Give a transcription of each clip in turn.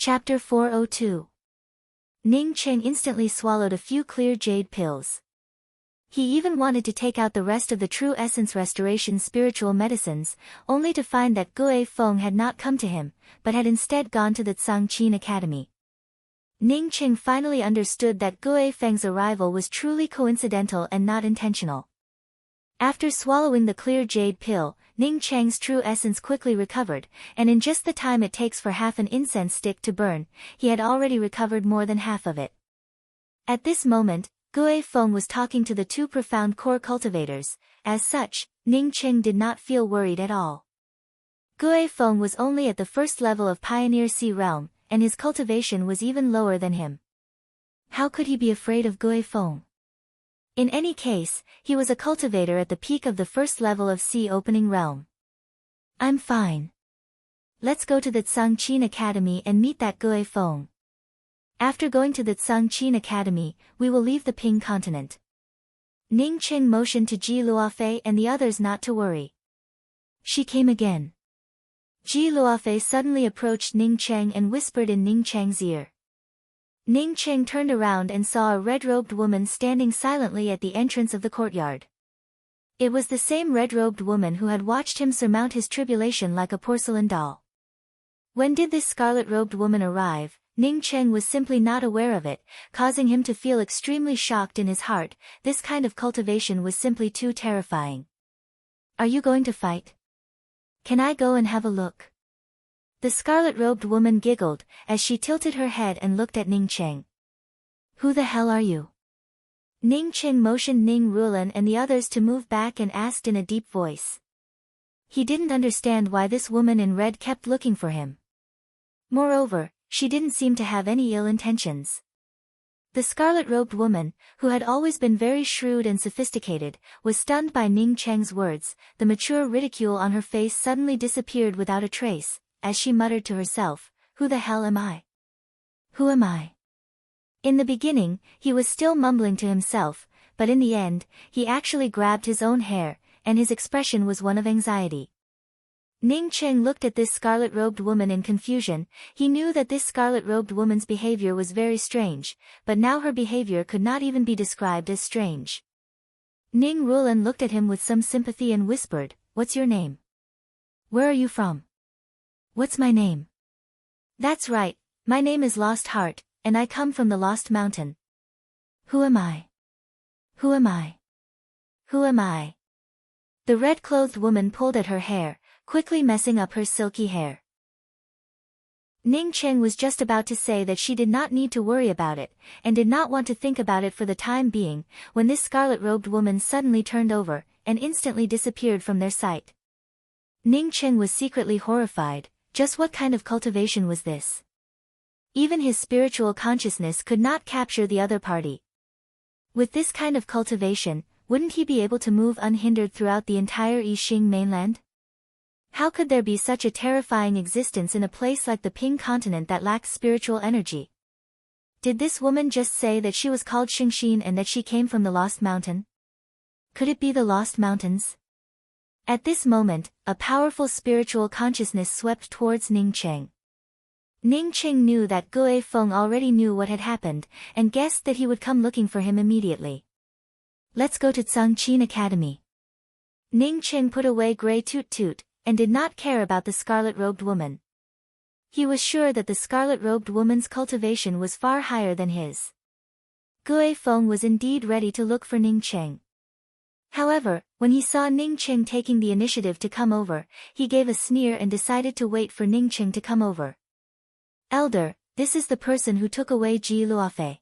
Chapter 402. Ning Cheng instantly swallowed a few clear jade pills. He even wanted to take out the rest of the True Essence Restoration spiritual medicines, only to find that Gui Feng had not come to him, but had instead gone to the Tsangqin Academy. Ning Cheng finally understood that Gui Feng's arrival was truly coincidental and not intentional. After swallowing the clear jade pill, Ning Cheng's true essence quickly recovered, and in just the time it takes for half an incense stick to burn, he had already recovered more than half of it. At this moment, Gui Feng was talking to the two profound core cultivators. As such, Ning Cheng did not feel worried at all. Gui Feng was only at the first level of Pioneer Sea Realm, and his cultivation was even lower than him. How could he be afraid of Gui Feng? In any case, he was a cultivator at the peak of the first level of Sea Opening Realm. I'm fine. Let's go to the Tsangqin Academy and meet that Gui Feng. After going to the Tsangqin Academy, we will leave the Ping continent. Ning Cheng motioned to Ji Luofei and the others not to worry. She came again. Ji Luofei suddenly approached Ning Cheng and whispered in Ning Cheng's ear. Ning Cheng turned around and saw a red-robed woman standing silently at the entrance of the courtyard. It was the same red-robed woman who had watched him surmount his tribulation like a porcelain doll. When did this scarlet-robed woman arrive? Ning Cheng was simply not aware of it, causing him to feel extremely shocked in his heart. This kind of cultivation was simply too terrifying. Are you going to fight? Can I go and have a look? The scarlet-robed woman giggled, as she tilted her head and looked at Ning Cheng. Who the hell are you? Ning Cheng motioned Ning Rulan and the others to move back and asked in a deep voice. He didn't understand why this woman in red kept looking for him. Moreover, she didn't seem to have any ill intentions. The scarlet-robed woman, who had always been very shrewd and sophisticated, was stunned by Ning Cheng's words. The mature ridicule on her face suddenly disappeared without a trace, as she muttered to herself, "Who the hell am I? Who am I?" In the beginning, he was still mumbling to himself, but in the end, he actually grabbed his own hair, and his expression was one of anxiety. Ning Cheng looked at this scarlet-robed woman in confusion. He knew that this scarlet-robed woman's behavior was very strange, but now her behavior could not even be described as strange. Ning Rulan looked at him with some sympathy and whispered, "What's your name? Where are you from?" "What's my name?" "That's right, my name is Lost Heart, and I come from the Lost Mountain." "Who am I? Who am I? Who am I?" The red-clothed woman pulled at her hair, quickly messing up her silky hair. Ning Cheng was just about to say that she did not need to worry about it, and did not want to think about it for the time being, when this scarlet-robed woman suddenly turned over, and instantly disappeared from their sight. Ning Cheng was secretly horrified. Just what kind of cultivation was this? Even his spiritual consciousness could not capture the other party. With this kind of cultivation, wouldn't he be able to move unhindered throughout the entire Yixing mainland? How could there be such a terrifying existence in a place like the Ping continent that lacks spiritual energy? Did this woman just say that she was called Xingxin and that she came from the Lost Mountain? Could it be the Lost Mountains? At this moment, a powerful spiritual consciousness swept towards Ning Cheng. Ning Cheng knew that Gui Feng already knew what had happened, and guessed that he would come looking for him immediately. "Let's go to Tsangqin Academy." Ning Cheng put away Grey Toot Toot, and did not care about the scarlet-robed woman. He was sure that the scarlet-robed woman's cultivation was far higher than his. Gui Feng was indeed ready to look for Ning Cheng. However, when he saw Ning Cheng taking the initiative to come over, he gave a sneer and decided to wait for Ning Cheng to come over. "Elder, this is the person who took away Ji Luofei.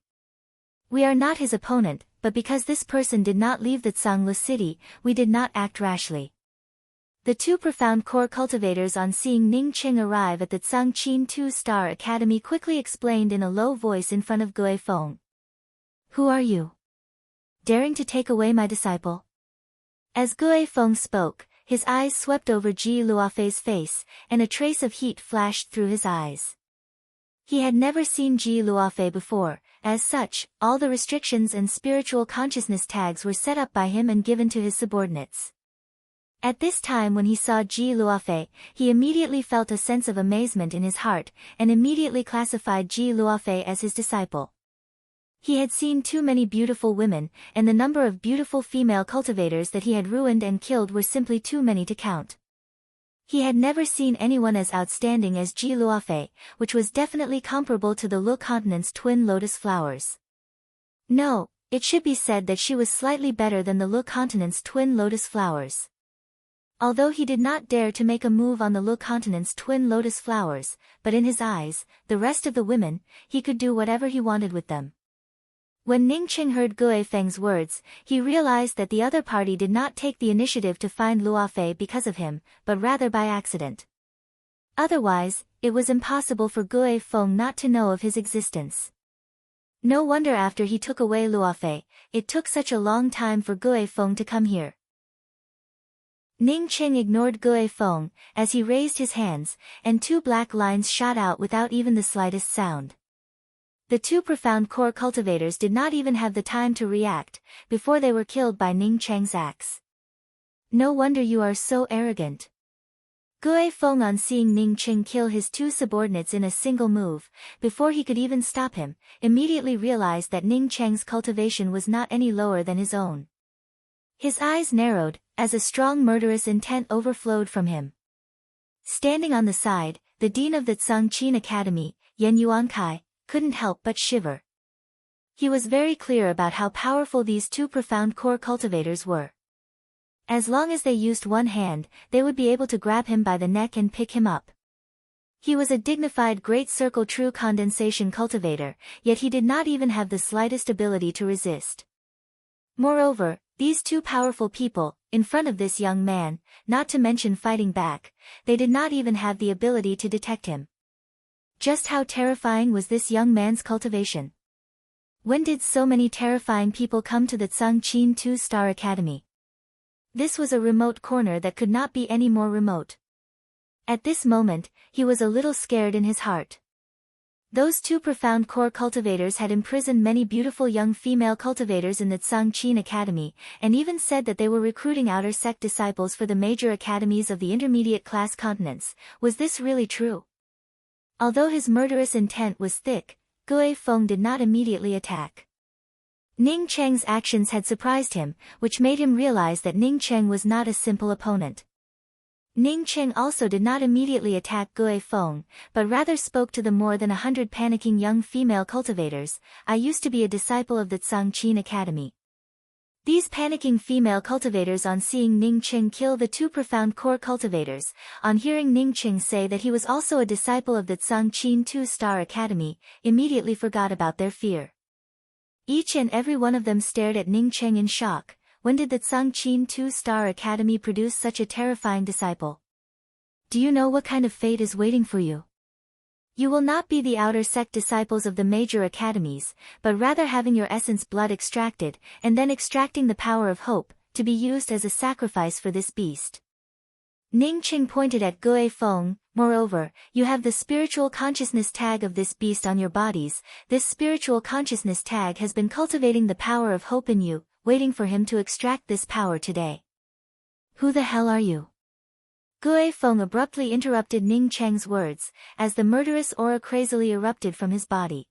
We are not his opponent, but because this person did not leave the Tsangla city, we did not act rashly." The two profound core cultivators, on seeing Ning Cheng arrive at the Tsangqin 2-Star Academy, quickly explained in a low voice in front of Gui Feng. "Who are you? Daring to take away my disciple?" As Gui Feng spoke, his eyes swept over Ji Luofei's face, and a trace of heat flashed through his eyes. He had never seen Ji Luofei before. As such, all the restrictions and spiritual consciousness tags were set up by him and given to his subordinates. At this time when he saw Ji Luofei, he immediately felt a sense of amazement in his heart, and immediately classified Ji Luofei as his disciple. He had seen too many beautiful women, and the number of beautiful female cultivators that he had ruined and killed were simply too many to count. He had never seen anyone as outstanding as Ji Luofei, which was definitely comparable to the Lu continent's twin lotus flowers. No, it should be said that she was slightly better than the Lu continent's twin lotus flowers. Although he did not dare to make a move on the Lu continent's twin lotus flowers, but in his eyes, the rest of the women, he could do whatever he wanted with them. When Ning Qing heard Gue Feng's words, he realized that the other party did not take the initiative to find Luofei because of him, but rather by accident. Otherwise, it was impossible for Gue Feng not to know of his existence. No wonder after he took away Luofei, it took such a long time for Gue Feng to come here. Ning Qing ignored Gue Feng, as he raised his hands, and two black lines shot out without even the slightest sound. The two profound core cultivators did not even have the time to react, before they were killed by Ning Cheng's axe. No wonder you are so arrogant. Gue Feng, on seeing Ning Qing kill his two subordinates in a single move, before he could even stop him, immediately realized that Ning Cheng's cultivation was not any lower than his own. His eyes narrowed, as a strong murderous intent overflowed from him. Standing on the side, the dean of the Tsangqin Academy, Yan Yuankai, couldn't help but shiver. He was very clear about how powerful these two profound core cultivators were. As long as they used one hand, they would be able to grab him by the neck and pick him up. He was a dignified Great Circle true condensation cultivator, yet he did not even have the slightest ability to resist. Moreover, these two powerful people, in front of this young man, not to mention fighting back, they did not even have the ability to detect him. Just how terrifying was this young man's cultivation? When did so many terrifying people come to the Tsangqin 2-Star Academy? This was a remote corner that could not be any more remote. At this moment, he was a little scared in his heart. Those two profound core cultivators had imprisoned many beautiful young female cultivators in the Tsangqin Academy, and even said that they were recruiting outer sect disciples for the major academies of the intermediate class continents. Was this really true? Although his murderous intent was thick, Gue Feng did not immediately attack. Ning Cheng's actions had surprised him, which made him realize that Ning Cheng was not a simple opponent. Ning Cheng also did not immediately attack Gue Feng, but rather spoke to the more than 100 panicking young female cultivators. I used to be a disciple of the Tsangqin Academy. These panicking female cultivators, on seeing Ning Cheng kill the two profound core cultivators, on hearing Ning Cheng say that he was also a disciple of the Tsangqin 2-Star Academy, immediately forgot about their fear. Each and every one of them stared at Ning Cheng in shock. When did the Tsangqin 2-Star Academy produce such a terrifying disciple? Do you know what kind of fate is waiting for you? You will not be the outer sect disciples of the major academies, but rather having your essence blood extracted, and then extracting the power of hope, to be used as a sacrifice for this beast. Ning Qing pointed at Gue Feng. Moreover, you have the spiritual consciousness tag of this beast on your bodies. This spiritual consciousness tag has been cultivating the power of hope in you, waiting for him to extract this power today. Who the hell are you? Gue Feng abruptly interrupted Ning Cheng's words, as the murderous aura crazily erupted from his body.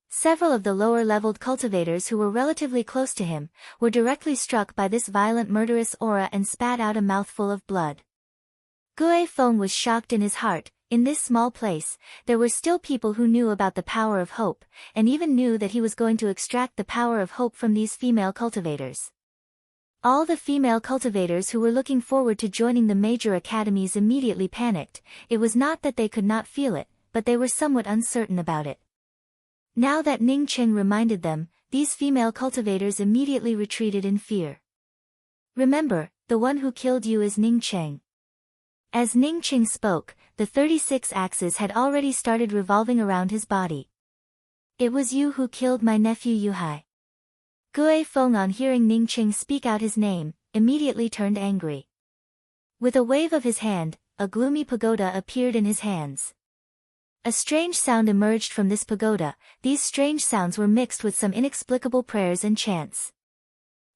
Several of the lower-leveled cultivators who were relatively close to him, were directly struck by this violent murderous aura and spat out a mouthful of blood. Gue Feng was shocked in his heart. In this small place, there were still people who knew about the power of hope, and even knew that he was going to extract the power of hope from these female cultivators. All the female cultivators who were looking forward to joining the major academies immediately panicked. It was not that they could not feel it, but they were somewhat uncertain about it. Now that Ning Cheng reminded them, these female cultivators immediately retreated in fear. Remember, the one who killed you is Ning Cheng. As Ning Cheng spoke, the 36 axes had already started revolving around his body. It was you who killed my nephew Yuhai. Gue Feng, on hearing Ning Cheng speak out his name, immediately turned angry. With a wave of his hand, a gloomy pagoda appeared in his hands. A strange sound emerged from this pagoda. These strange sounds were mixed with some inexplicable prayers and chants.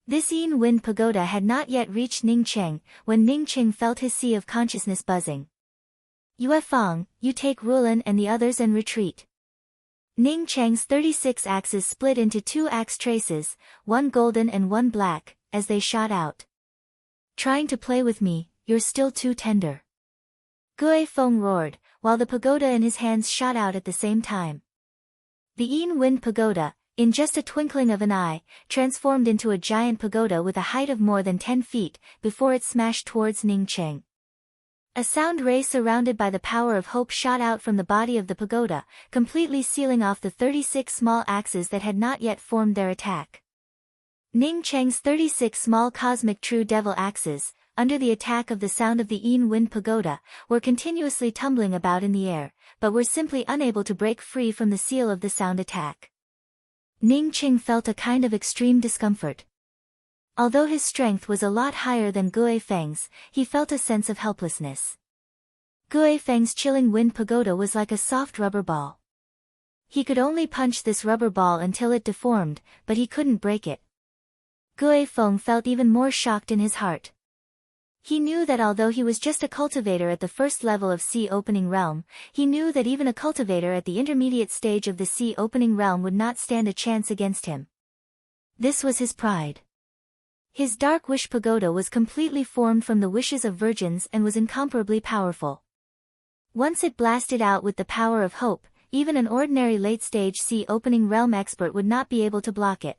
This Yin Wind Pagoda had not yet reached Ningcheng, when Ningcheng felt his sea of consciousness buzzing. Yue Fang, you take Rulan and the others and retreat. Ningcheng's 36 axes split into 2 axe traces, one golden and one black, as they shot out. Trying to play with me, you're still too tender. Gue Feng roared, while the pagoda in his hands shot out at the same time. The Yin Wind Pagoda, in just a twinkling of an eye, transformed into a giant pagoda with a height of more than 10 feet, before it smashed towards Ningcheng. A sound ray surrounded by the power of hope shot out from the body of the pagoda, completely sealing off the 36 small axes that had not yet formed their attack. Ningcheng's 36 small cosmic true devil axes, under the attack of the sound of the Yin Wind Pagoda, were continuously tumbling about in the air, but were simply unable to break free from the seal of the sound attack. Ningcheng felt a kind of extreme discomfort. Although his strength was a lot higher than Gue Feng's, he felt a sense of helplessness. Gue Feng's chilling wind pagoda was like a soft rubber ball. He could only punch this rubber ball until it deformed, but he couldn't break it. Gue Feng felt even more shocked in his heart. He knew that although he was just a cultivator at the first level of Sea Opening Realm, he knew that even a cultivator at the intermediate stage of the Sea Opening Realm would not stand a chance against him. This was his pride. His Dark Wish Pagoda was completely formed from the wishes of virgins and was incomparably powerful. Once it blasted out with the power of hope, even an ordinary late-stage Sea Opening Realm expert would not be able to block it.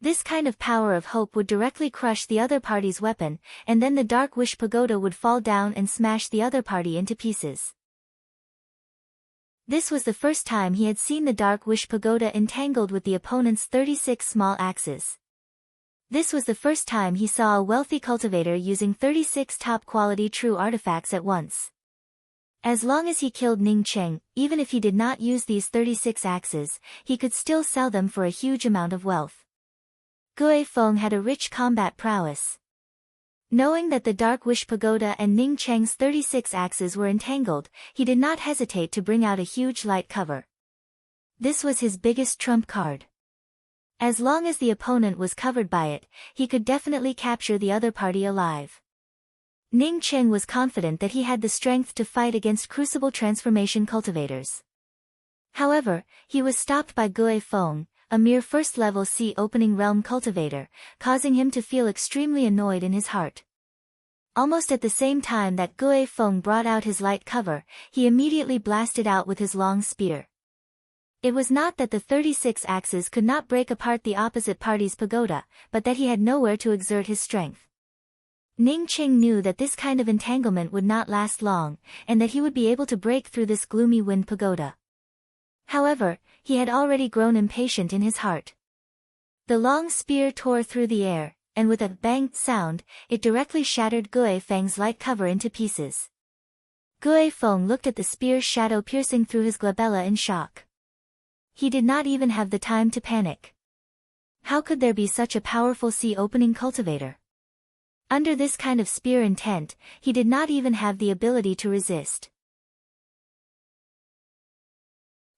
This kind of power of hope would directly crush the other party's weapon, and then the Dark Wish Pagoda would fall down and smash the other party into pieces. This was the first time he had seen the Dark Wish Pagoda entangled with the opponent's 36 small axes. This was the first time he saw a wealthy cultivator using 36 top-quality true artifacts at once. As long as he killed Ningcheng, even if he did not use these 36 axes, he could still sell them for a huge amount of wealth. Gue Feng had a rich combat prowess. Knowing that the Dark Wish Pagoda and Ningcheng's 36 axes were entangled, he did not hesitate to bring out a huge light cover. This was his biggest trump card. As long as the opponent was covered by it, he could definitely capture the other party alive. Ningcheng was confident that he had the strength to fight against Crucible Transformation cultivators. However, he was stopped by Gue Feng, a mere first-level Sea Opening Realm cultivator, causing him to feel extremely annoyed in his heart. Almost at the same time that Gue Feng brought out his light cover, he immediately blasted out with his long spear. It was not that the 36 axes could not break apart the opposite party's pagoda, but that he had nowhere to exert his strength. Ningcheng knew that this kind of entanglement would not last long, and that he would be able to break through this gloomy wind pagoda. However, he had already grown impatient in his heart. The long spear tore through the air, and with a bang sound, it directly shattered Gue Feng's light cover into pieces. Gue Feng looked at the spear's shadow piercing through his glabella in shock. He did not even have the time to panic. How could there be such a powerful Sea Opening cultivator? Under this kind of spear intent, he did not even have the ability to resist.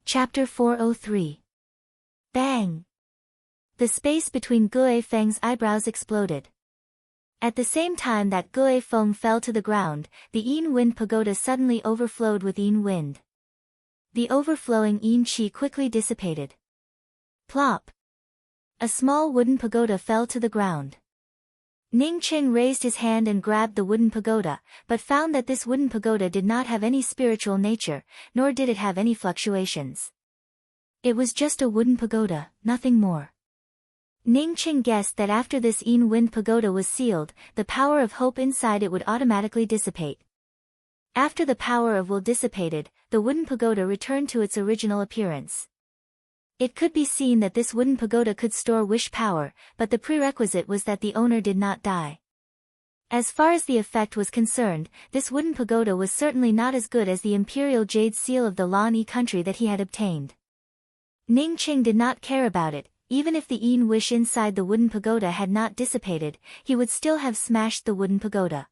Chapter 403. Bang! The space between Gue Feng's eyebrows exploded. At the same time that Gue Feng fell to the ground, the Yin Wind Pagoda suddenly overflowed with Yin Wind. The overflowing Yin Qi quickly dissipated. Plop! A small wooden pagoda fell to the ground. Ningcheng raised his hand and grabbed the wooden pagoda, but found that this wooden pagoda did not have any spiritual nature, nor did it have any fluctuations. It was just a wooden pagoda, nothing more. Ningcheng guessed that after this Yin Wind Pagoda was sealed, the power of hope inside it would automatically dissipate. After the power of will dissipated, the wooden pagoda returned to its original appearance. It could be seen that this wooden pagoda could store wish power, but the prerequisite was that the owner did not die. As far as the effect was concerned, this wooden pagoda was certainly not as good as the imperial jade seal of the Lan Yi country that he had obtained. Ningcheng did not care about it. Even if the Yin wish inside the wooden pagoda had not dissipated, he would still have smashed the wooden pagoda.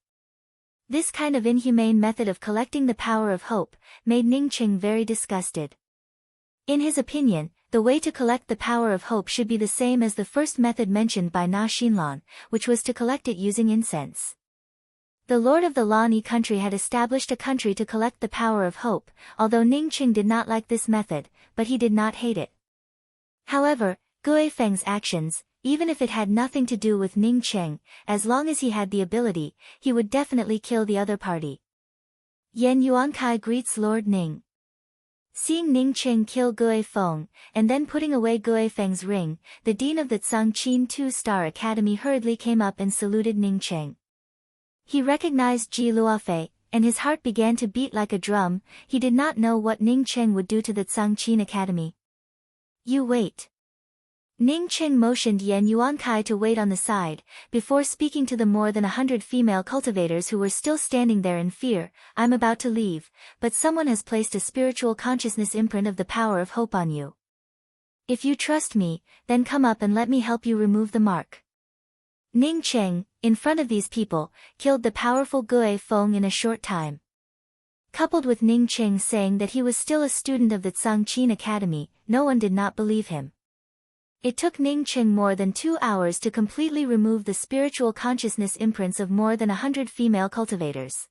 This kind of inhumane method of collecting the power of hope made Ningcheng very disgusted. In his opinion, the way to collect the power of hope should be the same as the first method mentioned by Na Xinlan, which was to collect it using incense. The lord of the Lani country had established a country to collect the power of hope, although Ning Qing did not like this method, but he did not hate it. However, Gui Feng's actions, even if it had nothing to do with Ning Qing, as long as he had the ability, he would definitely kill the other party. Yan Yuankai greets Lord Ning. Seeing Ning Qing kill Gui Feng, and then putting away Gui Feng's ring, the dean of the Tsangqin Two-Star Academy hurriedly came up and saluted Ning Qing. He recognized Ji Luofei, and his heart began to beat like a drum. He did not know what Ning Qing would do to the Tsangqin Academy. You wait. Ning Qing motioned Yan Yuankai to wait on the side, before speaking to the more than 100 female cultivators who were still standing there in fear. I'm about to leave, but someone has placed a spiritual consciousness imprint of the power of hope on you. If you trust me, then come up and let me help you remove the mark. Ning Qing, in front of these people, killed the powerful Gui Feng in a short time. Coupled with Ning Qing saying that he was still a student of the Tsangqin Academy, no one did not believe him. It took Ning Qing more than 2 hours to completely remove the spiritual consciousness imprints of more than 100 female cultivators.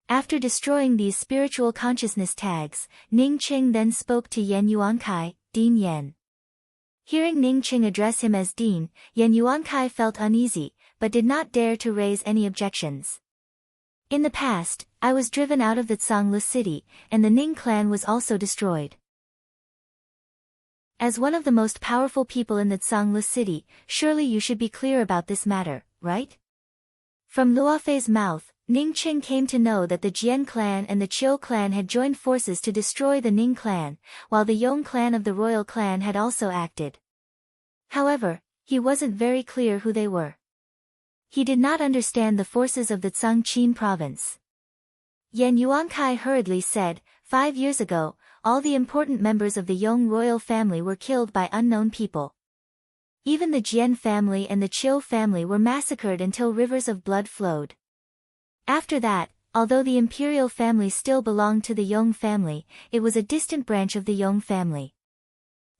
After destroying these spiritual consciousness tags, Ning Qing then spoke to Yan Yuankai, Dean Yan. Hearing Ning Qing address him as Dean, Yan Yuankai felt uneasy, but did not dare to raise any objections. In the past, I was driven out of the Tsanglu city, and the Ning clan was also destroyed. As one of the most powerful people in the Tsanglu city, surely you should be clear about this matter, right? From Luofei's mouth, Ning Qing came to know that the Jian clan and the Qiu clan had joined forces to destroy the Ning clan, while the Yong clan of the royal clan had also acted. However, he wasn't very clear who they were. He did not understand the forces of the Tsangqin province. Yan Yuankai hurriedly said, 5 years ago, all the important members of the Yong royal family were killed by unknown people. Even the Jian family and the Qiu family were massacred until rivers of blood flowed. After that, although the imperial family still belonged to the Yong family, it was a distant branch of the Yong family.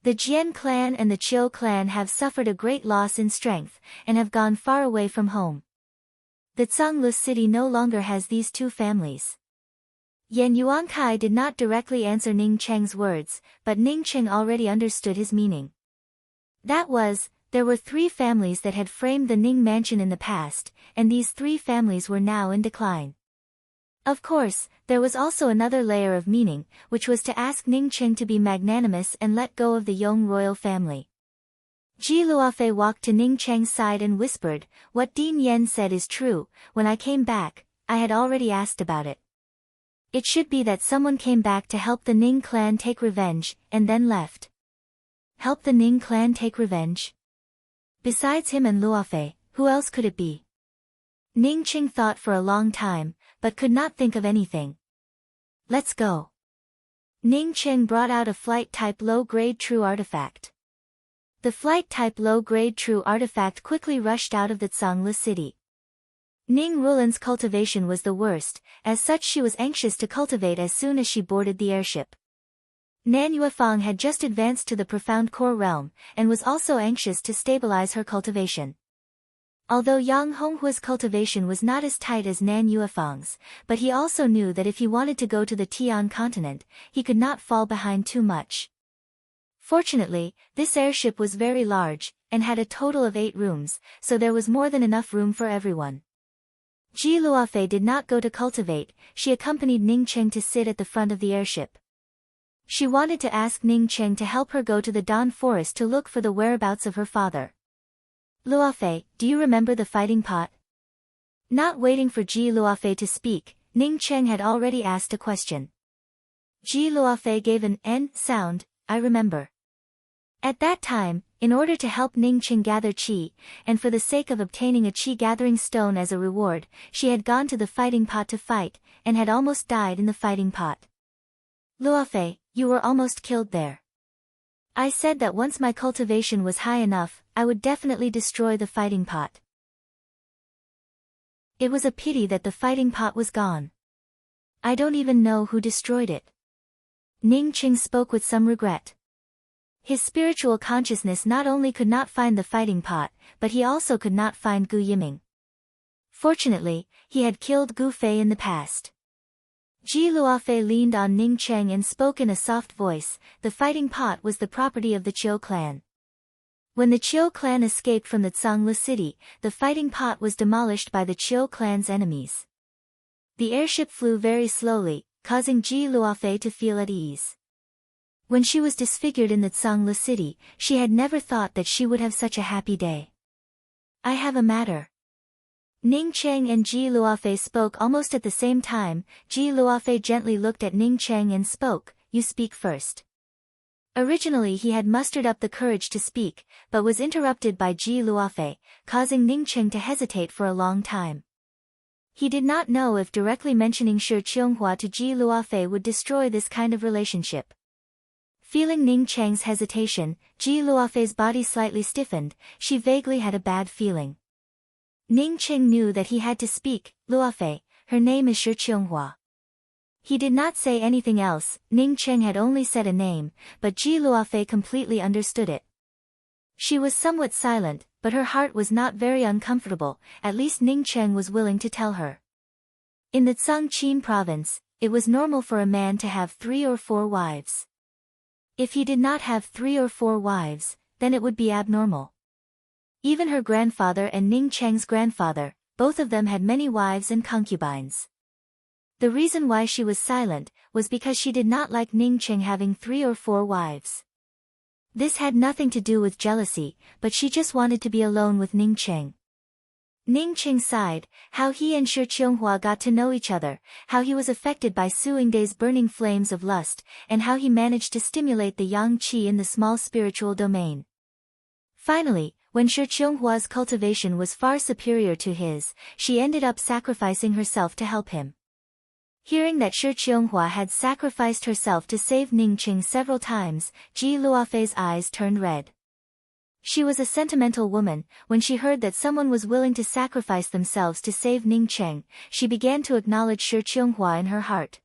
The Jian clan and the Qiu clan have suffered a great loss in strength, and have gone far away from home. The Tsanglu city no longer has these two families. Yan Yuankai did not directly answer Ning Cheng's words, but Ning Qing already understood his meaning. That was, there were 3 families that had framed the Ning mansion in the past, and these 3 families were now in decline. Of course, there was also another layer of meaning, which was to ask Ning Qing to be magnanimous and let go of the Yong royal family. Ji Luofei walked to Ning Cheng's side and whispered, what Dean Yan said is true. When I came back, I had already asked about it. It should be that someone came back to help the Ning clan take revenge, and then left. Help the Ning clan take revenge? Besides him and Luofei, who else could it be? Ning Qing thought for a long time, but could not think of anything. Let's go. Ning Qing brought out a flight-type low-grade true artifact. The flight-type low-grade true artifact quickly rushed out of the Tsanglu city. Ning Rulan's cultivation was the worst, as such she was anxious to cultivate as soon as she boarded the airship. Nan Yuefang had just advanced to the profound core realm, and was also anxious to stabilize her cultivation. Although Yang Honghua's cultivation was not as tight as Nan Yuefang's, but he also knew that if he wanted to go to the Tian continent, he could not fall behind too much. Fortunately, this airship was very large, and had a total of 8 rooms, so there was more than enough room for everyone. Ji Luofei did not go to cultivate, she accompanied Ning Qing to sit at the front of the airship. She wanted to ask Ning Qing to help her go to the Don Forest to look for the whereabouts of her father. Luofei, do you remember the fighting pot? Not waiting for Ji Luofei to speak, Ning Qing had already asked a question. Ji Luofei gave an N sound, I remember. At that time, in order to help Ning Qing gather qi, and for the sake of obtaining a qi-gathering stone as a reward, she had gone to the fighting pot to fight, and had almost died in the fighting pot. Luofei, you were almost killed there. I said that once my cultivation was high enough, I would definitely destroy the fighting pot. It was a pity that the fighting pot was gone. I don't even know who destroyed it. Ning Qing spoke with some regret. His spiritual consciousness not only could not find the fighting pot, but he also could not find Gu Yiming. Fortunately, he had killed Gu Fei in the past. Ji Luofei leaned on Ning Cheng and spoke in a soft voice. The fighting pot was the property of the Qiu clan. When the Qiu clan escaped from the Zhangli city, the fighting pot was demolished by the Qiu clan's enemies. The airship flew very slowly, causing Ji Luofei to feel at ease. When she was disfigured in the Zhangli city, she had never thought that she would have such a happy day. I have a matter. Ning Cheng and Ji Luofei spoke almost at the same time. Ji Luofei gently looked at Ning Cheng and spoke, "You speak first." Originally he had mustered up the courage to speak, but was interrupted by Ji Luofei, causing Ning Cheng to hesitate for a long time. He did not know if directly mentioning Shi Qionghua to Ji Luofei would destroy this kind of relationship. Feeling Ning Cheng's hesitation, Ji Luofei's body slightly stiffened. She vaguely had a bad feeling. Ning Cheng knew that he had to speak. "Luofei, her name is Shi Qionghua." He did not say anything else. Ning Cheng had only said a name, but Ji Luofei completely understood it. She was somewhat silent, but her heart was not very uncomfortable. At least Ning Cheng was willing to tell her. In the Zhangqin province, it was normal for a man to have 3 or 4 wives. If he did not have 3 or 4 wives, then it would be abnormal. Even her grandfather and Ning Cheng's grandfather, both of them had many wives and concubines. The reason why she was silent was because she did not like Ning Cheng having 3 or 4 wives. This had nothing to do with jealousy, but she just wanted to be alone with Ning Cheng. Ning Cheng sighed, how he and Shi Qionghua got to know each other, how he was affected by Su Yingdai's burning flames of lust, and how he managed to stimulate the yang qi in the small spiritual domain. Finally, when Shi Qionghhua's cultivation was far superior to his, she ended up sacrificing herself to help him. Hearing that Shi Qionghua had sacrificed herself to save Ning Cheng several times, Ji Luofei's eyes turned red. She was a sentimental woman. When she heard that someone was willing to sacrifice themselves to save Ning Cheng, she began to acknowledge Shi Qionghua in her heart.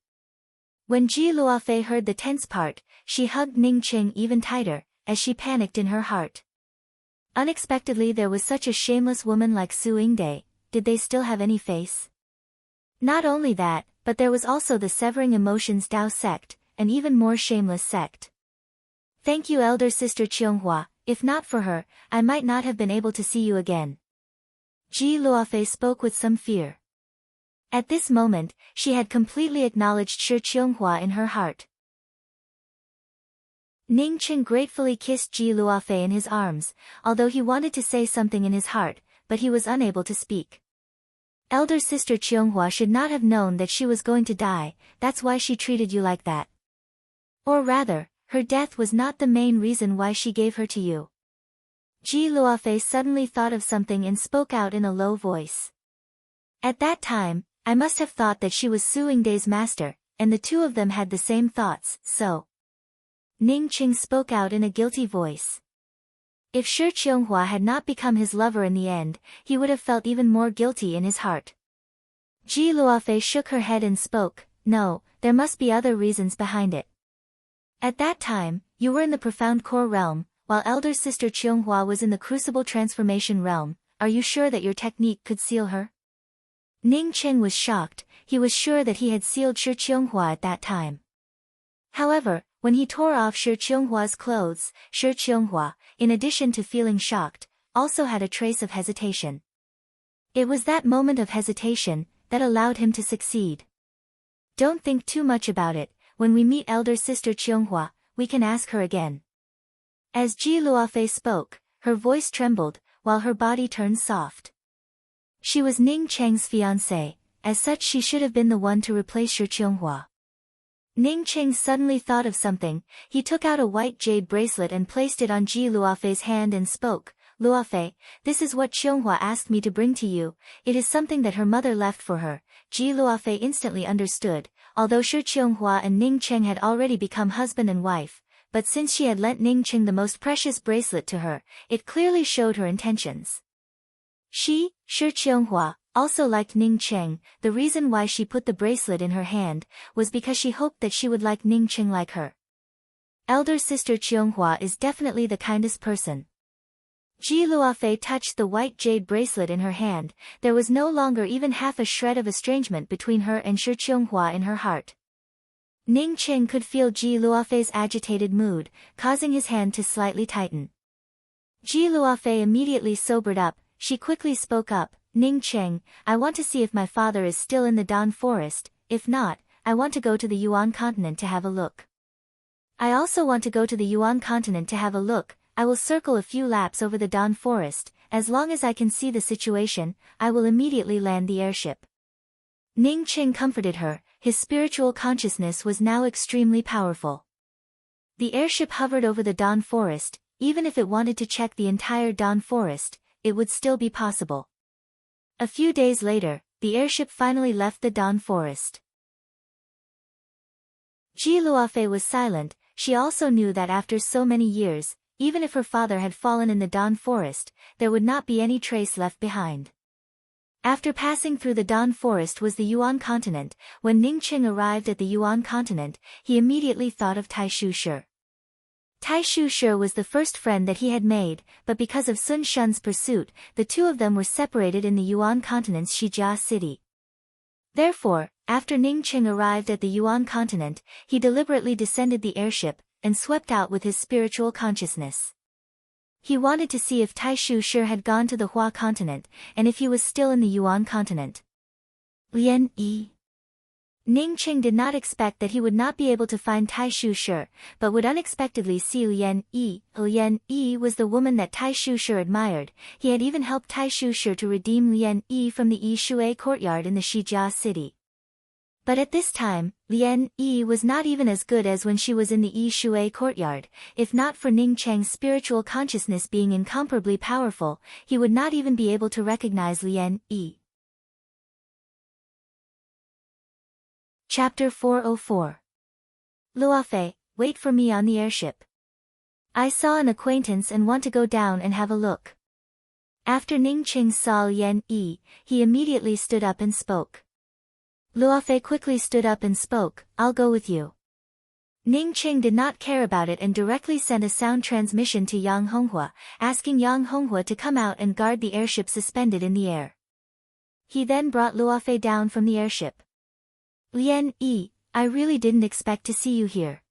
When Ji Luofei heard the tense part, she hugged Ning Cheng even tighter, as she panicked in her heart. Unexpectedly there was such a shameless woman like Su Yingdai. Did they still have any face? Not only that, but there was also the Severing Emotions Dao sect, an even more shameless sect. Thank you, elder sister Qionghua. If not for her, I might not have been able to see you again. Ji Luofei spoke with some fear. At this moment, she had completely acknowledged Shi Qionghua in her heart. Ning Cheng gratefully kissed Ji Luofei in his arms, although he wanted to say something in his heart, but he was unable to speak. Elder sister Qionghua should not have known that she was going to die, that's why she treated you like that. Or rather, her death was not the main reason why she gave her to you. Ji Luofei suddenly thought of something and spoke out in a low voice. At that time, I must have thought that she was Su Yingdai's master, and the two of them had the same thoughts, so. Ning Cheng spoke out in a guilty voice. If Shi Qionghua had not become his lover in the end, he would have felt even more guilty in his heart. Ji Luofei shook her head and spoke, no, there must be other reasons behind it. At that time, you were in the profound core realm, while elder sister Qionghua was in the crucible transformation realm. Are you sure that your technique could seal her? Ning Cheng was shocked. He was sure that he had sealed Shi Qionghua at that time. However, when he tore off Shi Qionghhua's clothes, Shi Qionghua, in addition to feeling shocked, also had a trace of hesitation. It was that moment of hesitation that allowed him to succeed. Don't think too much about it. When we meet elder sister Qionghua, we can ask her again. As Ji Luofei spoke, her voice trembled, while her body turned soft. She was Ning Cheng's fiancée, as such she should have been the one to replace Shi Qionghua. Ning Cheng suddenly thought of something. He took out a white jade bracelet and placed it on Ji Luofei's hand and spoke, Luofei, this is what Qionghua asked me to bring to you. It is something that her mother left for her. Ji Luofei instantly understood. Although Shi Qionghua and Ning Cheng had already become husband and wife, but since she had lent Ning Cheng the most precious bracelet to her, it clearly showed her intentions. Shi Qionghua, also liked Ning Cheng. The reason why she put the bracelet in her hand was because she hoped that she would like Ning Cheng like her. Elder sister Qianghua is definitely the kindest person. Ji Luofei touched the white jade bracelet in her hand. There was no longer even half a shred of estrangement between her and Shi Qianghua in her heart. Ning Qing could feel Ji Luofei's agitated mood, causing his hand to slightly tighten. Ji Luofei immediately sobered up. She quickly spoke up, Ning Qing, I want to see if my father is still in the Dan Forest. If not, I want to go to the Yuan continent to have a look. I also want to go to the Yuan continent to have a look. I will circle a few laps over the Dan Forest. As long as I can see the situation, I will immediately land the airship. Ning Qing comforted her. His spiritual consciousness was now extremely powerful. The airship hovered over the Dan Forest. Even if it wanted to check the entire Dan Forest, it would still be possible. A few days later, the airship finally left the Dan Forest. Ji Luofei was silent. She also knew that after so many years, even if her father had fallen in the Dan Forest, there would not be any trace left behind. After passing through the Dan Forest was the Yuan continent. When Ning Qing arrived at the Yuan continent, he immediately thought of Taishu Shi. Taishu Shi was the first friend that he had made, but because of Sun Shun's pursuit, the two of them were separated in the Yuan continent's Shijia city. Therefore, after Ning Qing arrived at the Yuan continent, he deliberately descended the airship, and swept out with his spiritual consciousness. He wanted to see if Taishu Shi had gone to the Hua continent, and if he was still in the Yuan continent. Lian Yi. Ning Qing did not expect that he would not be able to find Taishu Shi, but would unexpectedly see Lian Yi. Lian Yi was the woman that Taishu Shi admired. He had even helped Taishu Shi to redeem Lian Yi from the Yi Shui courtyard in the Shijia city. But at this time, Lian Yi was not even as good as when she was in the Yi Shui courtyard. If not for Ning Cheng's spiritual consciousness being incomparably powerful, he would not even be able to recognize Lian Yi. Chapter 404. Luofei, wait for me on the airship. I saw an acquaintance and want to go down and have a look. After Ning Qing saw Lian Yi, he immediately stood up and spoke. Luofei quickly stood up and spoke, I'll go with you. Ning Qing did not care about it and directly sent a sound transmission to Yang Honghua, asking Yang Honghua to come out and guard the airship suspended in the air. He then brought Luofei down from the airship. Lian Yi, I really didn't expect to see you here.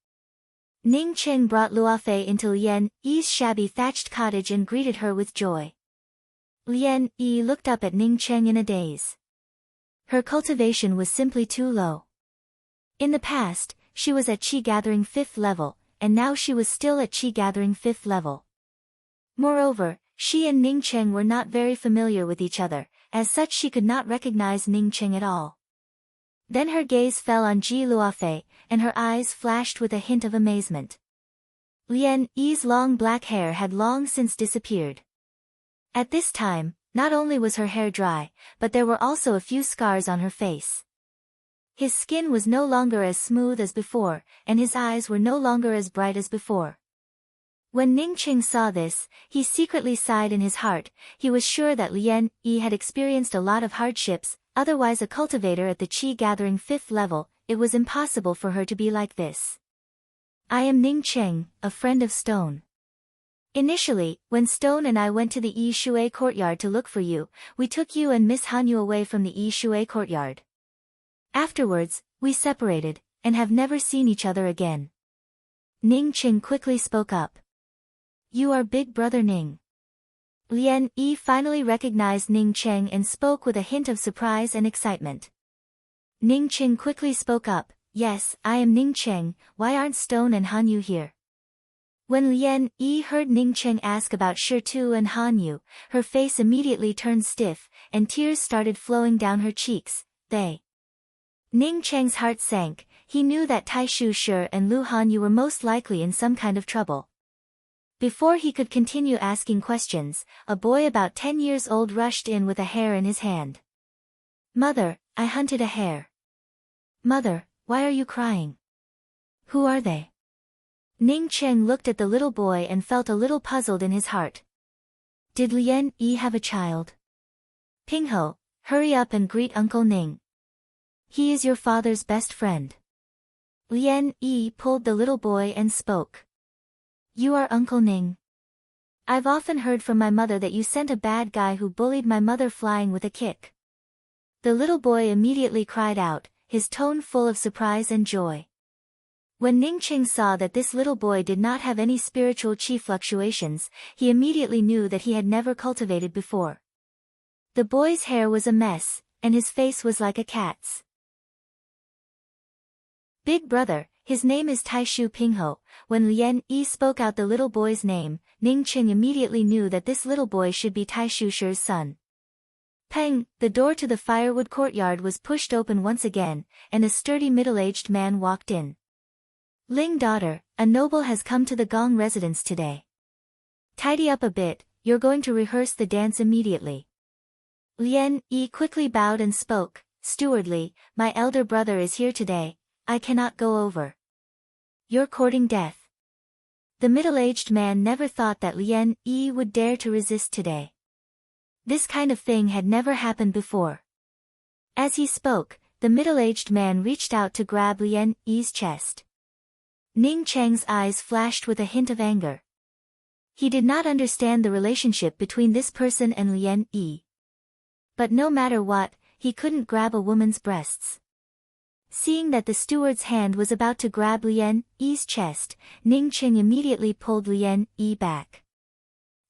Ning Qing brought Luofei into Lian Yi's shabby thatched cottage and greeted her with joy. Lian Yi looked up at Ning Qing in a daze. Her cultivation was simply too low. In the past, she was at Qi Gathering 5th level, and now she was still at Qi Gathering 5th level. Moreover, she and Ning Qing were not very familiar with each other, as such she could not recognize Ning Qing at all. Then her gaze fell on Ji Luofei, and her eyes flashed with a hint of amazement. Lian Yi's long black hair had long since disappeared. At this time, not only was her hair dry, but there were also a few scars on her face. His skin was no longer as smooth as before, and his eyes were no longer as bright as before. When Ning Qing saw this, he secretly sighed in his heart. He was sure that Lian Yi had experienced a lot of hardships. Otherwise a cultivator at the Qi Gathering 5th level, it was impossible for her to be like this. I am Ning Qing, a friend of Stone. Initially, when Stone and I went to the Yi Shui courtyard to look for you, we took you and Miss Hanyu away from the Yi Shui courtyard. Afterwards, we separated, and have never seen each other again. Ning Qing quickly spoke up. You are Big Brother Ning. Lian Yi finally recognized Ning Qing and spoke with a hint of surprise and excitement. Ning Qing quickly spoke up, Yes, I am Ning Qing, why aren't Stone and Hanyu here? When Lian Yi heard Ning Qing ask about Shi Tu and Hanyu, her face immediately turned stiff, and tears started flowing down her cheeks. Ning Cheng's heart sank. He knew that Taishu Shi and Lu Hanyu were most likely in some kind of trouble. Before he could continue asking questions, a boy about 10 years old rushed in with a hare in his hand. Mother, I hunted a hare. Mother, why are you crying? Who are they? Ning Qing looked at the little boy and felt a little puzzled in his heart. Did Lian Yi have a child? Pingho, hurry up and greet Uncle Ning. He is your father's best friend. Lian Yi pulled the little boy and spoke. you are Uncle Ning. I've often heard from my mother that you sent a bad guy who bullied my mother flying with a kick. The little boy immediately cried out, his tone full of surprise and joy. When Ning Cheng saw that this little boy did not have any spiritual chi fluctuations, he immediately knew that he had never cultivated before. The boy's hair was a mess, and his face was like a cat's. Big brother, his name is Taishu Pingho. When Lien Yi spoke out the little boy's name, Ning Cheng immediately knew that this little boy should be Taishu Shi's son. Peng, the door to the firewood courtyard was pushed open once again, and a sturdy middle-aged man walked in. Ling daughter, a noble has come to the Gong residence today. Tidy up a bit, you're going to rehearse the dance immediately. Lien Yi quickly bowed and spoke, stewardly, my elder brother is here today, I cannot go over. You're courting death. The middle-aged man never thought that Lien Yi would dare to resist today. This kind of thing had never happened before. As he spoke, the middle-aged man reached out to grab Lien Yi's chest. Ning Cheng's eyes flashed with a hint of anger. He did not understand the relationship between this person and Lien Yi. But no matter what, he couldn't grab a woman's breasts. Seeing that the steward's hand was about to grab Lien Yi's chest, Ning Cheng immediately pulled Lien Yi back.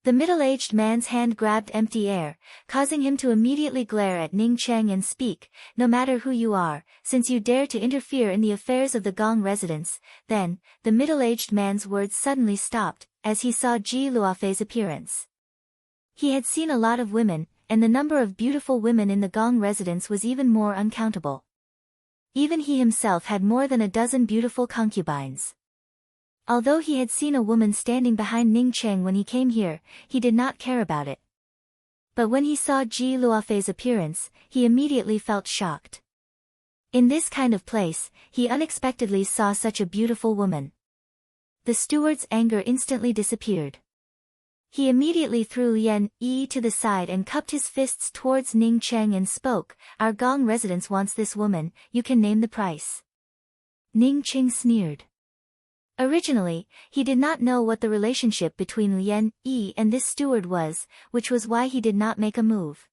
The middle-aged man's hand grabbed empty air, causing him to immediately glare at Ning Cheng and speak, no matter who you are, since you dare to interfere in the affairs of the Gong residence. Then, the middle-aged man's words suddenly stopped, as he saw Ji Luofei's appearance. He had seen a lot of women, and the number of beautiful women in the Gong residence was even more uncountable. Even he himself had more than a dozen beautiful concubines. Although he had seen a woman standing behind Ning Cheng when he came here, he did not care about it. But when he saw Ji Luofei's appearance, he immediately felt shocked. In this kind of place, he unexpectedly saw such a beautiful woman. The steward's anger instantly disappeared. He immediately threw Lien Yi to the side and cupped his fists towards Ning Cheng and spoke, our Gong residence wants this woman, you can name the price. Ning Cheng sneered. Originally, he did not know what the relationship between Lien Yi and this steward was, which was why he did not make a move.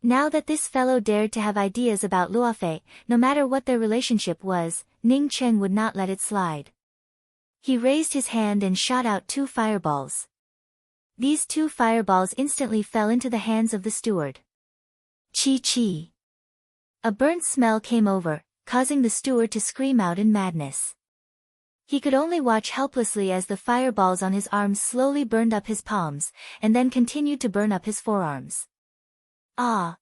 Now that this fellow dared to have ideas about Luofei, no matter what their relationship was, Ning Cheng would not let it slide. He raised his hand and shot out 2 fireballs. These 2 fireballs instantly fell into the hands of the steward. Chi. A burnt smell came over, causing the steward to scream out in madness. He could only watch helplessly as the fireballs on his arms slowly burned up his palms, and then continued to burn up his forearms. Ah!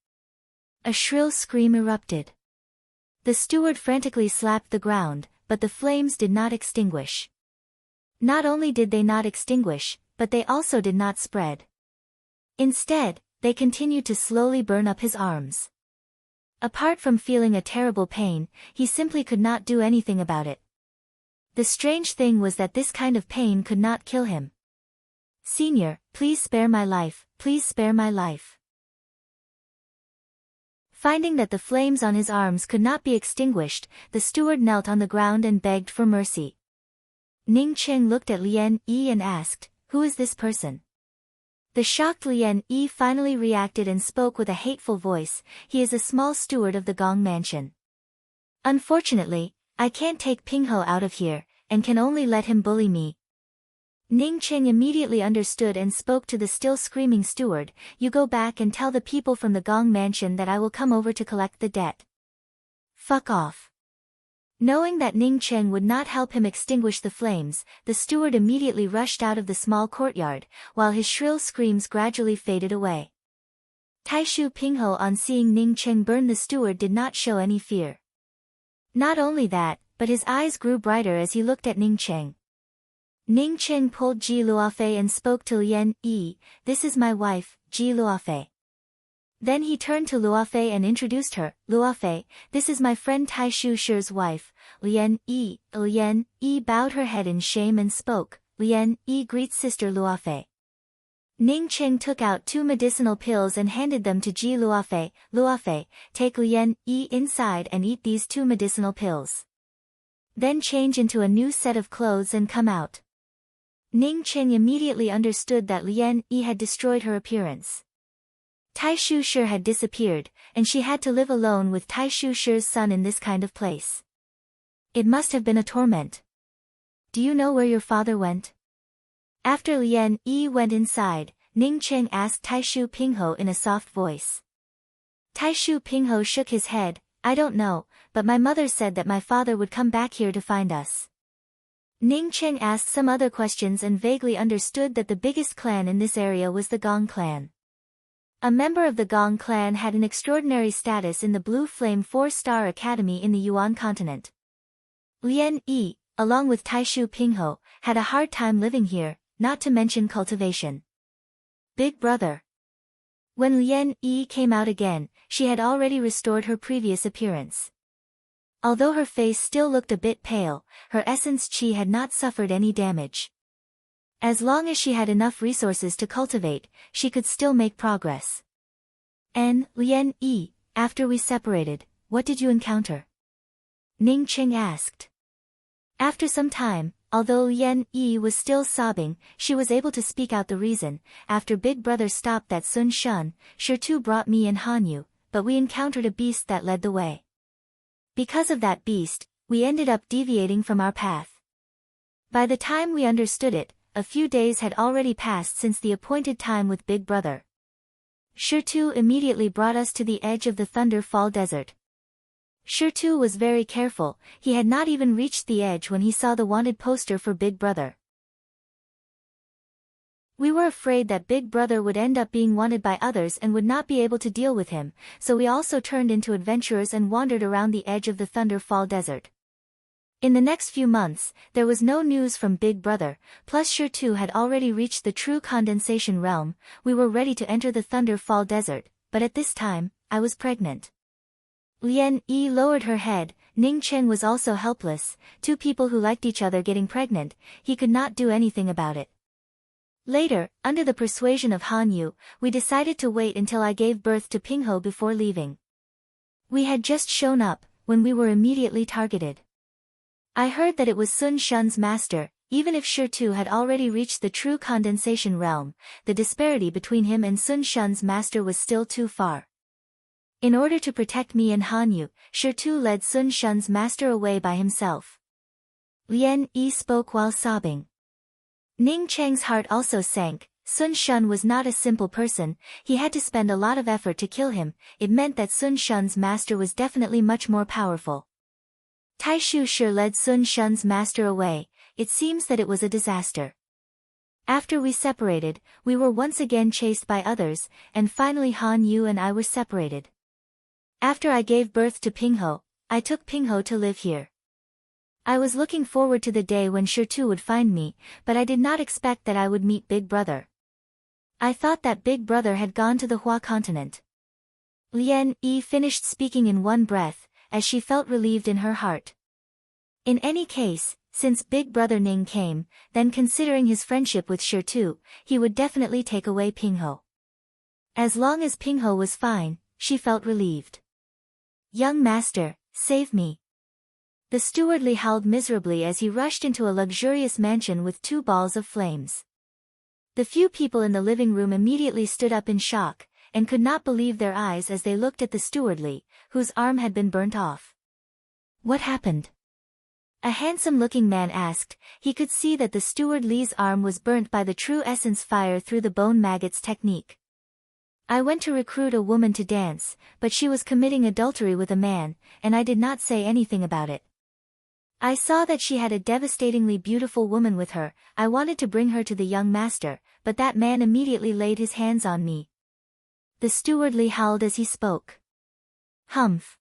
A shrill scream erupted. The steward frantically slapped the ground, but the flames did not extinguish. Not only did they not extinguish, but they also did not spread. Instead, they continued to slowly burn up his arms. Apart from feeling a terrible pain, he simply could not do anything about it. The strange thing was that this kind of pain could not kill him. Senior, please spare my life, please spare my life. Finding that the flames on his arms could not be extinguished, the steward knelt on the ground and begged for mercy. Ning Cheng looked at Lien Yi and asked, who is this person? The shocked Lien Yi finally reacted and spoke with a hateful voice, he is a small steward of the Gong mansion. Unfortunately, I can't take Pingho out of here, and can only let him bully me. Ning Cheng immediately understood and spoke to the still screaming steward, you go back and tell the people from the Gong mansion that I will come over to collect the debt. Fuck off. Knowing that Ning Cheng would not help him extinguish the flames, the steward immediately rushed out of the small courtyard, while his shrill screams gradually faded away. Taishu Pingho on seeing Ning Cheng burn the steward did not show any fear. Not only that, but his eyes grew brighter as he looked at Ning Cheng. Ning Cheng pulled Ji Luofei and spoke to Lien Yi, this is my wife, Ji Luofei. Then he turned to Luofei and introduced her, Luofei, this is my friend Taishu Shi's wife, Lien Yi. Lien Yi bowed her head in shame and spoke, Lien Yi greets sister Luofei. Ning Cheng took out 2 medicinal pills and handed them to Ji Luofei. Luofei, take Lien Yi inside and eat these 2 medicinal pills. Then change into a new set of clothes and come out. Ning Cheng immediately understood that Lian Yi had destroyed her appearance. Tai Shu Shi had disappeared, and she had to live alone with Tai Shu Shi's son in this kind of place. It must have been a torment. Do you know where your father went? After Lian Yi went inside, Ning Cheng asked Tai Shu Pingho in a soft voice. Tai Shu Pingho shook his head. I don't know, but my mother said that my father would come back here to find us. Ning Cheng asked some other questions and vaguely understood that the biggest clan in this area was the Gong clan. A member of the Gong clan had an extraordinary status in the Blue Flame 4-star Academy in the Yuan continent. Lian Yi, along with Tai Shu Pingho, had a hard time living here, not to mention cultivation. Big brother. When Lian Yi came out again, she had already restored her previous appearance. Although her face still looked a bit pale, her essence qi had not suffered any damage. As long as she had enough resources to cultivate, she could still make progress. And, Lian Yi, after we separated, what did you encounter? Ning Cheng asked. After some time, although Lian Yi was still sobbing, she was able to speak out the reason. After Big Brother stopped that Sun Shun, Shi Tu brought me and Han Yu, but we encountered a beast that led the way. Because of that beast, we ended up deviating from our path. By the time we understood it, a few days had already passed since the appointed time with Big Brother. Shi Tu immediately brought us to the edge of the Thunder Fall Desert. Shi Tu was very careful, he had not even reached the edge when he saw the wanted poster for Big Brother. We were afraid that Big Brother would end up being wanted by others and would not be able to deal with him, so we also turned into adventurers and wandered around the edge of the Thunder Fall Desert. In the next few months, there was no news from Big Brother, plus Shi Tu had already reached the true condensation realm. We were ready to enter the Thunder Fall Desert, but at this time, I was pregnant. Lian Yi lowered her head. Ning Cheng was also helpless, two people who liked each other getting pregnant, he could not do anything about it. Later, under the persuasion of Han Yu, we decided to wait until I gave birth to Pingho before leaving. We had just shown up, when we were immediately targeted. I heard that it was Sun Shun's master. Even if Shi Tu had already reached the true condensation realm, the disparity between him and Sun Shun's master was still too far. In order to protect me and Han Yu, Shi Tu led Sun Shun's master away by himself. Lian Yi spoke while sobbing. Ning Cheng's heart also sank. Sun Shun was not a simple person, he had to spend a lot of effort to kill him. It meant that Sun Shun's master was definitely much more powerful. Tai Shu Shi led Sun Shun's master away. It seems that it was a disaster. After we separated, we were once again chased by others, and finally Han Yu and I were separated. After I gave birth to Pingho, I took Pingho to live here. I was looking forward to the day when Shi Tu would find me, but I did not expect that I would meet Big Brother. I thought that Big Brother had gone to the Hua continent. Lian Yi finished speaking in one breath, as she felt relieved in her heart. In any case, since Big Brother Ning came, then considering his friendship with Shi Tu, he would definitely take away Pingho. As long as Pingho was fine, she felt relieved. Young master, save me. The stewardly howled miserably as he rushed into a luxurious mansion with 2 balls of flames. The few people in the living room immediately stood up in shock, and could not believe their eyes as they looked at the stewardly, whose arm had been burnt off. What happened? A handsome-looking man asked. He could see that the steward Li's arm was burnt by the true essence fire through the bone maggots technique. I went to recruit a woman to dance, but she was committing adultery with a man, and I did not say anything about it. I saw that she had a devastatingly beautiful woman with her. I wanted to bring her to the young master, but that man immediately laid his hands on me. The stewardly howled as he spoke. Humph.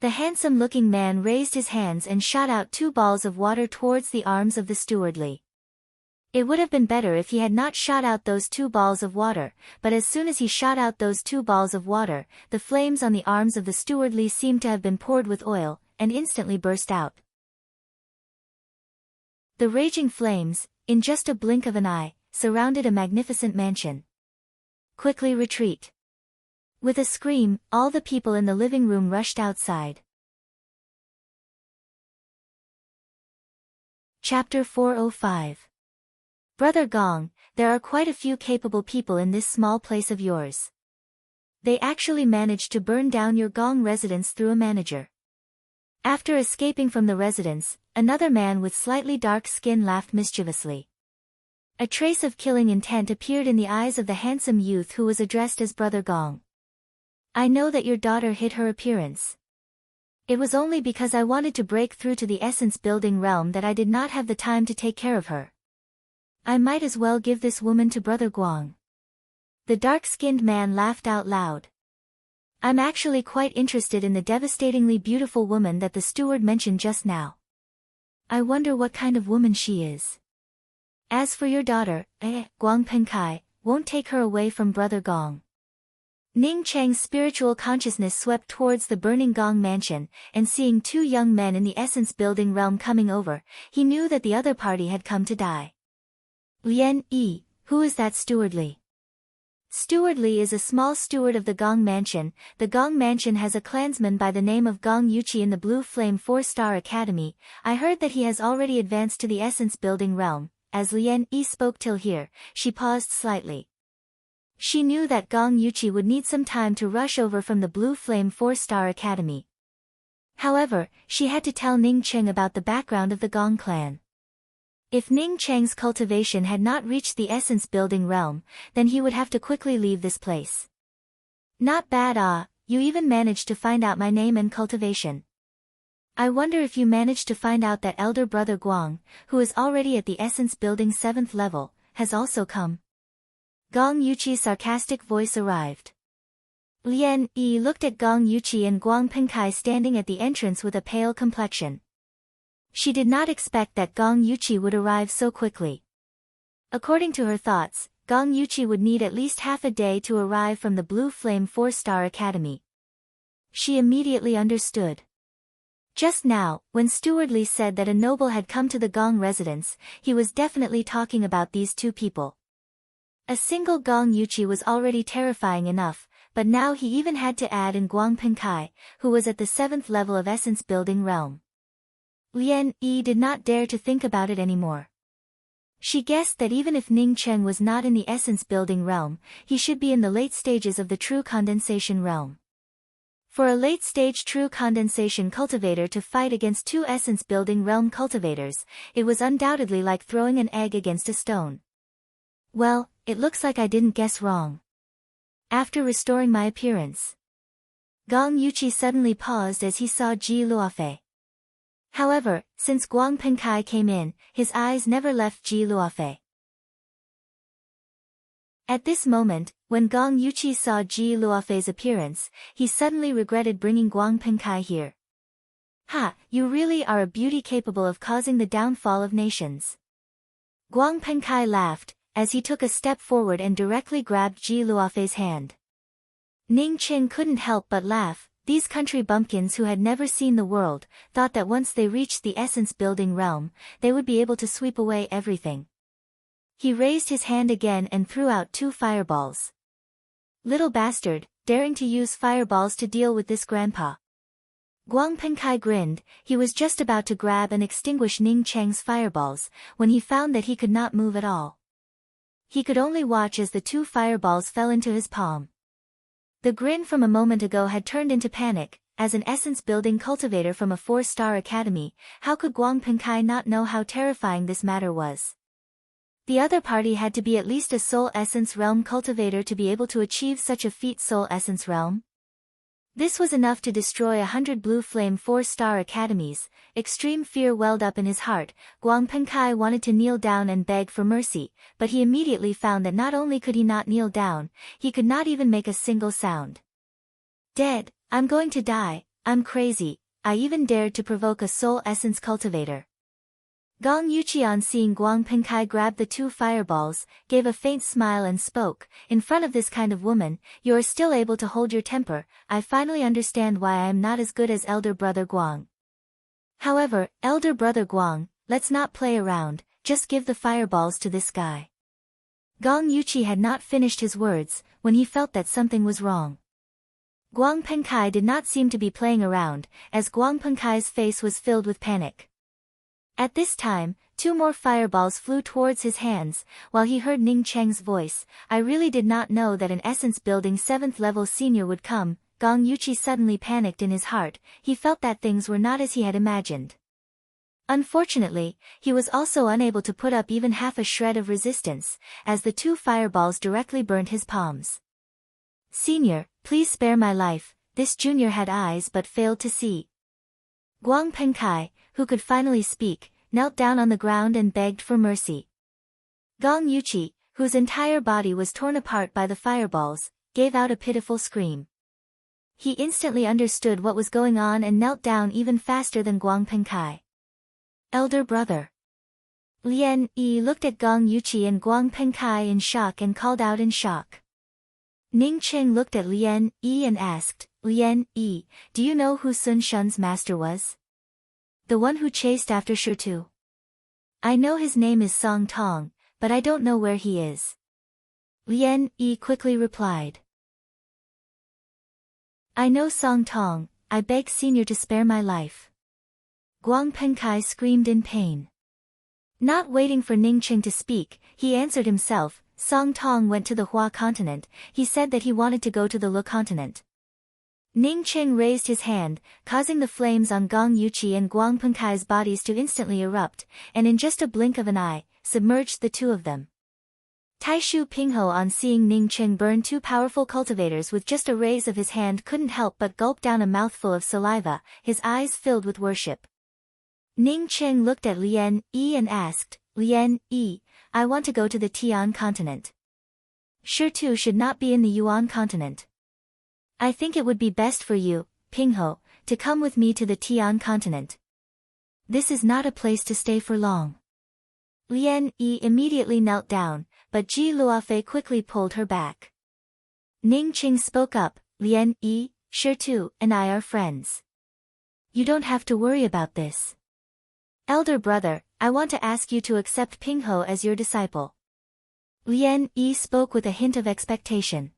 The handsome-looking man raised his hands and shot out 2 balls of water towards the arms of the stewardly. It would have been better if he had not shot out those 2 balls of water, but as soon as he shot out those 2 balls of water, the flames on the arms of the stewardly seemed to have been poured with oil, and instantly burst out. The raging flames, in just a blink of an eye, surrounded a magnificent mansion. Quickly retreat. With a scream, all the people in the living room rushed outside. Chapter 405. Brother Gong, there are quite a few capable people in this small place of yours. They actually managed to burn down your Gong residence through a manager. After escaping from the residence, another man with slightly dark skin laughed mischievously. A trace of killing intent appeared in the eyes of the handsome youth who was addressed as Brother Gong. I know that your daughter hid her appearance. It was only because I wanted to break through to the essence building realm that I did not have the time to take care of her. I might as well give this woman to Brother Guang. The dark-skinned man laughed out loud. I'm actually quite interested in the devastatingly beautiful woman that the steward mentioned just now. I wonder what kind of woman she is. As for your daughter, Guang Penkai, won't take her away from Brother Gong. Ning Cheng's spiritual consciousness swept towards the burning Gong mansion, and seeing two young men in the essence building realm coming over, he knew that the other party had come to die. Lian Yi, who is that Steward Li? Steward Li is a small steward of the Gong Mansion. The Gong Mansion has a clansman by the name of Gong Yuqi in the Blue Flame 4-Star Academy. I heard that he has already advanced to the essence building realm. As Lian Yi spoke till here, she paused slightly. She knew that Gong Yuqi would need some time to rush over from the Blue Flame 4-Star Academy. However, she had to tell Ning Cheng about the background of the Gong clan. If Ning Cheng's cultivation had not reached the essence building realm, then he would have to quickly leave this place. Not bad. You even managed to find out my name and cultivation. I wonder if you managed to find out that elder brother Guang, who is already at the essence building 7th level, has also come. Gong Yuqi's sarcastic voice arrived. Lian Yi looked at Gong Yuqi and Guang Penkai standing at the entrance with a pale complexion. She did not expect that Gong Yuqi would arrive so quickly. According to her thoughts, Gong Yuqi would need at least half a day to arrive from the Blue Flame 4-Star Academy. She immediately understood. Just now, when Steward Li said that a noble had come to the Gong residence, he was definitely talking about these two people. A single Gong Yuqi was already terrifying enough, but now he even had to add in Guang Penkai, who was at the 7th level of essence building realm. Lian Yi did not dare to think about it anymore. She guessed that even if Ning Cheng was not in the essence building realm, he should be in the late stages of the true condensation realm. For a late-stage true condensation cultivator to fight against two essence-building realm cultivators, it was undoubtedly like throwing an egg against a stone. Well, it looks like I didn't guess wrong. After restoring my appearance. Gong Yuqi suddenly paused as he saw Ji Luofei. However, since Guang Penkai came in, his eyes never left Ji Luofei. At this moment, when Gong Yuqi saw Ji Luofei's appearance, he suddenly regretted bringing Guang Penkai here. Ha, you really are a beauty capable of causing the downfall of nations. Guang Penkai laughed, as he took a step forward and directly grabbed Ji Luofei's hand. Ning Cheng couldn't help but laugh. These country bumpkins who had never seen the world, thought that once they reached the essence-building realm, they would be able to sweep away everything. He raised his hand again and threw out 2 fireballs. Little bastard, daring to use fireballs to deal with this grandpa. Guang Penkai grinned. He was just about to grab and extinguish Ning Cheng's fireballs, when he found that he could not move at all. He could only watch as the 2 fireballs fell into his palm. The grin from a moment ago had turned into panic. As an essence-building cultivator from a 4-star academy, how could Guang Penkai not know how terrifying this matter was? The other party had to be at least a Soul Essence Realm cultivator to be able to achieve such a feat. Soul Essence Realm? This was enough to destroy 100 Blue Flame 4-star academies. Extreme fear welled up in his heart. Guang Penkai wanted to kneel down and beg for mercy, but he immediately found that not only could he not kneel down, he could not even make a single sound. Dead, I'm going to die, I'm crazy, I even dared to provoke a Soul Essence cultivator. Gong Yuqi, on seeing Guang Penkai grab the 2 fireballs, gave a faint smile and spoke, in front of this kind of woman, you are still able to hold your temper. I finally understand why I am not as good as elder brother Guang. However, elder brother Guang, let's not play around, just give the fireballs to this guy. Gong Yuqi had not finished his words, when he felt that something was wrong. Guang Penkai did not seem to be playing around, as Guang Penkai's face was filled with panic. At this time, 2 more fireballs flew towards his hands, while he heard Ning Cheng's voice. I really did not know that an essence building 7th level senior would come. Gong Yuqi suddenly panicked in his heart. He felt that things were not as he had imagined. Unfortunately, he was also unable to put up even half a shred of resistance, as the 2 fireballs directly burned his palms. Senior, please spare my life. This junior had eyes but failed to see. Guang Pengkai, who could finally speak, knelt down on the ground and begged for mercy. Gong Yuqi, whose entire body was torn apart by the fireballs, gave out a pitiful scream. He instantly understood what was going on and knelt down even faster than Guang Pengkai. Elder brother. Lian Yi looked at Gong Yuqi and Guang Pengkai in shock and called out in shock. Ning Cheng looked at Lian Yi and asked, Lian Yi, do you know who Sun Shun's master was? The one who chased after Shitu. I know his name is Song Tong, but I don't know where he is. Lian Yi quickly replied. I know Song Tong, I beg senior to spare my life. Guang Pengkai screamed in pain. Not waiting for Ning Cheng to speak, he answered himself. Song Tong went to the Hua continent. He said that he wanted to go to the Lu continent. Ning Cheng raised his hand, causing the flames on Gong Yuqi and Guang Pengkai's bodies to instantly erupt, and in just a blink of an eye, submerged the 2 of them. Taishu Pingho, on seeing Ning Cheng burn 2 powerful cultivators with just a raise of his hand, couldn't help but gulp down a mouthful of saliva, his eyes filled with worship. Ning Cheng looked at Lian Yi and asked, Lian Yi, I want to go to the Tian continent. Shitu should not be in the Yuan continent. I think it would be best for you, Pingho, to come with me to the Tian continent. This is not a place to stay for long. Lian Yi immediately knelt down, but Ji Luofei quickly pulled her back. Ning Cheng spoke up, Lian Yi, Shitu and I are friends. You don't have to worry about this. Elder brother, I want to ask you to accept Pingho as your disciple. Lian Yi spoke with a hint of expectation.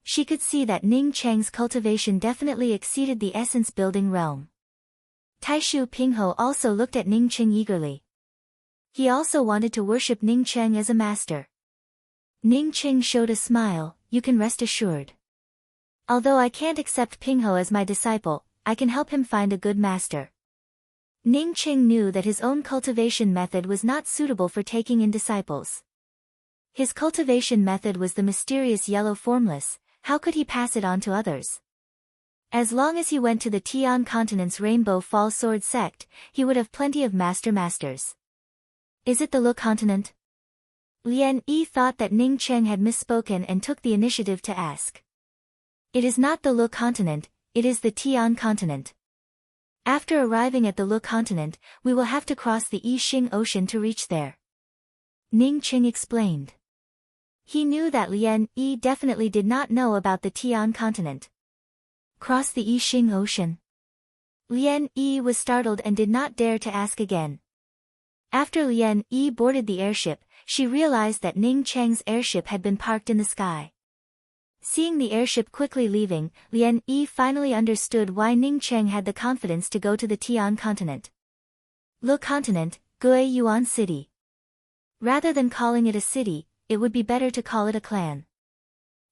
She could see that Ning Cheng's cultivation definitely exceeded the essence-building realm. Taishu Pingho also looked at Ning Cheng eagerly. He also wanted to worship Ning Cheng as a master. Ning Cheng showed a smile, you can rest assured. Although I can't accept Pingho as my disciple, I can help him find a good master. Ning Cheng knew that his own cultivation method was not suitable for taking in disciples. His cultivation method was the mysterious yellow formless. How could he pass it on to others? As long as he went to the Tian continent's Rainbow Fall Sword sect, he would have plenty of masters. Is it the Lu continent? Lian Yi thought that Ning Cheng had misspoken and took the initiative to ask. It is not the Lu continent, it is the Tian continent. After arriving at the Lu continent, we will have to cross the Yixing Ocean to reach there. Ning Cheng explained. He knew that Lian Yi definitely did not know about the Tian continent. Cross the Yixing Ocean. Lian Yi was startled and did not dare to ask again. After Lian Yi boarded the airship, she realized that Ning Cheng's airship had been parked in the sky. Seeing the airship quickly leaving, Lian Yi finally understood why Ning Cheng had the confidence to go to the Tian continent. Lu continent, Gue Yuan City. Rather than calling it a city, it would be better to call it a clan.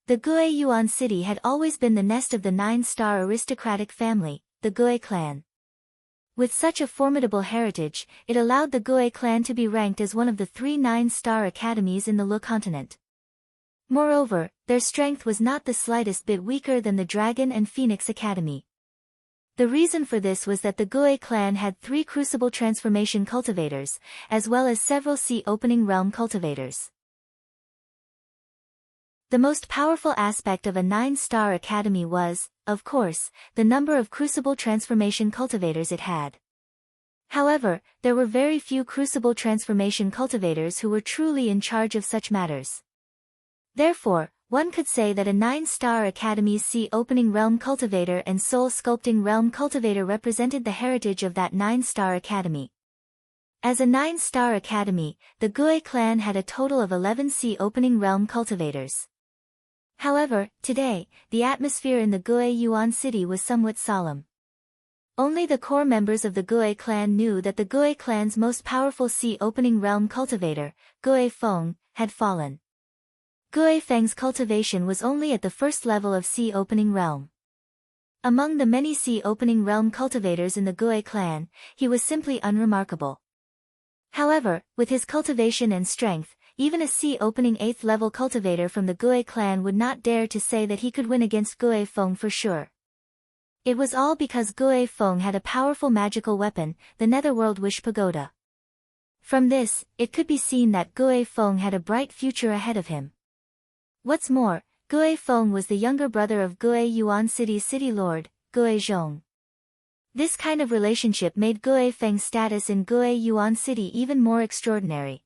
The Gue Yuan City had always been the nest of the 9-star aristocratic family, the Gue clan. With such a formidable heritage, it allowed the Gue clan to be ranked as one of the 3 9-star academies in the Lu continent. Moreover, their strength was not the slightest bit weaker than the Dragon and Phoenix Academy. The reason for this was that the Gue clan had 3 crucible transformation cultivators, as well as several sea opening realm cultivators. The most powerful aspect of a 9-star academy was, of course, the number of crucible transformation cultivators it had. However, there were very few crucible transformation cultivators who were truly in charge of such matters. Therefore, one could say that a 9-star academy's sea opening realm cultivator and soul sculpting realm cultivator represented the heritage of that 9-star academy. As a 9-star academy, the Gue clan had a total of 11 sea opening realm cultivators. However, today, the atmosphere in the Gue Yuan City was somewhat solemn. Only the core members of the Gue clan knew that the Gue clan's most powerful sea opening realm cultivator, Gue Feng, had fallen. Gue Feng's cultivation was only at the first level of sea opening realm. Among the many sea opening realm cultivators in the Gue clan, he was simply unremarkable. However, with his cultivation and strength, even a sea opening 8th level cultivator from the Gue clan would not dare to say that he could win against Gue Feng for sure. It was all because Gue Feng had a powerful magical weapon, the Netherworld Wish Pagoda. From this, it could be seen that Gue Feng had a bright future ahead of him. What's more, Gue Feng was the younger brother of Gue Yuan City's city lord, Gue Zhong. This kind of relationship made Gue Feng's status in Gue Yuan City even more extraordinary.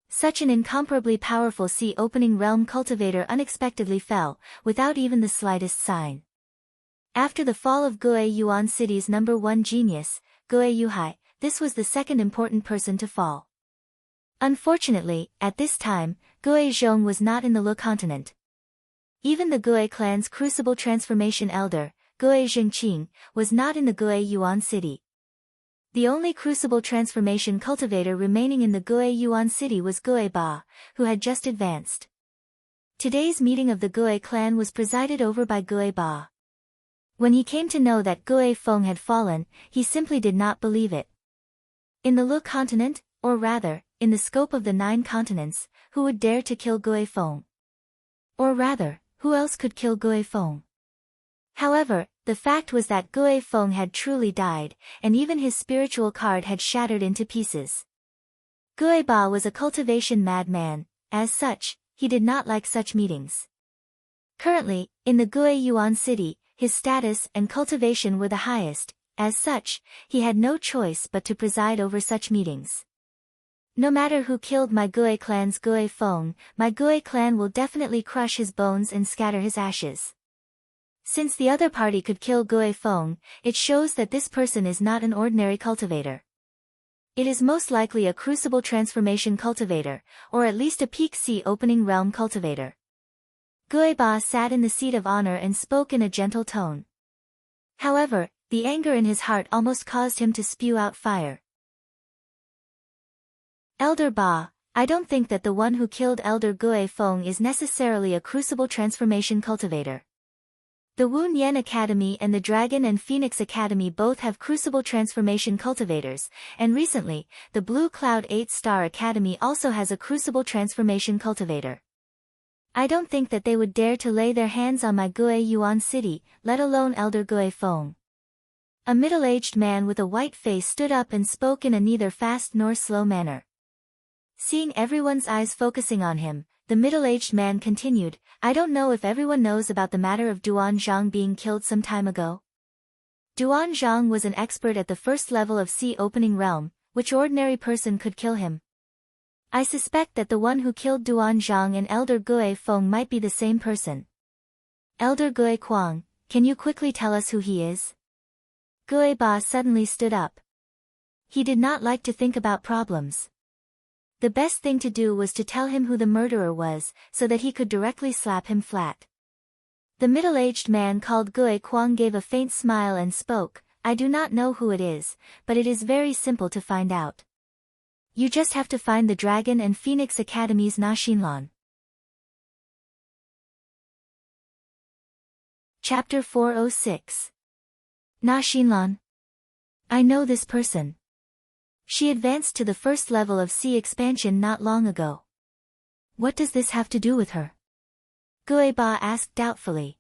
Such an incomparably powerful sea opening realm cultivator unexpectedly fell, without even the slightest sign. After the fall of Gue Yuan City's #1 genius, Gue Yuhai, this was the second important person to fall. Unfortunately, at this time, Gue Zhong was not in the Lu continent. Even the Gue clan's crucible transformation elder, Gue Zhengqing, was not in the Gue Yuan City. The only crucible transformation cultivator remaining in the Gue Yuan City was Gue Ba, who had just advanced. Today's meeting of the Gue clan was presided over by Gue Ba. When he came to know that Gue Feng had fallen, he simply did not believe it. In the Lu continent, or rather, in the scope of the 9 continents, who would dare to kill Gue Feng? Or rather, who else could kill Gue Feng? However, the fact was that Gue Feng had truly died, and even his spiritual card had shattered into pieces. Gue Ba was a cultivation madman. As such, he did not like such meetings. Currently, in the Gue Yuan City, his status and cultivation were the highest. As such, he had no choice but to preside over such meetings. No matter who killed my Gue clan's Gue Feng, my Gue clan will definitely crush his bones and scatter his ashes. Since the other party could kill Gue Feng, it shows that this person is not an ordinary cultivator. It is most likely a crucible transformation cultivator, or at least a peak sea opening realm cultivator. Gue Ba sat in the seat of honor and spoke in a gentle tone. However, the anger in his heart almost caused him to spew out fire. Elder Ba, I don't think that the one who killed Elder Gue Feng is necessarily a crucible transformation cultivator. The Wu Nian Academy and the Dragon and Phoenix Academy both have crucible transformation cultivators, and recently, the Blue Cloud 8-Star Academy also has a crucible transformation cultivator. I don't think that they would dare to lay their hands on my Gue Yuan City, let alone Elder Gue Feng. A middle-aged man with a white face stood up and spoke in a neither fast nor slow manner. Seeing everyone's eyes focusing on him, the middle-aged man continued, I don't know if everyone knows about the matter of Duan Zhang being killed some time ago. Duan Zhang was an expert at the first level of sea opening realm, which ordinary person could kill him? I suspect that the one who killed Duan Zhang and Elder Gue Feng might be the same person. Elder Gue Kuang, can you quickly tell us who he is? Gue Ba suddenly stood up. He did not like to think about problems. The best thing to do was to tell him who the murderer was, so that he could directly slap him flat. The middle-aged man called Gue Kuang gave a faint smile and spoke, I do not know who it is, but it is very simple to find out. You just have to find the Dragon and Phoenix Academy's Na Xinlan. Chapter 406. Na Xinlan. I know this person. She advanced to the first level of sea expansion not long ago. What does this have to do with her? Gue Ba asked doubtfully.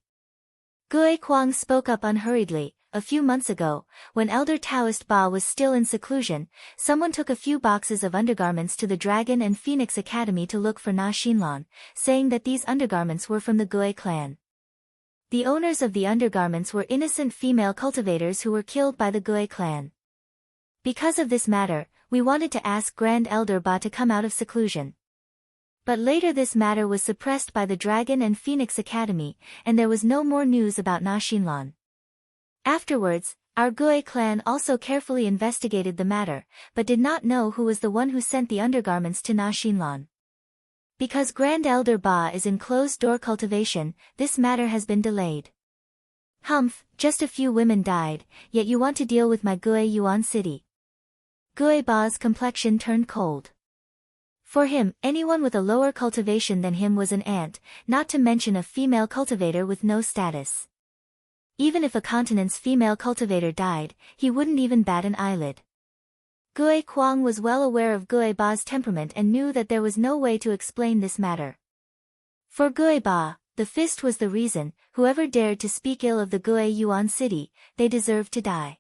Gue Kuang spoke up unhurriedly. A few months ago, when Elder Taoist Ba was still in seclusion, someone took a few boxes of undergarments to the Dragon and Phoenix Academy to look for Na Xinlan, saying that these undergarments were from the Gue clan. The owners of the undergarments were innocent female cultivators who were killed by the Gue clan. Because of this matter, we wanted to ask Grand Elder Ba to come out of seclusion. But later this matter was suppressed by the Dragon and Phoenix Academy, and there was no more news about Na Xinlan. Afterwards, our Gue clan also carefully investigated the matter, but did not know who was the one who sent the undergarments to Na Xinlan. Because Grand Elder Ba is in closed-door cultivation, this matter has been delayed. Humph, just a few women died, yet you want to deal with my Gue Yuan city. Gue Ba's complexion turned cold. For him, anyone with a lower cultivation than him was an ant, not to mention a female cultivator with no status. Even if a continent's female cultivator died, he wouldn't even bat an eyelid. Gue Kuang was well aware of Gue Ba's temperament and knew that there was no way to explain this matter. For Gue Ba, the fist was the reason. Whoever dared to speak ill of the Gue Yuan city, they deserved to die.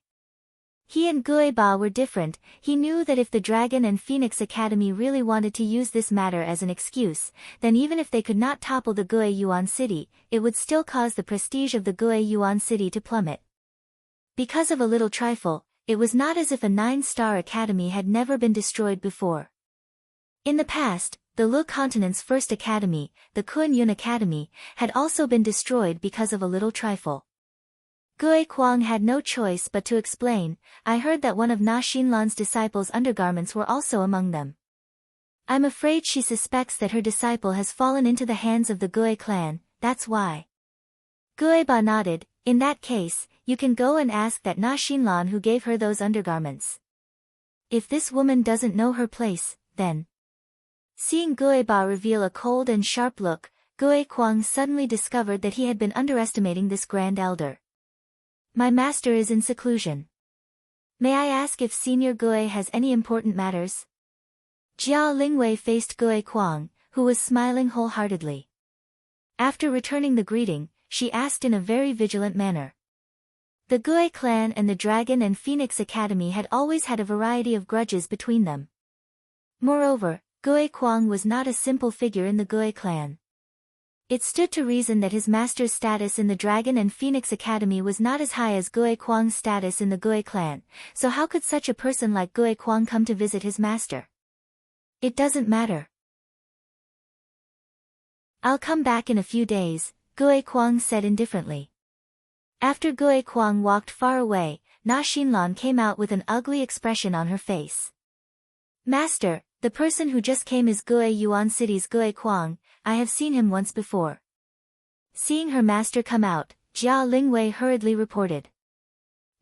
He and Gue Ba were different. He knew that if the Dragon and Phoenix Academy really wanted to use this matter as an excuse, then even if they could not topple the Gue Yuan city, it would still cause the prestige of the Gue Yuan city to plummet. Because of a little trifle, it was not as if a 9-star academy had never been destroyed before. In the past, the Le Continent's first academy, the Kuan-Yun Academy, had also been destroyed because of a little trifle. Gue Kuang had no choice but to explain. I heard that one of Na Xinlan's disciples' undergarments were also among them. I'm afraid she suspects that her disciple has fallen into the hands of the Gue clan, that's why. Gue Ba nodded. In that case, you can go and ask that Na Xinlan who gave her those undergarments. If this woman doesn't know her place, then. Seeing Gue Ba reveal a cold and sharp look, Gue Kuang suddenly discovered that he had been underestimating this grand elder. My master is in seclusion. May I ask if Senior Gue has any important matters? Jia Lingwei faced Gue Kuang, who was smiling wholeheartedly. After returning the greeting, she asked in a very vigilant manner. The Gue clan and the Dragon and Phoenix Academy had always had a variety of grudges between them. Moreover, Gue Kuang was not a simple figure in the Gue clan. It stood to reason that his master's status in the Dragon and Phoenix Academy was not as high as Gue Kuang's status in the Gue clan, so how could such a person like Gue Kuang come to visit his master? It doesn't matter. I'll come back in a few days, Gue Kuang said indifferently. After Gue Kuang walked far away, Na Xinlan came out with an ugly expression on her face. Master, the person who just came is Gue Yuan City's Gue Kuang. I have seen him once before. Seeing her master come out, Jia Lingwei hurriedly reported.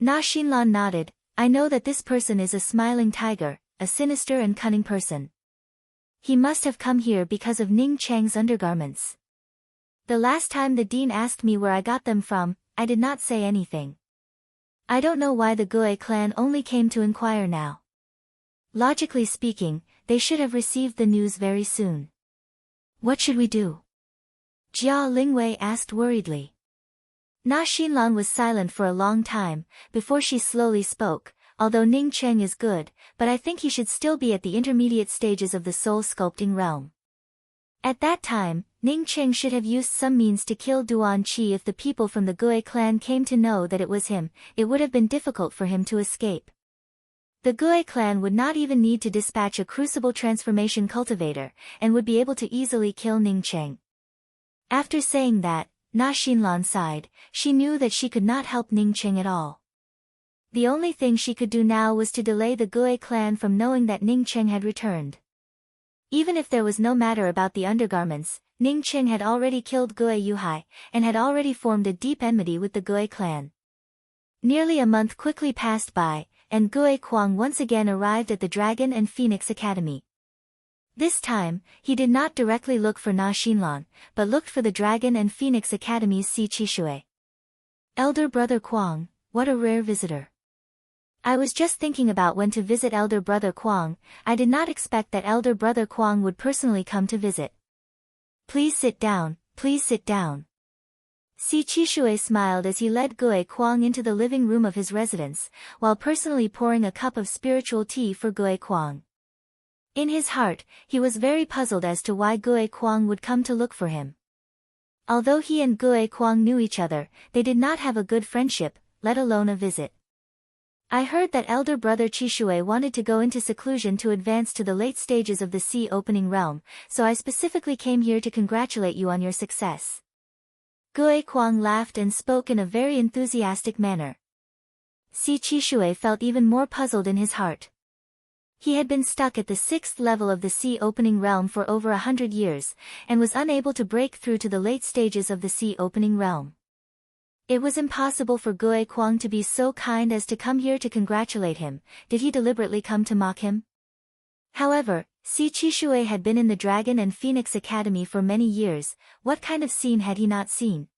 Na Xinlan nodded. I know that this person is a smiling tiger, a sinister and cunning person. He must have come here because of Ning Cheng's undergarments. The last time the dean asked me where I got them from, I did not say anything. I don't know why the Gue clan only came to inquire now. Logically speaking, they should have received the news very soon. What should we do? Jia Lingwei asked worriedly. Na Xinlan was silent for a long time, before she slowly spoke. Although Ning Cheng is good, but I think he should still be at the intermediate stages of the soul sculpting realm. At that time, Ning Cheng should have used some means to kill Duan Qi. If the people from the Gue clan came to know that it was him, it would have been difficult for him to escape. The Gue clan would not even need to dispatch a crucible transformation cultivator, and would be able to easily kill Ning Cheng. After saying that, Na Xinlan sighed. She knew that she could not help Ning Cheng at all. The only thing she could do now was to delay the Gue clan from knowing that Ning Cheng had returned. Even if there was no matter about the undergarments, Ning Cheng had already killed Gue Yuhai, and had already formed a deep enmity with the Gue clan. Nearly a month quickly passed by, and Gue Kuang once again arrived at the Dragon and Phoenix Academy. This time, he did not directly look for Na Xinlan, but looked for the Dragon and Phoenix Academy's Si Qishui. Elder Brother Kuang, what a rare visitor. I was just thinking about when to visit Elder Brother Kuang. I did not expect that Elder Brother Kuang would personally come to visit. Please sit down, please sit down. Si Qishui smiled as he led Gue Kuang into the living room of his residence, while personally pouring a cup of spiritual tea for Gue Kuang. In his heart, he was very puzzled as to why Gue Kuang would come to look for him. Although he and Gue Kuang knew each other, they did not have a good friendship, let alone a visit. I heard that Elder Brother Qishui wanted to go into seclusion to advance to the late stages of the sea opening realm, so I specifically came here to congratulate you on your success. Gue Kuang laughed and spoke in a very enthusiastic manner. Si Qishui felt even more puzzled in his heart. He had been stuck at the 6th level of the sea opening realm for over 100 years, and was unable to break through to the late stages of the sea opening realm. It was impossible for Gue Kwang to be so kind as to come here to congratulate him. Did he deliberately come to mock him? However, Si Chishui had been in the Dragon and Phoenix Academy for many years. What kind of scene had he not seen?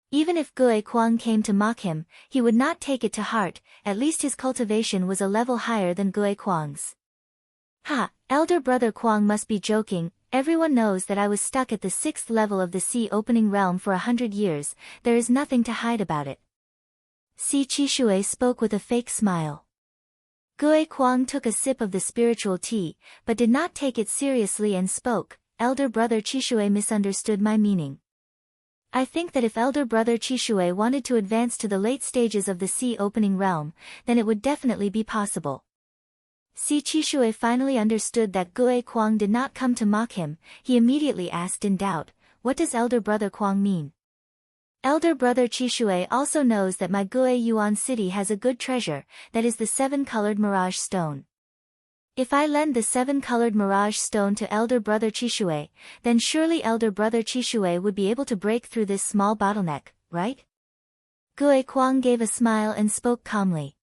Even if Gue Kwang came to mock him, he would not take it to heart. At least his cultivation was a level higher than Gue Kwang's. Ha, elder brother Kwang must be joking. Everyone knows that I was stuck at the 6th level of the sea opening realm for 100 years. There is nothing to hide about it. Si Chishui spoke with a fake smile. Gue Kwang took a sip of the spiritual tea, but did not take it seriously and spoke. Elder brother Chishui misunderstood my meaning. I think that if elder brother Chishui wanted to advance to the late stages of the sea opening realm, then it would definitely be possible. Si Chishui finally understood that Gue Kwang did not come to mock him. He immediately asked in doubt, what does elder brother Kwang mean? Elder brother Chishui also knows that my Gue Yuan city has a good treasure, that is the 7-colored mirage stone. If I lend the 7-colored mirage stone to elder brother Chishui, then surely elder brother Chishui would be able to break through this small bottleneck, right? Gue Kwang gave a smile and spoke calmly.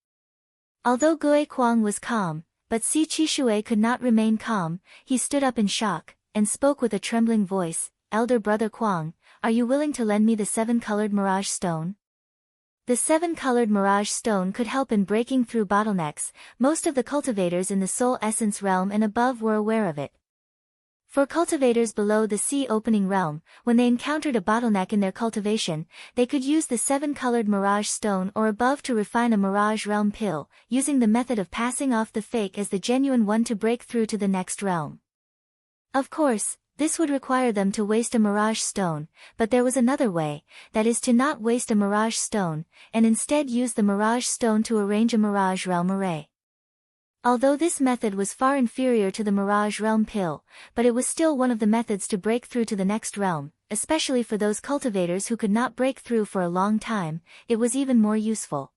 Although Gue Kwang was calm, but Si Chishui could not remain calm. He stood up in shock, and spoke with a trembling voice, Elder brother Kwang, are you willing to lend me the 7-colored mirage stone? The 7-colored mirage stone could help in breaking through bottlenecks. Most of the cultivators in the soul essence realm and above were aware of it. For cultivators below the sea opening realm, when they encountered a bottleneck in their cultivation, they could use the 7-colored mirage stone or above to refine a mirage realm pill, using the method of passing off the fake as the genuine one to break through to the next realm. Of course, this would require them to waste a mirage stone, but there was another way, that is to not waste a mirage stone, and instead use the mirage stone to arrange a mirage realm array. Although this method was far inferior to the mirage realm pill, but it was still one of the methods to break through to the next realm, especially for those cultivators who could not break through for a long time. It was even more useful.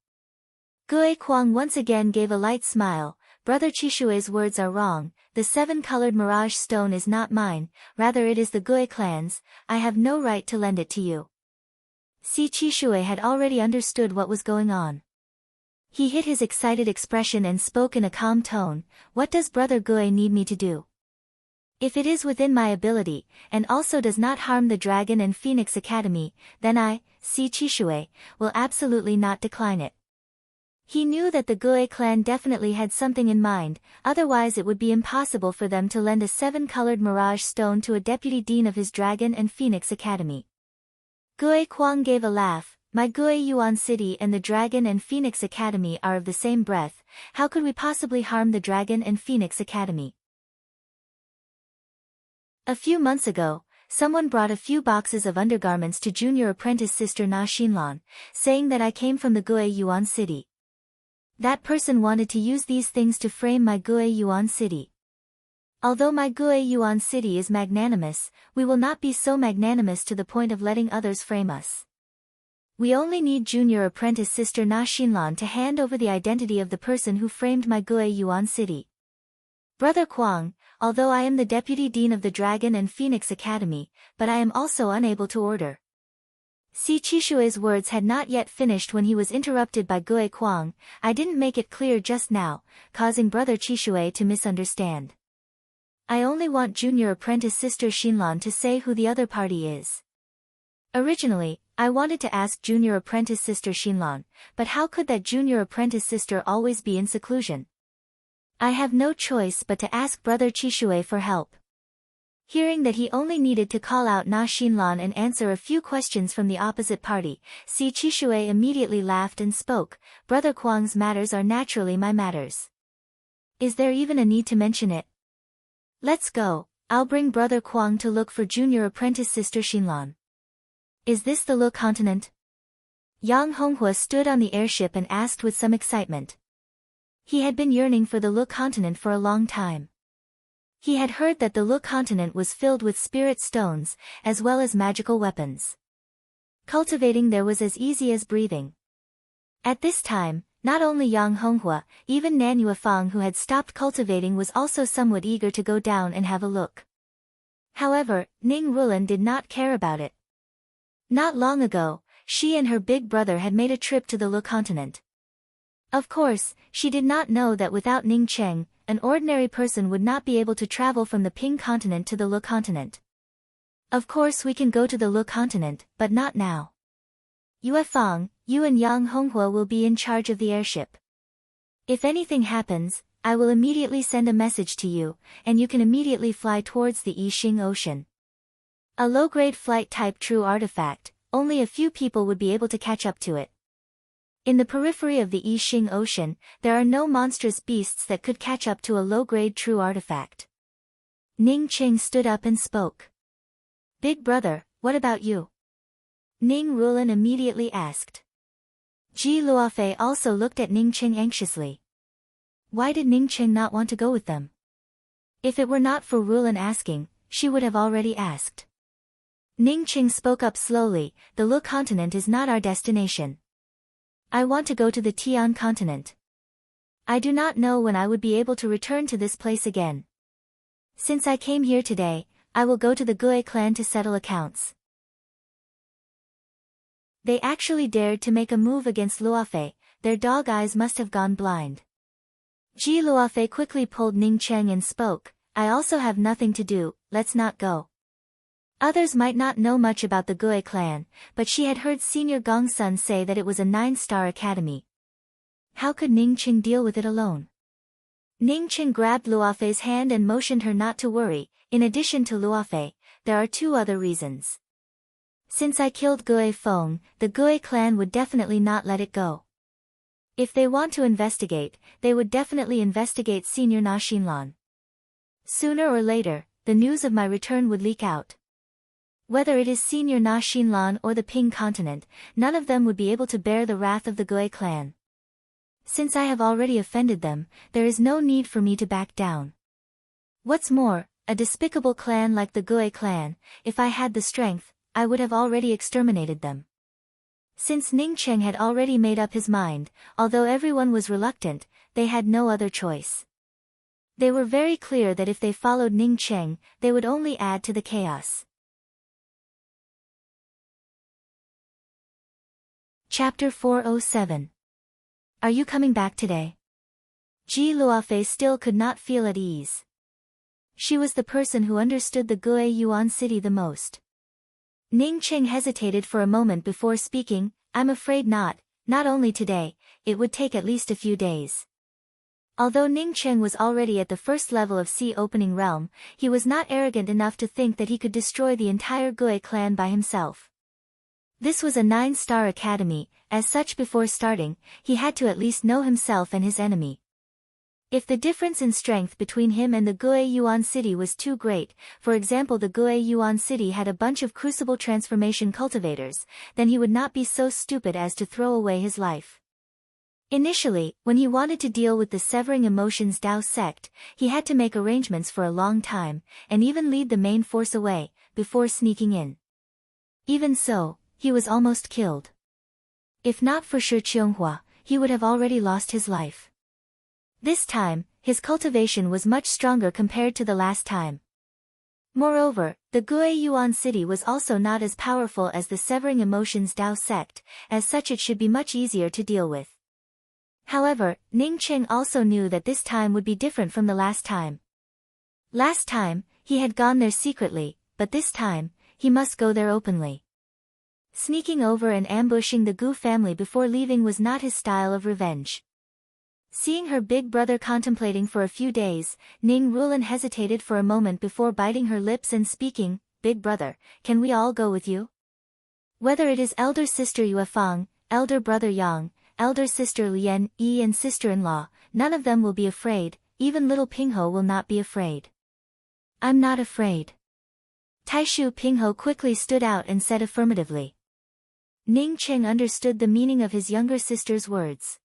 Gue Kwang once again gave a light smile. Brother Chishui's words are wrong. The 7-colored mirage stone is not mine, rather it is the Gue clan's. I have no right to lend it to you. Si Chishui had already understood what was going on. He hid his excited expression and spoke in a calm tone. What does brother Gue need me to do? If it is within my ability, and also does not harm the Dragon and Phoenix Academy, then I, Si Chishui, will absolutely not decline it. He knew that the Gue clan definitely had something in mind, otherwise it would be impossible for them to lend a 7-colored mirage stone to a deputy dean of his Dragon and Phoenix Academy. Gue Kwang gave a laugh. My Gue Yuan City and the Dragon and Phoenix Academy are of the same breath. How could we possibly harm the Dragon and Phoenix Academy? A few months ago, someone brought a few boxes of undergarments to junior apprentice sister Na Xinlan, saying that I came from the Gue Yuan City. That person wanted to use these things to frame my Gue Yuan City. Although my Gue Yuan City is magnanimous, we will not be so magnanimous to the point of letting others frame us. We only need junior apprentice sister Na Xinlan to hand over the identity of the person who framed my Gue Yuan City. Brother Kwang, although I am the deputy dean of the Dragon and Phoenix Academy, but I am also unable to order. Si Chishui's words had not yet finished when he was interrupted by Gue Kwang. I didn't make it clear just now, causing brother Chishui to misunderstand. I only want junior apprentice sister Xinlan to say who the other party is. Originally, I wanted to ask junior apprentice sister Xinlan, but how could that junior apprentice sister always be in seclusion? I have no choice but to ask brother Chishui for help. Hearing that he only needed to call out Na Xinlan and answer a few questions from the opposite party, Si Chishui immediately laughed and spoke, Brother Kwang's matters are naturally my matters. Is there even a need to mention it? Let's go, I'll bring Brother Kwang to look for junior apprentice sister Xinlan. Is this the Lu continent? Yang Honghua stood on the airship and asked with some excitement. He had been yearning for the Lu continent for a long time. He had heard that the Lu continent was filled with spirit stones, as well as magical weapons. Cultivating there was as easy as breathing. At this time, not only Yang Honghua, even Nan Yuefang who had stopped cultivating was also somewhat eager to go down and have a look. However, Ning Rulan did not care about it. Not long ago, she and her big brother had made a trip to the Lu continent. Of course, she did not know that without Ning Cheng, an ordinary person would not be able to travel from the Ping continent to the Lu continent. Of course we can go to the Lu continent, but not now. Yue Fang, you and Yang Honghua will be in charge of the airship. If anything happens, I will immediately send a message to you, and you can immediately fly towards the Yixing Ocean. A low-grade flight-type true artifact, only a few people would be able to catch up to it. In the periphery of the Yixing Ocean, there are no monstrous beasts that could catch up to a low-grade true artifact. Ning Cheng stood up and spoke. Big brother, what about you? Ning Rulan immediately asked. Ji Luofei also looked at Ning Cheng anxiously. Why did Ning Cheng not want to go with them? If it were not for Rulan asking, she would have already asked. Ning Cheng spoke up slowly, the Lu continent is not our destination. I want to go to the Tian continent. I do not know when I would be able to return to this place again. Since I came here today, I will go to the Gue clan to settle accounts. They actually dared to make a move against Luofei, their dog eyes must have gone blind. Ji Luofei quickly pulled Ning Cheng and spoke, I also have nothing to do, let's not go. Others might not know much about the Gue clan, but she had heard Senior Gongsun say that it was a 9-star academy. How could Ning Cheng deal with it alone? Ning Cheng grabbed Luofei's hand and motioned her not to worry. In addition to Luofei, there are 2 other reasons. Since I killed Gue Feng, the Gue clan would definitely not let it go. If they want to investigate, they would definitely investigate Senior Na Xinlan. Sooner or later, the news of my return would leak out. Whether it is Senior Na Xinlan or the Ping continent, none of them would be able to bear the wrath of the Gue clan. Since I have already offended them, there is no need for me to back down. What's more, a despicable clan like the Gue clan, if I had the strength, I would have already exterminated them. Since Ning Cheng had already made up his mind, although everyone was reluctant, they had no other choice. They were very clear that if they followed Ning Cheng, they would only add to the chaos. Chapter 407. Are you coming back today? Ji Luofei still could not feel at ease. She was the person who understood the Gue Yuan city the most. Ning Cheng hesitated for a moment before speaking, I'm afraid not only today, it would take at least a few days. Although Ning Cheng was already at the first level of Sea Opening Realm, he was not arrogant enough to think that he could destroy the entire Gue clan by himself. This was a 9-star academy, as such before starting, he had to at least know himself and his enemy. If the difference in strength between him and the Gue Yuan city was too great, for example the Gue Yuan city had a bunch of crucible transformation cultivators, then he would not be so stupid as to throw away his life. Initially, when he wanted to deal with the Severing Emotions Dao sect, he had to make arrangements for a long time, and even lead the main force away, before sneaking in. Even so, he was almost killed. If not for Shi Qianghua, he would have already lost his life. This time, his cultivation was much stronger compared to the last time. Moreover, the Gue Yuan city was also not as powerful as the Severing Emotions Dao sect, as such it should be much easier to deal with. However, Ning Cheng also knew that this time would be different from the last time. Last time, he had gone there secretly, but this time, he must go there openly. Sneaking over and ambushing the Gu family before leaving was not his style of revenge. Seeing her big brother contemplating for a few days, Ning Rulan hesitated for a moment before biting her lips and speaking, Big brother, can we all go with you? Whether it is elder sister Yue Fang, elder brother Yang, elder sister Lian Yi and sister-in-law, none of them will be afraid, even little Pingho will not be afraid. I'm not afraid. Taishu Pingho quickly stood out and said affirmatively. Ning Cheng understood the meaning of his younger sister's words.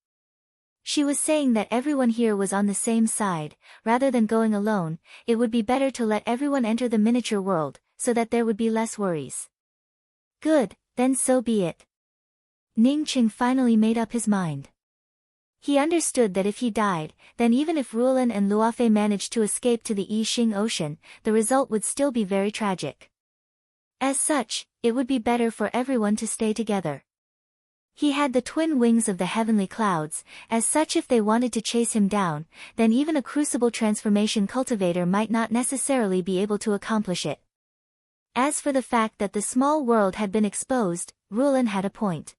She was saying that everyone here was on the same side, rather than going alone, it would be better to let everyone enter the miniature world, so that there would be less worries. Good, then so be it. Ning Cheng finally made up his mind. He understood that if he died, then even if Rulan and Luofei managed to escape to the Yixing Ocean, the result would still be very tragic. As such, it would be better for everyone to stay together. He had the twin wings of the heavenly clouds, as such if they wanted to chase him down, then even a crucible transformation cultivator might not necessarily be able to accomplish it. As for the fact that the small world had been exposed, Rulin had a point.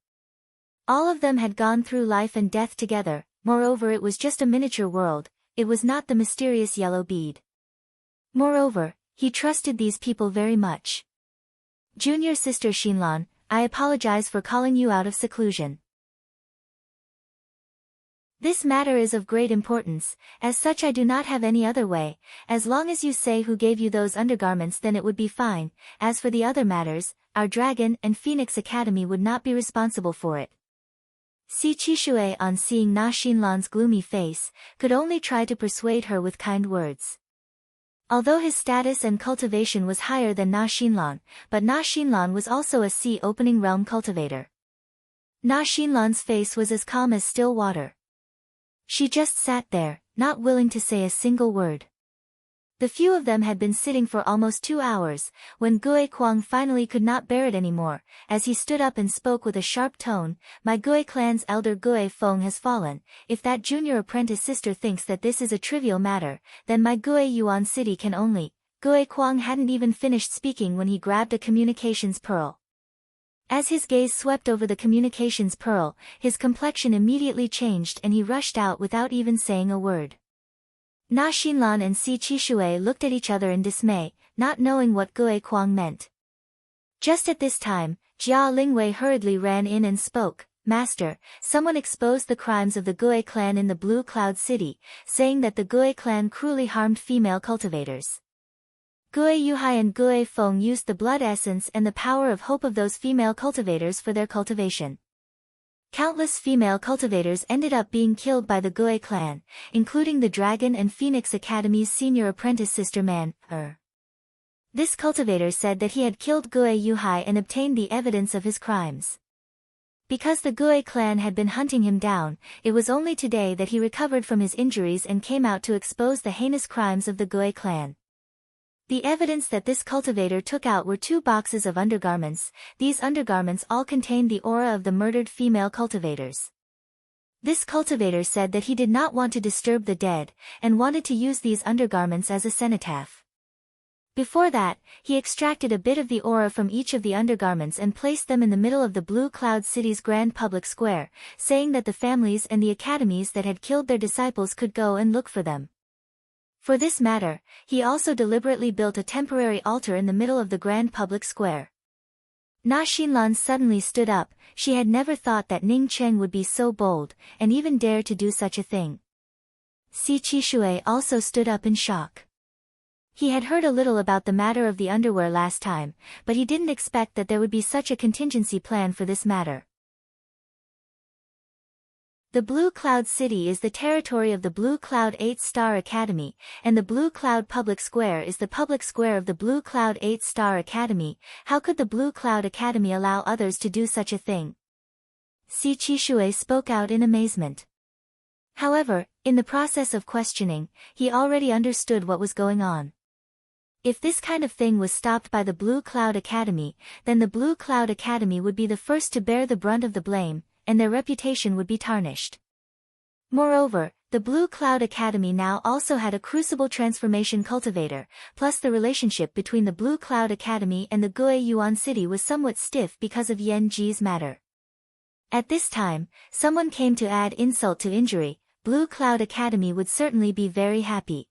All of them had gone through life and death together, moreover it was just a miniature world, it was not the mysterious yellow bead. Moreover, he trusted these people very much. Junior sister Shinlan, I apologize for calling you out of seclusion. This matter is of great importance, as such I do not have any other way, as long as you say who gave you those undergarments then it would be fine, as for the other matters, our Dragon and Phoenix Academy would not be responsible for it. Si Chishui on seeing Na Shinlan's gloomy face, could only try to persuade her with kind words. Although his status and cultivation was higher than Na Shinlan, but Na Shinlan was also a sea opening realm cultivator. Na Shinlan's face was as calm as still water. She just sat there, not willing to say a single word. The few of them had been sitting for almost 2 hours, when Gue Kwang finally could not bear it anymore, as he stood up and spoke with a sharp tone, my Gue clan's elder Gue Feng has fallen, if that junior apprentice sister thinks that this is a trivial matter, then my Gue Yuan City can only. Gue Kwang hadn't even finished speaking when he grabbed a communications pearl. As his gaze swept over the communications pearl, his complexion immediately changed and he rushed out without even saying a word. Na Shinlan and Si Chishui looked at each other in dismay, not knowing what Gue Kwang meant. Just at this time, Jia Lingwei hurriedly ran in and spoke, Master, someone exposed the crimes of the Gue clan in the Blue Cloud City, saying that the Gue clan cruelly harmed female cultivators. Gue Yuhai and Gue Feng used the blood essence and the power of hope of those female cultivators for their cultivation. Countless female cultivators ended up being killed by the Gue clan, including the Dragon and Phoenix Academy's senior apprentice sister Man, This cultivator said that he had killed Gue Yuhai and obtained the evidence of his crimes. Because the Gue clan had been hunting him down, it was only today that he recovered from his injuries and came out to expose the heinous crimes of the Gue clan. The evidence that this cultivator took out were 2 boxes of undergarments. These undergarments all contained the aura of the murdered female cultivators. This cultivator said that he did not want to disturb the dead, and wanted to use these undergarments as a cenotaph. Before that, he extracted a bit of the aura from each of the undergarments and placed them in the middle of the Blue Cloud City's grand public square, saying that the families and the academies that had killed their disciples could go and look for them. For this matter, he also deliberately built a temporary altar in the middle of the grand public square. Na Shinlan suddenly stood up, she had never thought that Ning Cheng would be so bold, and even dare to do such a thing. Si Chishui also stood up in shock. He had heard a little about the matter of the underwear last time, but he didn't expect that there would be such a contingency plan for this matter. The Blue Cloud City is the territory of the Blue Cloud 8-Star Academy, and the Blue Cloud Public Square is the public square of the Blue Cloud 8-Star Academy. How could the Blue Cloud Academy allow others to do such a thing? Si Chishui spoke out in amazement. However, in the process of questioning, he already understood what was going on. If this kind of thing was stopped by the Blue Cloud Academy, then the Blue Cloud Academy would be the first to bear the brunt of the blame, and their reputation would be tarnished. Moreover, the Blue Cloud Academy now also had a crucible transformation cultivator, plus the relationship between the Blue Cloud Academy and the Gue Yuan City was somewhat stiff because of Yen Ji's matter. At this time, someone came to add insult to injury. Blue Cloud Academy would certainly be very happy.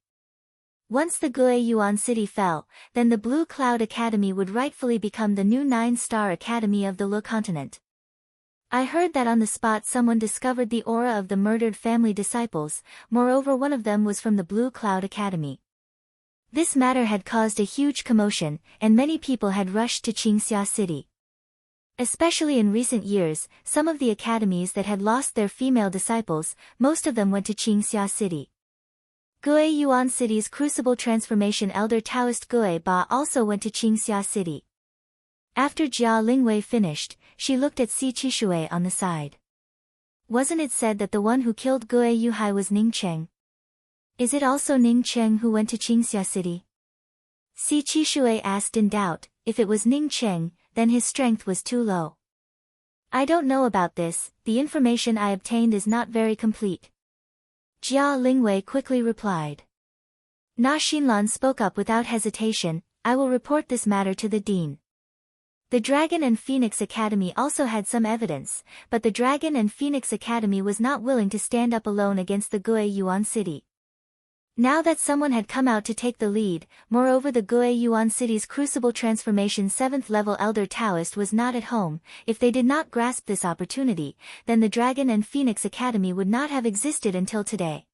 Once the Gue Yuan City fell, then the Blue Cloud Academy would rightfully become the new 9-Star Academy of the Le Continent. I heard that on the spot someone discovered the aura of the murdered family disciples, moreover one of them was from the Blue Cloud Academy. This matter had caused a huge commotion, and many people had rushed to Qingxia City. Especially in recent years, some of the academies that had lost their female disciples, most of them went to Qingxia City. Gue Yuan City's crucible transformation elder Taoist Gue Ba also went to Qingxia City. After Jia Lingwei finished, she looked at Si Chishui on the side. Wasn't it said that the one who killed Gue Yuhai was Ning Cheng? Is it also Ning Cheng who went to Qingxia City? Si Chishui asked in doubt, if it was Ning Cheng, then his strength was too low. I don't know about this, the information I obtained is not very complete. Jia Lingwei quickly replied. Na Xinlan spoke up without hesitation, I will report this matter to the dean. The Dragon and Phoenix Academy also had some evidence, but the Dragon and Phoenix Academy was not willing to stand up alone against the Gue Yuan City. Now that someone had come out to take the lead, moreover the Gue Yuan City's Crucible Transformation 7th level Elder Taoist was not at home. If they did not grasp this opportunity, then the Dragon and Phoenix Academy would not have existed until today.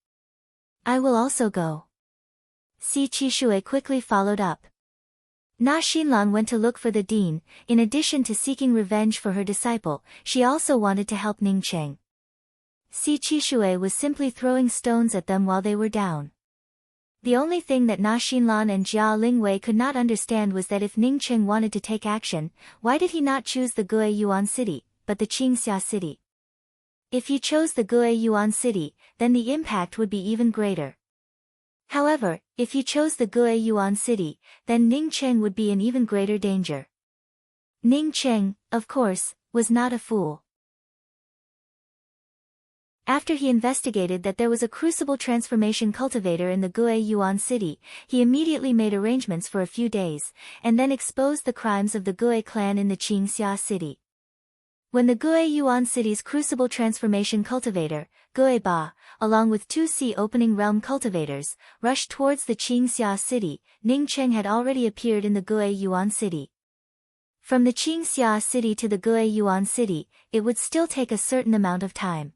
I will also go. Si Qishui quickly followed up. Na Xinlan went to look for the dean. In addition to seeking revenge for her disciple, she also wanted to help Ning Cheng. Si Qishui was simply throwing stones at them while they were down. The only thing that Na Xinlan and Jia Lingwei could not understand was that if Ning Cheng wanted to take action, why did he not choose the Gue Yuan City, but the Qingxia City? If he chose the Gue Yuan City, then the impact would be even greater. However, if he chose the Gue Yuan City, then Ning Cheng would be in even greater danger. Ning Cheng, of course, was not a fool. After he investigated that there was a crucible transformation cultivator in the Gue Yuan City, he immediately made arrangements for a few days, and then exposed the crimes of the Gue clan in the Qingxia City. When the Gue Yuan City's crucible transformation cultivator, Gue Ba, along with 2 sea opening realm cultivators, rushed towards the Qingxia City, Ning Cheng had already appeared in the Gue Yuan City. From the Qingxia City to the Gue Yuan City, it would still take a certain amount of time.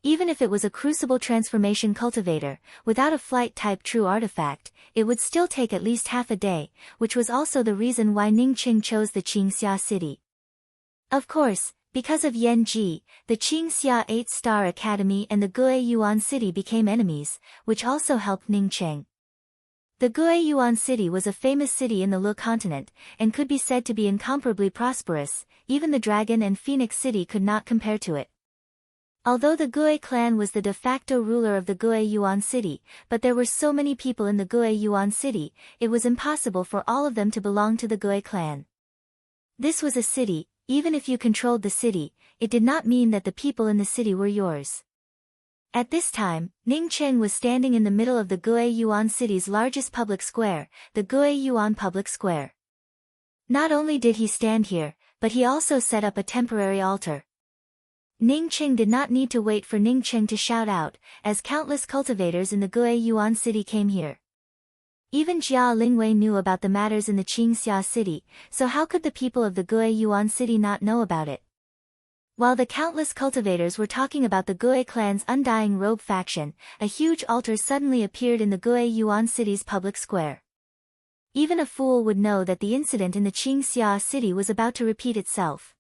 Even if it was a crucible transformation cultivator, without a flight-type true artifact, it would still take at least half a day, which was also the reason why Ning Cheng chose the Qingxia City. Of course, because of Yan Ji, the Qingxia 8-Star Academy and the Gue Yuan City became enemies, which also helped Ning Cheng. The Gue Yuan City was a famous city in the Le continent, and could be said to be incomparably prosperous. Even the Dragon and Phoenix City could not compare to it. Although the Gue clan was the de facto ruler of the Gue Yuan City, but there were so many people in the Gue Yuan City, it was impossible for all of them to belong to the Gue clan. This was a city. Even if you controlled the city, it did not mean that the people in the city were yours. At this time, Ning Cheng was standing in the middle of the Gue Yuan City's largest public square, the Gue Yuan Public Square. Not only did he stand here, but he also set up a temporary altar. Ning Cheng did not need to wait for Ning Cheng to shout out, as countless cultivators in the Gue Yuan City came here. Even Jia Lingwei knew about the matters in the Qingxia City, so how could the people of the Gue Yuan City not know about it? While the countless cultivators were talking about the Gue clan's undying robe faction, a huge altar suddenly appeared in the Gue Yuan City's public square. Even a fool would know that the incident in the Qingxia City was about to repeat itself.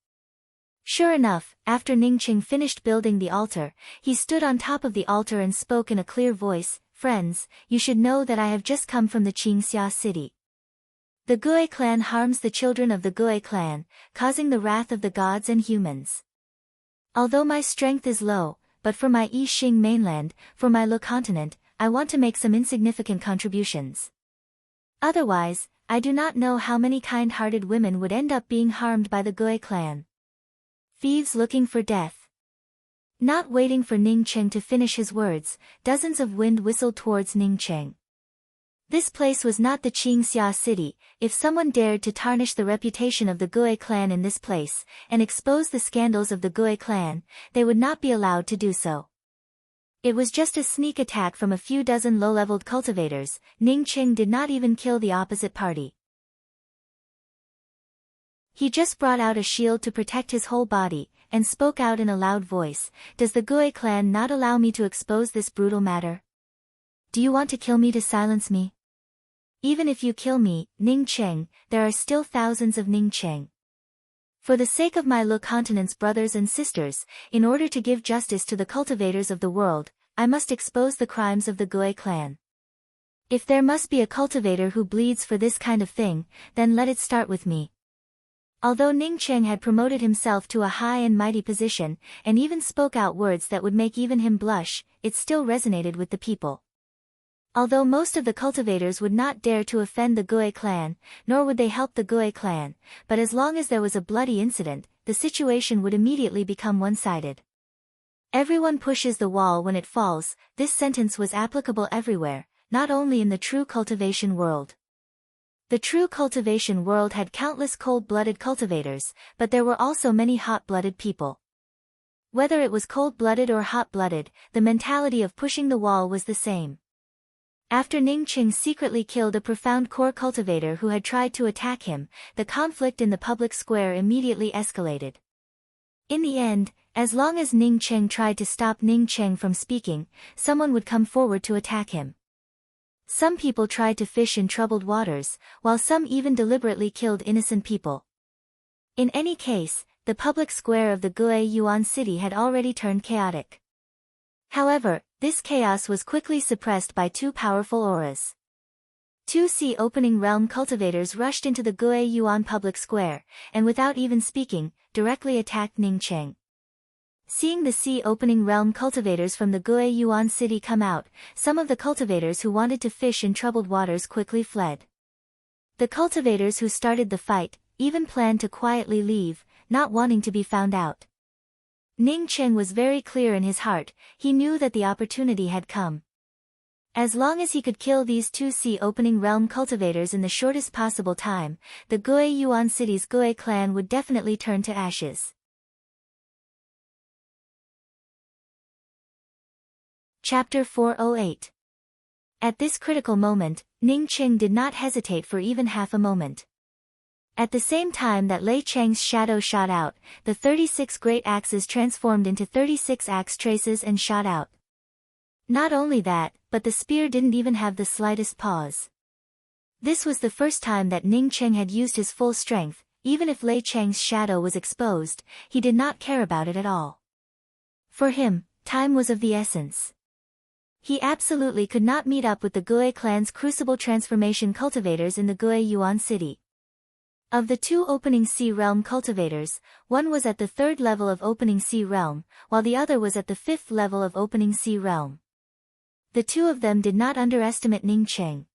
Sure enough, after Ning Cheng finished building the altar, he stood on top of the altar and spoke in a clear voice, "Friends, you should know that I have just come from the Qingxia City. The Gue clan harms the children of the Gue clan, causing the wrath of the gods and humans. Although my strength is low, but for my Yi Xing mainland, for my Le continent, I want to make some insignificant contributions. Otherwise, I do not know how many kind-hearted women would end up being harmed by the Gue clan. Thieves looking for death." Not waiting for Ning Cheng to finish his words, dozens of wind whistled towards Ning Cheng. This place was not the Qingxia City. If someone dared to tarnish the reputation of the Gue clan in this place, and expose the scandals of the Gue clan, they would not be allowed to do so. It was just a sneak attack from a few dozen low-leveled cultivators. Ning Cheng did not even kill the opposite party. He just brought out a shield to protect his whole body, and spoke out in a loud voice, "Does the Gue clan not allow me to expose this brutal matter? Do you want to kill me to silence me? Even if you kill me, Ning Cheng, there are still thousands of Ning Cheng. For the sake of my Le continent's brothers and sisters, in order to give justice to the cultivators of the world, I must expose the crimes of the Gue clan. If there must be a cultivator who bleeds for this kind of thing, then let it start with me." Although Ning Cheng had promoted himself to a high and mighty position, and even spoke out words that would make even him blush, it still resonated with the people. Although most of the cultivators would not dare to offend the Gue clan, nor would they help the Gue clan, but as long as there was a bloody incident, the situation would immediately become one-sided. Everyone pushes the wall when it falls. This sentence was applicable everywhere, not only in the true cultivation world. The true cultivation world had countless cold-blooded cultivators, but there were also many hot-blooded people. Whether it was cold-blooded or hot-blooded, the mentality of pushing the wall was the same. After Ning Qing secretly killed a profound core cultivator who had tried to attack him, the conflict in the public square immediately escalated. In the end, as long as Ning Qing tried to stop Ning Qing from speaking, someone would come forward to attack him. Some people tried to fish in troubled waters, while some even deliberately killed innocent people. In any case, the public square of the Gue Yuan city had already turned chaotic. However, this chaos was quickly suppressed by two powerful auras. Two sea opening realm cultivators rushed into the Gue Yuan public square, and without even speaking, directly attacked Ning Qing. Seeing the sea opening realm cultivators from the Gue Yuan city come out, some of the cultivators who wanted to fish in troubled waters quickly fled. The cultivators who started the fight even planned to quietly leave, not wanting to be found out. Ning Qing was very clear in his heart. He knew that the opportunity had come. As long as he could kill these two sea opening realm cultivators in the shortest possible time, the Gue Yuan city's Gue clan would definitely turn to ashes. Chapter 408. At this critical moment, Ning Qing did not hesitate for even half a moment. At the same time that Lei Cheng's shadow shot out, the 36 great axes transformed into 36 axe traces and shot out. Not only that, but the spear didn't even have the slightest pause. This was the first time that Ning Qing had used his full strength. Even if Lei Cheng's shadow was exposed, he did not care about it at all. For him, time was of the essence. He absolutely could not meet up with the Gue clan's crucible transformation cultivators in the Gue Yuan city. Of the two opening sea realm cultivators, one was at the 3rd level of opening sea realm, while the other was at the 5th level of opening sea realm. The two of them did not underestimate Ning Qing.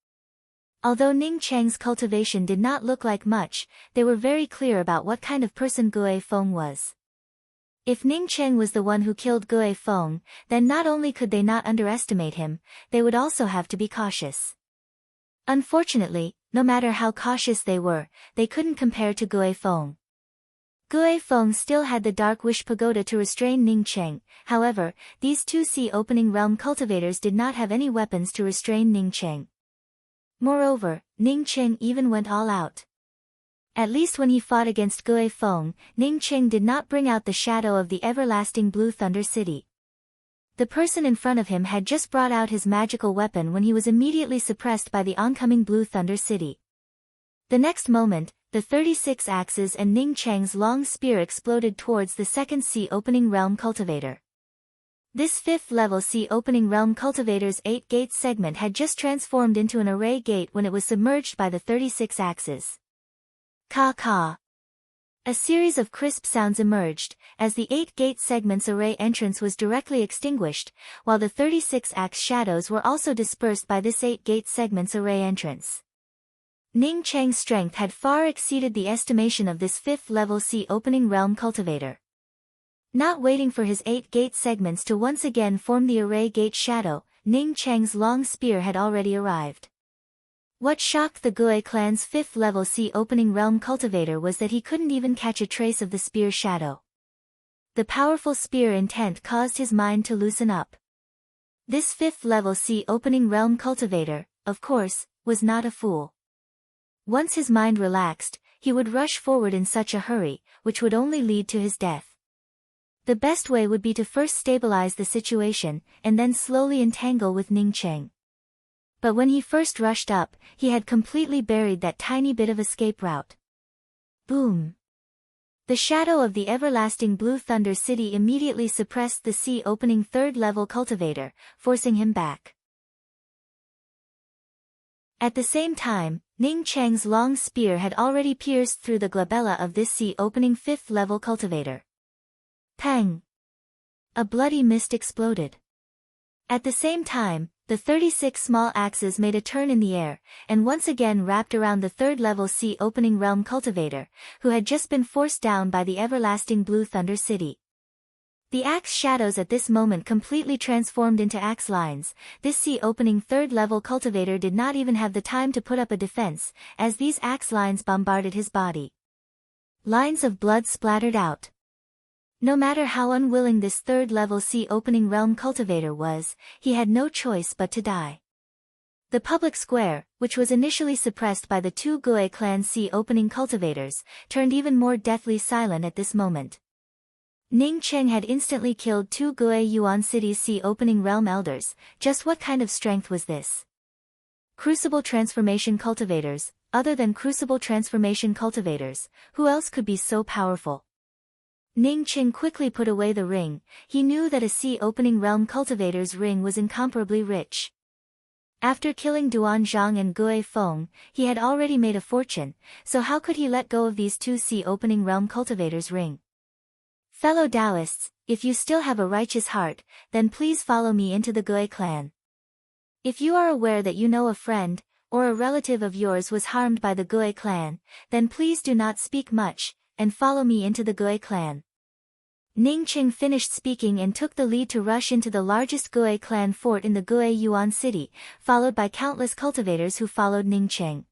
Although Ning Cheng's cultivation did not look like much, they were very clear about what kind of person Gue Feng was. If Ning Qing was the one who killed Gue Feng, then not only could they not underestimate him, they would also have to be cautious. Unfortunately, no matter how cautious they were, they couldn't compare to Gue Feng. Gue Feng still had the Dark Wish Pagoda to restrain Ning Qing. However, these two sea opening realm cultivators did not have any weapons to restrain Ning Qing. Moreover, Ning Qing even went all out. At least when he fought against Gue Feng, Ning Qing did not bring out the shadow of the everlasting Blue Thunder City. The person in front of him had just brought out his magical weapon when he was immediately suppressed by the oncoming Blue Thunder City. The next moment, the 36 axes and Ning Cheng's long spear exploded towards the second sea opening realm cultivator. This 5th level sea opening realm cultivator's 8-gate segment had just transformed into an array gate when it was submerged by the 36 axes. Ka. A series of crisp sounds emerged, as the 8-gate segment's array entrance was directly extinguished, while the 36 axe shadows were also dispersed by this 8-gate segment's array entrance. Ning Cheng's strength had far exceeded the estimation of this 5th level sea opening realm cultivator. Not waiting for his 8-gate segments to once again form the array gate shadow, Ning Cheng's long spear had already arrived. What shocked the Gue clan's 5th level sea opening realm cultivator was that he couldn't even catch a trace of the spear shadow. The powerful spear intent caused his mind to loosen up. This 5th level sea opening realm cultivator, of course, was not a fool. Once his mind relaxed, he would rush forward in such a hurry, which would only lead to his death. The best way would be to first stabilize the situation, and then slowly entangle with Ning Qing. But when he first rushed up, he had completely buried that tiny bit of escape route. Boom! The shadow of the everlasting Blue Thunder City immediately suppressed the sea opening 3rd level cultivator, forcing him back. At the same time, Ning Cheng's long spear had already pierced through the glabella of this sea opening 5th level cultivator. Pang! A bloody mist exploded. At the same time, The 36 small axes made a turn in the air, and once again wrapped around the third-level sea-opening realm cultivator, who had just been forced down by the everlasting Blue Thunder City. The axe shadows at this moment completely transformed into axe lines. This sea-opening third-level cultivator did not even have the time to put up a defense, as these axe lines bombarded his body. Lines of blood splattered out. No matter how unwilling this third-level sea-opening realm cultivator was, he had no choice but to die. The public square, which was initially suppressed by the two Gue clan sea-opening cultivators, turned even more deathly silent at this moment. Ning Cheng had instantly killed two Gue Yuan City's sea-opening realm elders. Just what kind of strength was this? Crucible transformation cultivators. Other than crucible transformation cultivators, who else could be so powerful? Ning Cheng quickly put away the ring. He knew that a sea-opening realm cultivator's ring was incomparably rich. After killing Duan Zhang and Gue Feng, he had already made a fortune, so how could he let go of these two sea-opening realm cultivators' ring? Fellow Taoists, if you still have a righteous heart, then please follow me into the Gue clan. If you are aware that you know a friend, or a relative of yours was harmed by the Gue clan, then please do not speak much, and follow me into the Gue clan. Ning Cheng finished speaking and took the lead to rush into the largest Gue clan fort in the Gue Yuan City, followed by countless cultivators who followed Ning Cheng.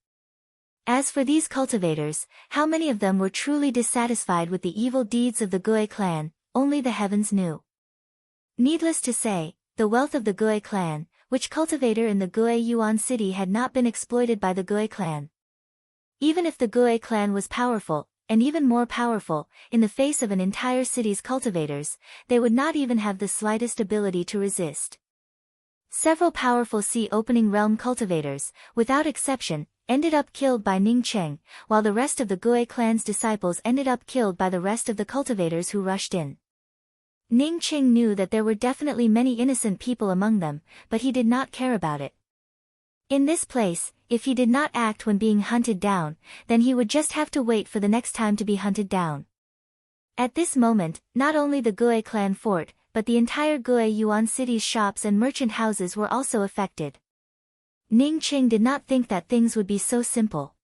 As for these cultivators, how many of them were truly dissatisfied with the evil deeds of the Gue clan, only the heavens knew. Needless to say, the wealth of the Gue clan, which cultivator in the Gue Yuan City had not been exploited by the Gue clan. Even if the Gue clan was powerful, and even more powerful, in the face of an entire city's cultivators, they would not even have the slightest ability to resist. Several powerful sea-opening realm cultivators, without exception, ended up killed by Ning Cheng, while the rest of the Gue clan's disciples ended up killed by the rest of the cultivators who rushed in. Ning Cheng knew that there were definitely many innocent people among them, but he did not care about it. In this place, if he did not act when being hunted down, then he would just have to wait for the next time to be hunted down. At this moment, not only the Gue clan fort, but the entire Gue Yuan City's shops and merchant houses were also affected. Ning Cheng did not think that things would be so simple.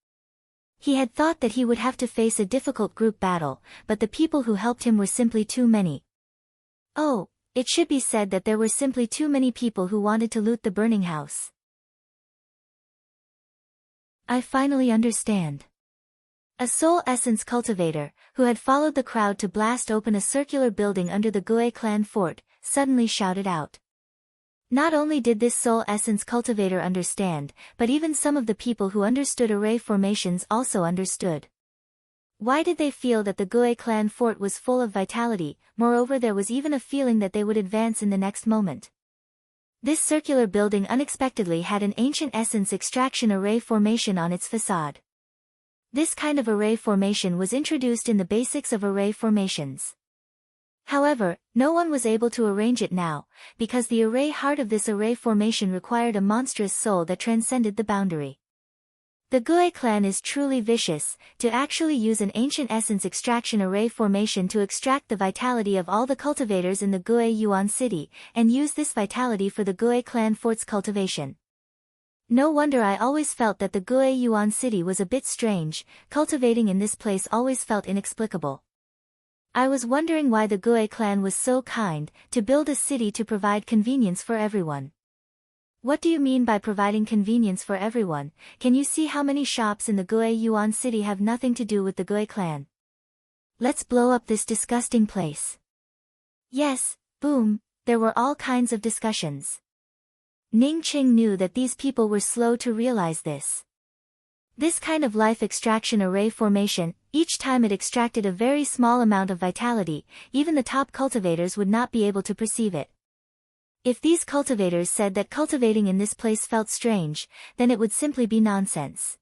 He had thought that he would have to face a difficult group battle, but the people who helped him were simply too many. Oh, it should be said that there were simply too many people who wanted to loot the burning house. I finally understand. A soul essence cultivator, who had followed the crowd to blast open a circular building under the Gue clan fort, suddenly shouted out. Not only did this soul essence cultivator understand, but even some of the people who understood array formations also understood. Why did they feel that the Gue clan fort was full of vitality? Moreover, there was even a feeling that they would advance in the next moment. This circular building unexpectedly had an ancient essence extraction array formation on its facade. This kind of array formation was introduced in the basics of array formations. However, no one was able to arrange it now, because the array heart of this array formation required a monstrous soul that transcended the boundary. The Gue clan is truly vicious, to actually use an ancient essence extraction array formation to extract the vitality of all the cultivators in the Gue Yuan City, and use this vitality for the Gue clan fort's cultivation. No wonder I always felt that the Gue Yuan City was a bit strange. Cultivating in this place always felt inexplicable. I was wondering why the Gue clan was so kind, to build a city to provide convenience for everyone. What do you mean by providing convenience for everyone? Can you see how many shops in the Gue Yuan City have nothing to do with the Gue clan? Let's blow up this disgusting place. Yes, boom, there were all kinds of discussions. Ning Cheng knew that these people were slow to realize this. This kind of life extraction array formation, each time it extracted a very small amount of vitality, even the top cultivators would not be able to perceive it. If these cultivators said that cultivating in this place felt strange, then it would simply be nonsense.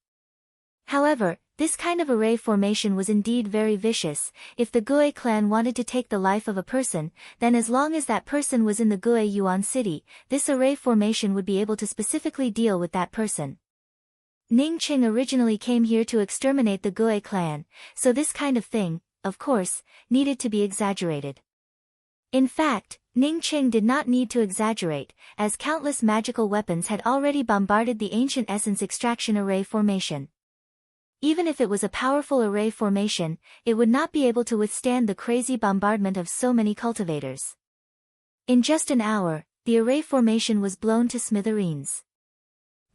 However, this kind of array formation was indeed very vicious. If the Gue clan wanted to take the life of a person, then as long as that person was in the Gue Yuan City, this array formation would be able to specifically deal with that person. Ning Cheng originally came here to exterminate the Gue clan, so this kind of thing, of course, needed to be exaggerated. In fact, Ning Qing did not need to exaggerate, as countless magical weapons had already bombarded the ancient essence extraction array formation. Even if it was a powerful array formation, it would not be able to withstand the crazy bombardment of so many cultivators. In just an hour, the array formation was blown to smithereens.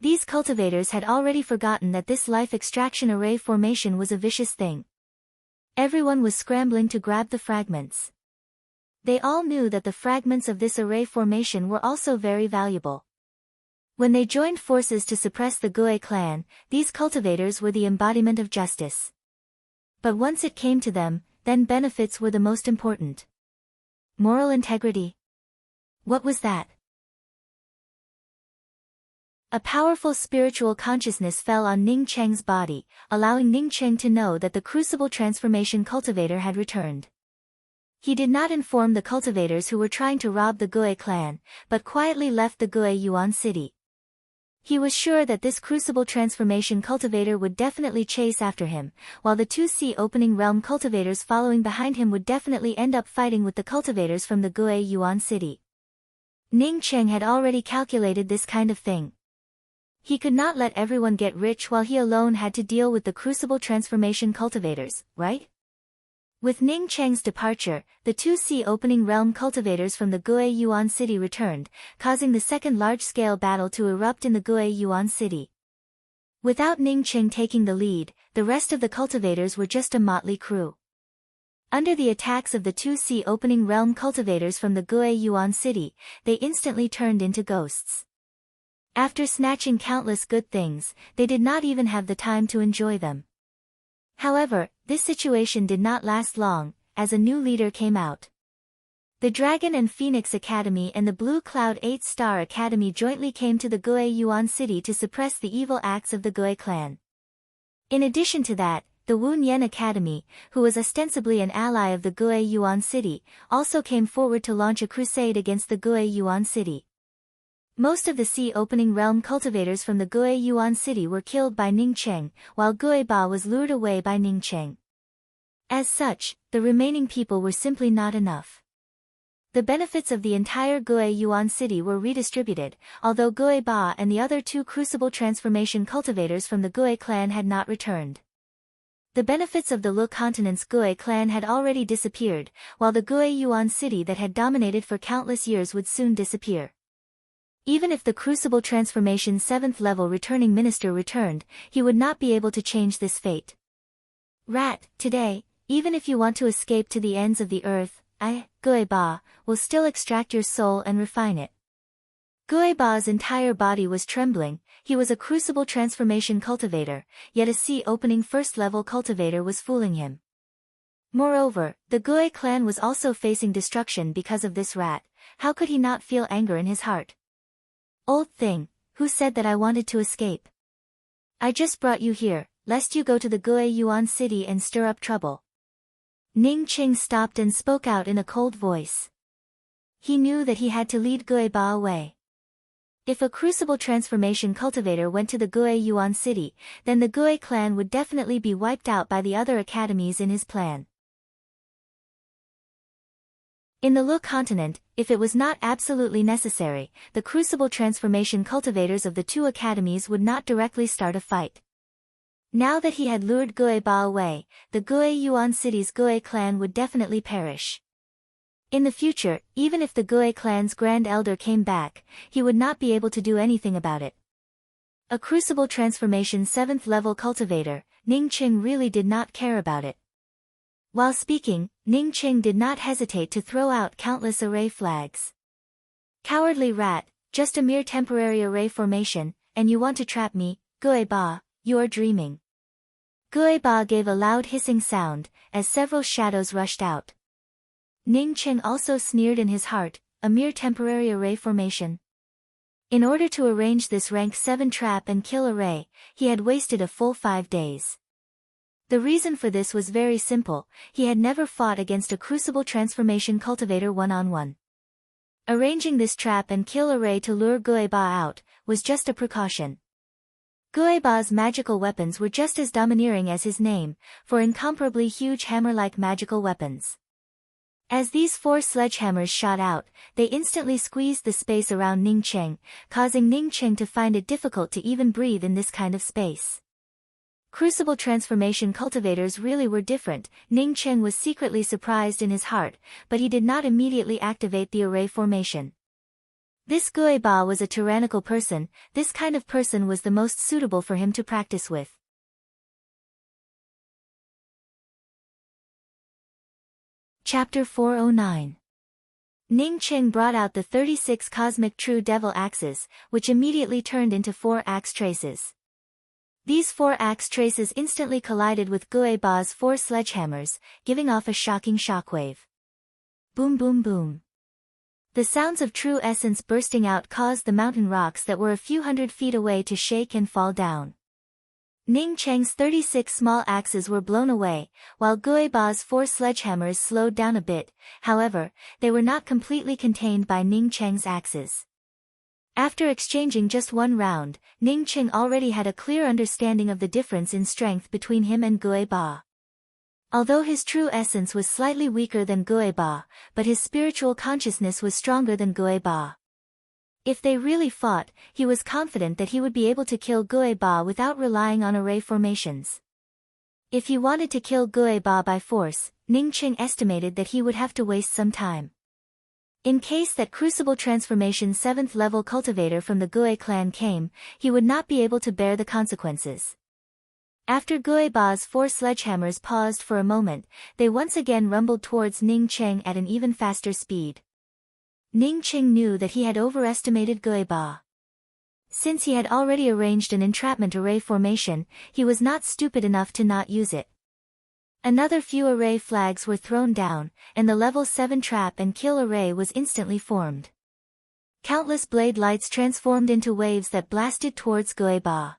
These cultivators had already forgotten that this life extraction array formation was a vicious thing. Everyone was scrambling to grab the fragments. They all knew that the fragments of this array formation were also very valuable. When they joined forces to suppress the Gue clan, these cultivators were the embodiment of justice. But once it came to them, then benefits were the most important. Moral integrity. What was that? A powerful spiritual consciousness fell on Ning Cheng's body, allowing Ning Cheng to know that the crucible transformation cultivator had returned. He did not inform the cultivators who were trying to rob the Gue clan, but quietly left the Gue Yuan city. He was sure that this crucible transformation cultivator would definitely chase after him, while the 2C opening realm cultivators following behind him would definitely end up fighting with the cultivators from the Gue Yuan city. Ning Cheng had already calculated this kind of thing. He could not let everyone get rich while he alone had to deal with the crucible transformation cultivators, right? With Ning Cheng's departure, the 2C opening realm cultivators from the Gue Yuan city returned, causing the second large-scale battle to erupt in the Gue Yuan city. Without Ning Cheng taking the lead, the rest of the cultivators were just a motley crew. Under the attacks of the 2C opening realm cultivators from the Gue Yuan city, they instantly turned into ghosts. After snatching countless good things, they did not even have the time to enjoy them. However, this situation did not last long, as a new leader came out. The Dragon and Phoenix Academy and the Blue Cloud 8-Star Academy jointly came to the Gue Yuan city to suppress the evil acts of the Gue clan. In addition to that, the Wu Nian Academy, who was ostensibly an ally of the Gue Yuan city, also came forward to launch a crusade against the Gue Yuan city. Most of the Sea opening realm cultivators from the Gue Yuan city were killed by Ning Cheng, while Gue Ba was lured away by Ning Cheng. As such, the remaining people were simply not enough. The benefits of the entire Gue Yuan city were redistributed, although Gue Ba and the other 2 crucible transformation cultivators from the Gue clan had not returned. The benefits of the Le Continent's Gue clan had already disappeared, while the Gue Yuan city that had dominated for countless years would soon disappear. Even if the Crucible Transformation 7th level returning minister returned, he would not be able to change this fate. Rat, today, even if you want to escape to the ends of the earth, I, Gue Ba, will still extract your soul and refine it. Gue Ba's entire body was trembling. He was a Crucible Transformation cultivator, yet a Sea opening 1st level cultivator was fooling him. Moreover, the Gue clan was also facing destruction because of this rat. How could he not feel anger in his heart? Old thing, who said that I wanted to escape? I just brought you here, lest you go to the Gue Yuan city and stir up trouble. Ning Cheng stopped and spoke out in a cold voice. He knew that he had to lead Gue Ba away. If a Crucible Transformation cultivator went to the Gue Yuan city, then the Gue clan would definitely be wiped out by the other academies in his plan. In the Le Continent, if it was not absolutely necessary, the Crucible Transformation cultivators of the 2 academies would not directly start a fight. Now that he had lured Gue Ba away, the Gue Yuan city's Gue clan would definitely perish. In the future, even if the Gue clan's Grand Elder came back, he would not be able to do anything about it. A Crucible Transformation 7th level cultivator, Ning Cheng really did not care about it. While speaking, Ning Cheng did not hesitate to throw out countless array flags. Cowardly rat, just a mere temporary array formation, and you want to trap me, Gue Ba, you are dreaming. Gue Ba gave a loud hissing sound, as several shadows rushed out. Ning Cheng also sneered in his heart, a mere temporary array formation. In order to arrange this rank 7 trap and kill array, he had wasted a full 5 days. The reason for this was very simple. He had never fought against a Crucible Transformation cultivator one-on-one. Arranging this trap and kill array to lure Gue Ba out was just a precaution. Gue Ba's magical weapons were just as domineering as his name, for incomparably huge hammer-like magical weapons. As these 4 sledgehammers shot out, they instantly squeezed the space around Ning Cheng, causing Ning Cheng to find it difficult to even breathe in this kind of space. Crucible transformation cultivators really were different. Ning Cheng was secretly surprised in his heart, but he did not immediately activate the array formation. This Gui Ba was a tyrannical person. This kind of person was the most suitable for him to practice with. Chapter 409. Ning Cheng brought out the 36 cosmic true devil axes, which immediately turned into 4 axe traces. These 4 axe traces instantly collided with Gui Ba's 4 sledgehammers, giving off a shocking shockwave. Boom boom boom. The sounds of true essence bursting out caused the mountain rocks that were a few hundred feet away to shake and fall down. Ning Cheng's 36 small axes were blown away, while Gui Ba's 4 sledgehammers slowed down a bit. However, they were not completely contained by Ning Cheng's axes. After exchanging just 1 round, Ning Cheng already had a clear understanding of the difference in strength between him and Gui Ba. Although his true essence was slightly weaker than Gui Ba, but his spiritual consciousness was stronger than Gui Ba. If they really fought, he was confident that he would be able to kill Gui Ba without relying on array formations. If he wanted to kill Gui Ba by force, Ning Cheng estimated that he would have to waste some time. In case that Crucible Transformation 7th level cultivator from the Gui clan came, he would not be able to bear the consequences. After Gui Ba's 4 sledgehammers paused for a moment, they once again rumbled towards Ning Cheng at an even faster speed. Ning Cheng knew that he had overestimated Gui Ba. Since he had already arranged an entrapment array formation, he was not stupid enough to not use it. Another few array flags were thrown down, and the level 7 trap and kill array was instantly formed. Countless blade lights transformed into waves that blasted towards Gui Ba.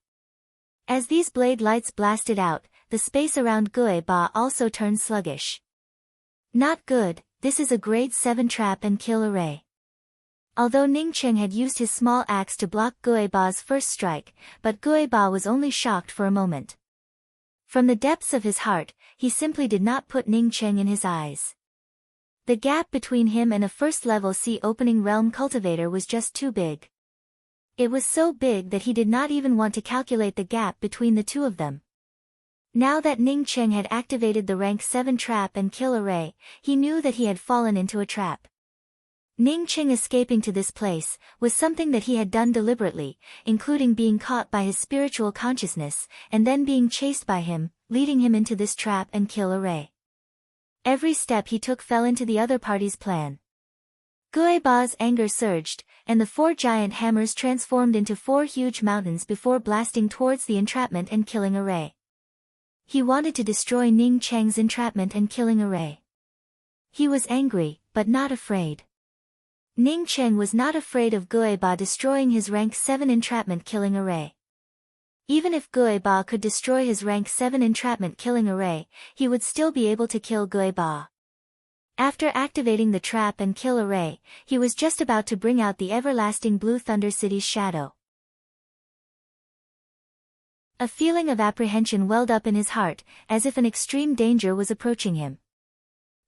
As these blade lights blasted out, the space around Gui Ba also turned sluggish. Not good, this is a grade 7 trap and kill array. Although Ning Cheng had used his small axe to block Gui Ba's first strike, but Gui Ba was only shocked for a moment. From the depths of his heart, he simply did not put Ning Cheng in his eyes. The gap between him and a first-level sea opening realm cultivator was just too big. It was so big that he did not even want to calculate the gap between the two of them. Now that Ning Cheng had activated the rank 7 trap and kill array, he knew that he had fallen into a trap. Ning Cheng escaping to this place was something that he had done deliberately, including being caught by his spiritual consciousness, and then being chased by him, leading him into this trap and kill array. Every step he took fell into the other party's plan. Gui Ba's anger surged, and the 4 giant hammers transformed into 4 huge mountains before blasting towards the entrapment and killing array. He wanted to destroy Ning Cheng's entrapment and killing array. He was angry, but not afraid. Ning Cheng was not afraid of Gui Ba destroying his rank 7 entrapment killing array. Even if Gui Ba could destroy his rank 7 entrapment killing array, he would still be able to kill Gui Ba. After activating the trap and kill array, he was just about to bring out the everlasting Blue Thunder City's shadow. A feeling of apprehension welled up in his heart, as if an extreme danger was approaching him.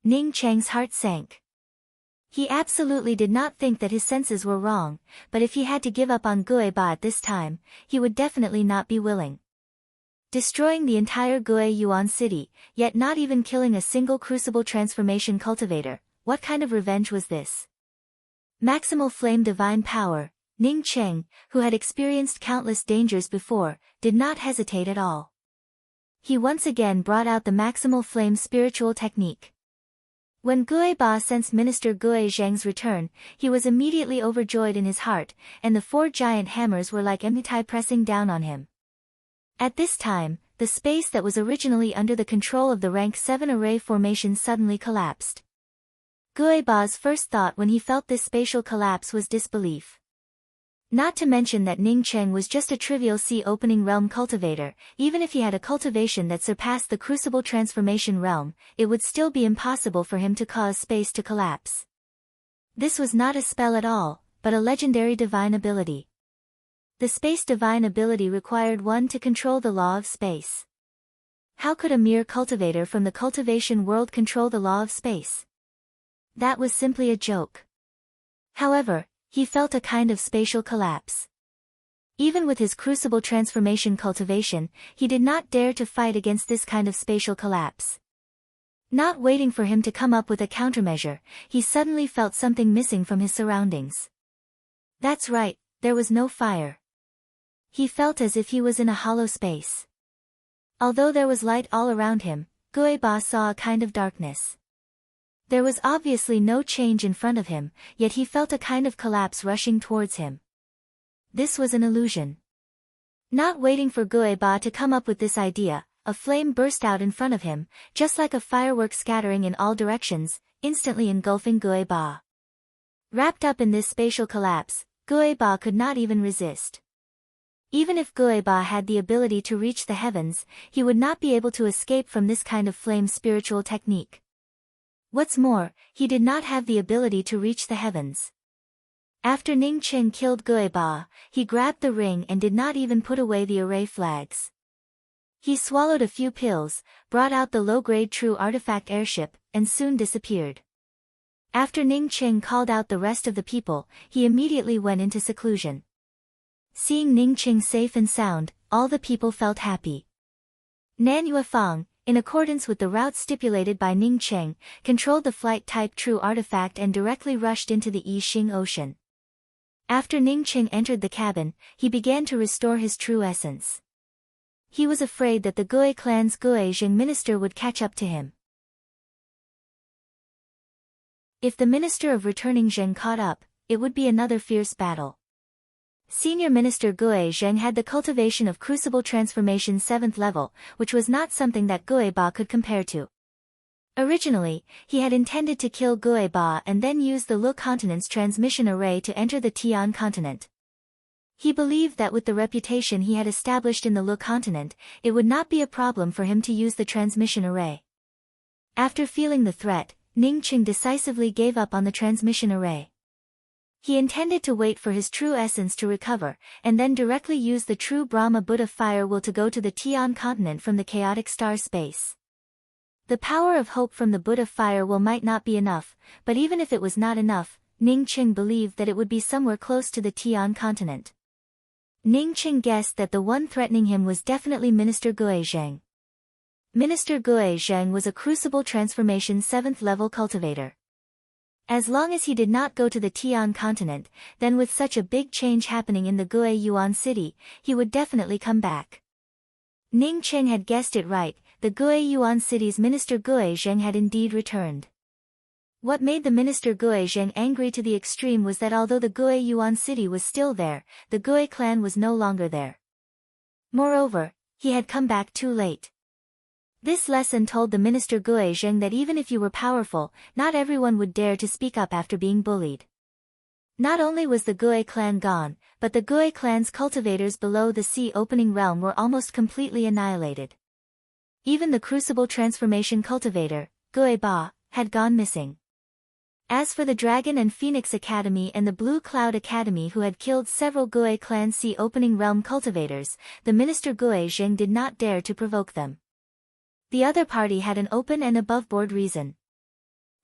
Ning Cheng's heart sank. He absolutely did not think that his senses were wrong, but if he had to give up on Gui Ba at this time, he would definitely not be willing. Destroying the entire Gui Yuan city, yet not even killing a single Crucible Transformation cultivator, what kind of revenge was this? Maximal Flame Divine Power, Ning Cheng, who had experienced countless dangers before, did not hesitate at all. He once again brought out the Maximal Flame Spiritual Technique. When Gui Ba sensed Minister Gui Zheng's return, he was immediately overjoyed in his heart, and the 4 giant hammers were like emitai pressing down on him. At this time, the space that was originally under the control of the rank 7 array formation suddenly collapsed. Gui Ba's first thought when he felt this spatial collapse was disbelief. Not to mention that Ning Cheng was just a trivial sea opening realm cultivator. Even if he had a cultivation that surpassed the Crucible Transformation realm, it would still be impossible for him to cause space to collapse. This was not a spell at all, but a legendary divine ability. The space divine ability required one to control the law of space. How could a mere cultivator from the cultivation world control the law of space? That was simply a joke. However, he felt a kind of spatial collapse. Even with his crucible transformation cultivation, he did not dare to fight against this kind of spatial collapse. Not waiting for him to come up with a countermeasure, he suddenly felt something missing from his surroundings. That's right, there was no fire. He felt as if he was in a hollow space. Although there was light all around him, Gueba saw a kind of darkness. There was obviously no change in front of him, yet he felt a kind of collapse rushing towards him. This was an illusion. Not waiting for Gueba to come up with this idea, a flame burst out in front of him, just like a firework scattering in all directions, instantly engulfing Gueba. Wrapped up in this spatial collapse, Gueba could not even resist. Even if Gueba had the ability to reach the heavens, he would not be able to escape from this kind of flame spiritual technique. What's more, he did not have the ability to reach the heavens. After Ning Qing killed Gueba, he grabbed the ring and did not even put away the array flags. He swallowed a few pills, brought out the low-grade true artifact airship, and soon disappeared. After Ning Qing called out the rest of the people, he immediately went into seclusion. Seeing Ning Qing safe and sound, all the people felt happy. Nan Yuefang, in accordance with the route stipulated by Ning Qing, controlled the flight-type true artifact and directly rushed into the Yi Xing Ocean. After Ning Qing entered the cabin, he began to restore his true essence. He was afraid that the Gui clan's Gui Xing minister would catch up to him. If the minister of returning Zheng caught up, it would be another fierce battle. Senior Minister Gui Zheng had the cultivation of Crucible Transformation 7th level, which was not something that Gueba could compare to. Originally, he had intended to kill Gueba and then use the Lu continent's transmission array to enter the Tian continent. He believed that with the reputation he had established in the Lu continent, it would not be a problem for him to use the transmission array. After feeling the threat, Ning Qing decisively gave up on the transmission array. He intended to wait for his true essence to recover, and then directly use the true Brahma Buddha fire will to go to the Tian continent from the chaotic star space. The power of hope from the Buddha fire will might not be enough, but even if it was not enough, Ning Qing believed that it would be somewhere close to the Tian continent. Ning Qing guessed that the one threatening him was definitely Minister Gui Zheng. Minister Gui Zheng was a Crucible Transformation 7th level cultivator. As long as he did not go to the Tian continent, then with such a big change happening in the Gui Yuan city, he would definitely come back. Ning Qing had guessed it right, the Gui Yuan city's Minister Gui Zheng had indeed returned. What made the Minister Gui Zheng angry to the extreme was that although the Gui Yuan city was still there, the Gui clan was no longer there. Moreover, he had come back too late. This lesson told the Minister Gui Zheng that even if you were powerful, not everyone would dare to speak up after being bullied. Not only was the Gui clan gone, but the Gui clan's cultivators below the sea opening realm were almost completely annihilated. Even the Crucible Transformation cultivator, Gueba, had gone missing. As for the Dragon and Phoenix Academy and the Blue Cloud Academy who had killed several Gui clan sea opening realm cultivators, the Minister Gui Zheng did not dare to provoke them. The other party had an open and above-board reason.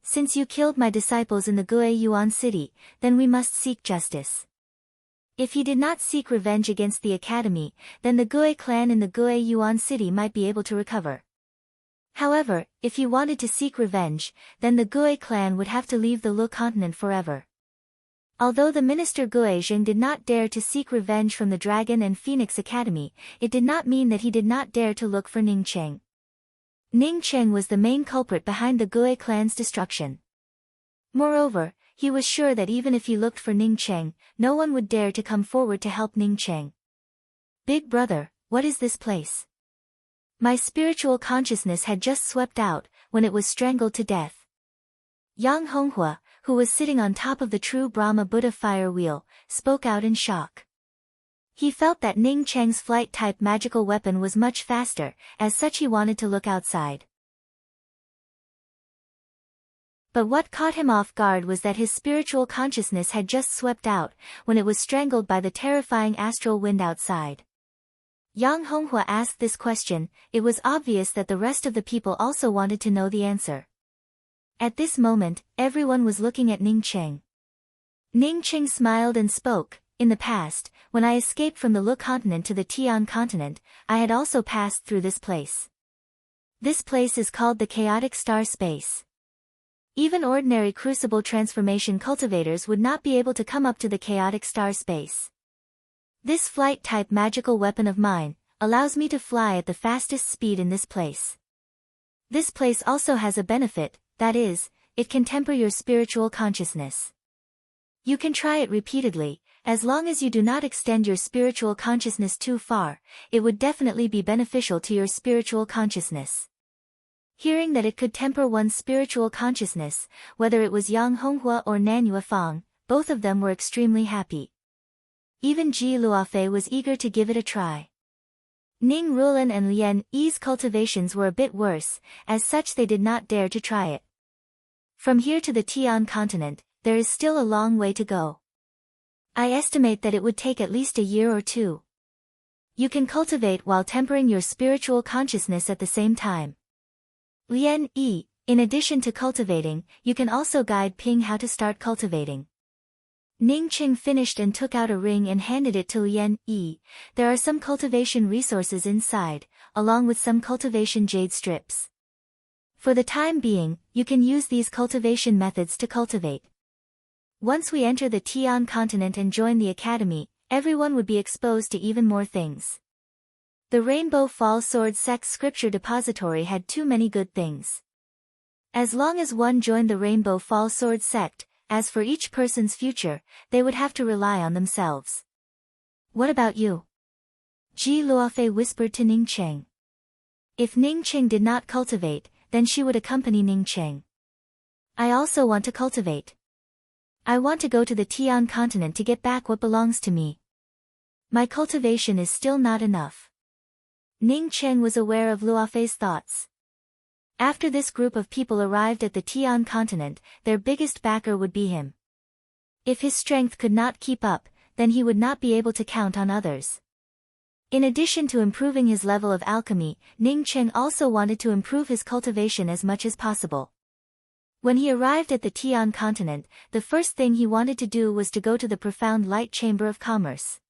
Since you killed my disciples in the Gui Yuan city, then we must seek justice. If he did not seek revenge against the academy, then the Gui clan in the Gui Yuan city might be able to recover. However, if he wanted to seek revenge, then the Gui clan would have to leave the Lu continent forever. Although the Minister Gui Zheng did not dare to seek revenge from the Dragon and Phoenix Academy, it did not mean that he did not dare to look for Ning Qing. Ning Qing was the main culprit behind the Gui clan's destruction. Moreover, he was sure that even if he looked for Ning Qing, no one would dare to come forward to help Ning Qing. Big brother, what is this place? My spiritual consciousness had just swept out, when it was strangled to death. Yang Honghua, who was sitting on top of the true Brahma Buddha fire wheel, spoke out in shock. He felt that Ning Cheng's flight-type magical weapon was much faster, as such he wanted to look outside. But what caught him off guard was that his spiritual consciousness had just swept out, when it was strangled by the terrifying astral wind outside. Yang Honghua asked this question, it was obvious that the rest of the people also wanted to know the answer. At this moment, everyone was looking at Ning Cheng. Ning Cheng smiled and spoke. In the past, when I escaped from the Lu continent to the Tian continent, I had also passed through this place. This place is called the chaotic star space. Even ordinary crucible transformation cultivators would not be able to come up to the chaotic star space. This flight-type magical weapon of mine allows me to fly at the fastest speed in this place. This place also has a benefit, that is, it can temper your spiritual consciousness. You can try it repeatedly. As long as you do not extend your spiritual consciousness too far, it would definitely be beneficial to your spiritual consciousness. Hearing that it could temper one's spiritual consciousness, whether it was Yang Honghua or Nan Yuefang, both of them were extremely happy. Even Ji Luofei was eager to give it a try. Ning Rulan and Lian Yi's cultivations were a bit worse, as such they did not dare to try it. From here to the Tian continent, there is still a long way to go. I estimate that it would take at least a year or two. You can cultivate while tempering your spiritual consciousness at the same time. Lian Yi, in addition to cultivating, you can also guide Ping how to start cultivating. Ning Cheng finished and took out a ring and handed it to Lian Yi. There are some cultivation resources inside, along with some cultivation jade strips. For the time being, you can use these cultivation methods to cultivate. Once we enter the Tian continent and join the academy, everyone would be exposed to even more things. The Rainbow Fall Sword Sect's scripture depository had too many good things. As long as one joined the Rainbow Fall Sword sect, as for each person's future, they would have to rely on themselves. What about you? Ji Luofei whispered to Ning Cheng. If Ning Cheng did not cultivate, then she would accompany Ning Cheng. I also want to cultivate. I want to go to the Tian continent to get back what belongs to me. My cultivation is still not enough. Ning Cheng was aware of Luofei's thoughts. After this group of people arrived at the Tian continent, their biggest backer would be him. If his strength could not keep up, then he would not be able to count on others. In addition to improving his level of alchemy, Ning Cheng also wanted to improve his cultivation as much as possible. When he arrived at the Tian continent, the first thing he wanted to do was to go to the profound light chamber of commerce.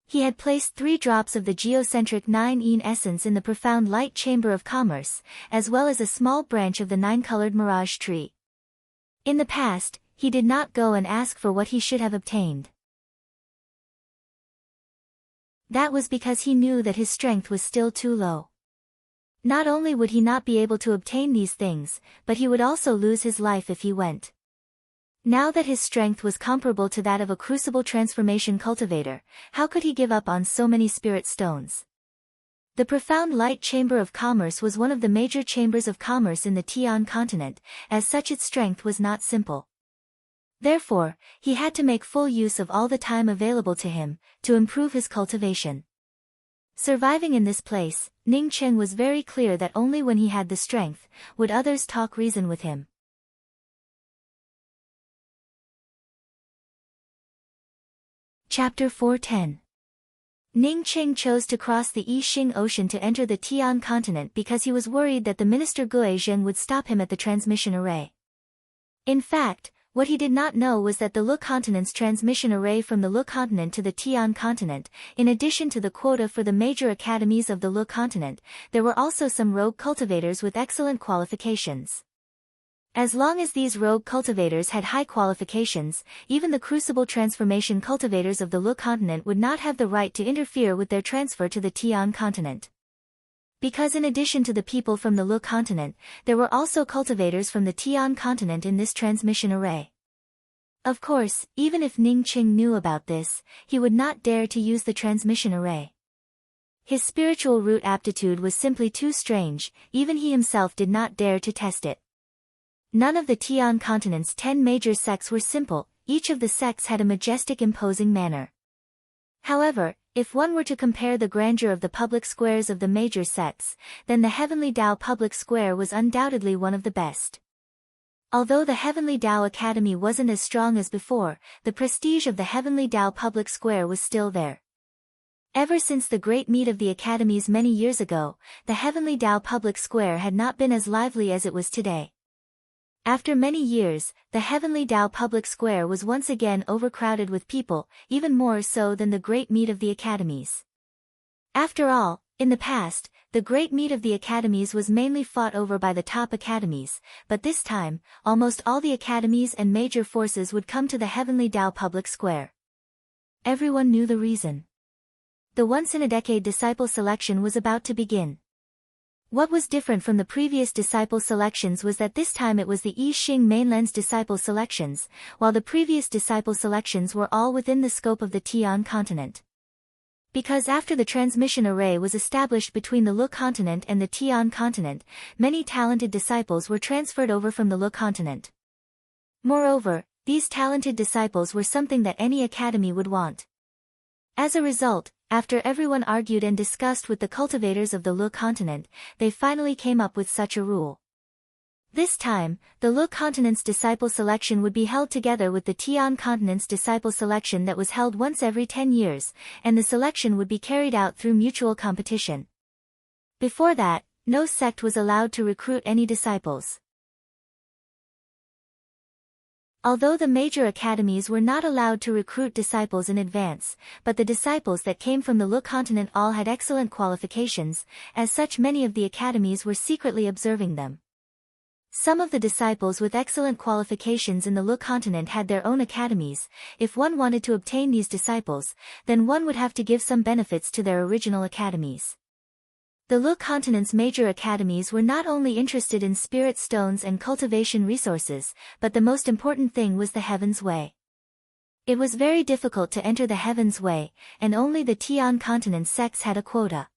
He had placed 3 drops of the geocentric 9-yin essence in the profound light chamber of commerce, as well as a small branch of the 9-colored mirage tree. In the past, he did not go and ask for what he should have obtained. That was because he knew that his strength was still too low. Not only would he not be able to obtain these things, but he would also lose his life if he went. Now that his strength was comparable to that of a crucible transformation cultivator, how could he give up on so many spirit stones? The profound light chamber of commerce was one of the major chambers of commerce in the Tian continent, as such its strength was not simple. Therefore, he had to make full use of all the time available to him, to improve his cultivation. Surviving in this place, Ning Cheng was very clear that only when he had the strength, would others talk reason with him. Chapter 410. Ning Cheng chose to cross the Yixing Ocean to enter the Tian continent because he was worried that the minister Gue Zhen would stop him at the transmission array. In fact, what he did not know was that the Lu continent's transmission array from the Lu continent to the Tian continent, in addition to the quota for the major academies of the Lu continent, there were also some rogue cultivators with excellent qualifications. As long as these rogue cultivators had high qualifications, even the crucible transformation cultivators of the Lu continent would not have the right to interfere with their transfer to the Tian continent. Because in addition to the people from the Lu continent, there were also cultivators from the Tian continent in this transmission array. Of course, even if Ning Cheng knew about this, he would not dare to use the transmission array. His spiritual root aptitude was simply too strange, even he himself did not dare to test it. None of the Tian continent's 10 major sects were simple, each of the sects had a majestic imposing manner. However, if one were to compare the grandeur of the public squares of the major sects, then the Heavenly Tao public square was undoubtedly one of the best. Although the Heavenly Tao Academy wasn't as strong as before, the prestige of the Heavenly Tao public square was still there. Ever since the great meet of the academies many years ago, the Heavenly Tao public square had not been as lively as it was today. After many years, the Heavenly Tao public square was once again overcrowded with people, even more so than the great meet of the academies. After all, in the past, the great meet of the academies was mainly fought over by the top academies, but this time, almost all the academies and major forces would come to the Heavenly Tao public square. Everyone knew the reason. The once-in-a-decade disciple selection was about to begin. What was different from the previous disciple selections was that this time it was the I Ching mainland's disciple selections, while the previous disciple selections were all within the scope of the Tian continent. Because after the transmission array was established between the Lu continent and the Tian continent, many talented disciples were transferred over from the Lu continent. Moreover, these talented disciples were something that any academy would want. As a result, after everyone argued and discussed with the cultivators of the Lu continent, they finally came up with such a rule. This time, the Lu continent's disciple selection would be held together with the Tian continent's disciple selection that was held once every 10 years, and the selection would be carried out through mutual competition. Before that, no sect was allowed to recruit any disciples. Although the major academies were not allowed to recruit disciples in advance, but the disciples that came from the Lu continent all had excellent qualifications, as such many of the academies were secretly observing them. Some of the disciples with excellent qualifications in the Lu continent had their own academies. If one wanted to obtain these disciples, then one would have to give some benefits to their original academies. The Lu continent's major academies were not only interested in spirit stones and cultivation resources, but the most important thing was the Heaven's Way. It was very difficult to enter the Heaven's Way, and only the Tian continent sects had a quota.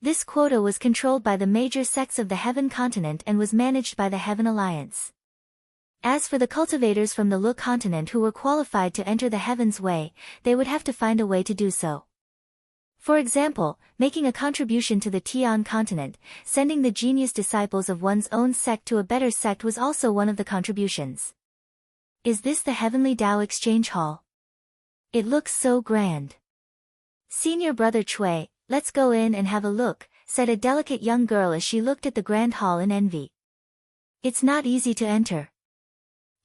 This quota was controlled by the major sects of the Heaven continent and was managed by the Heaven Alliance. As for the cultivators from the Lu continent who were qualified to enter the Heaven's Way, they would have to find a way to do so. For example, making a contribution to the Tian continent, sending the genius disciples of one's own sect to a better sect was also one of the contributions. Is this the Heavenly Tao Exchange Hall? It looks so grand. Senior brother Chui, let's go in and have a look, said a delicate young girl as she looked at the grand hall in envy. It's not easy to enter.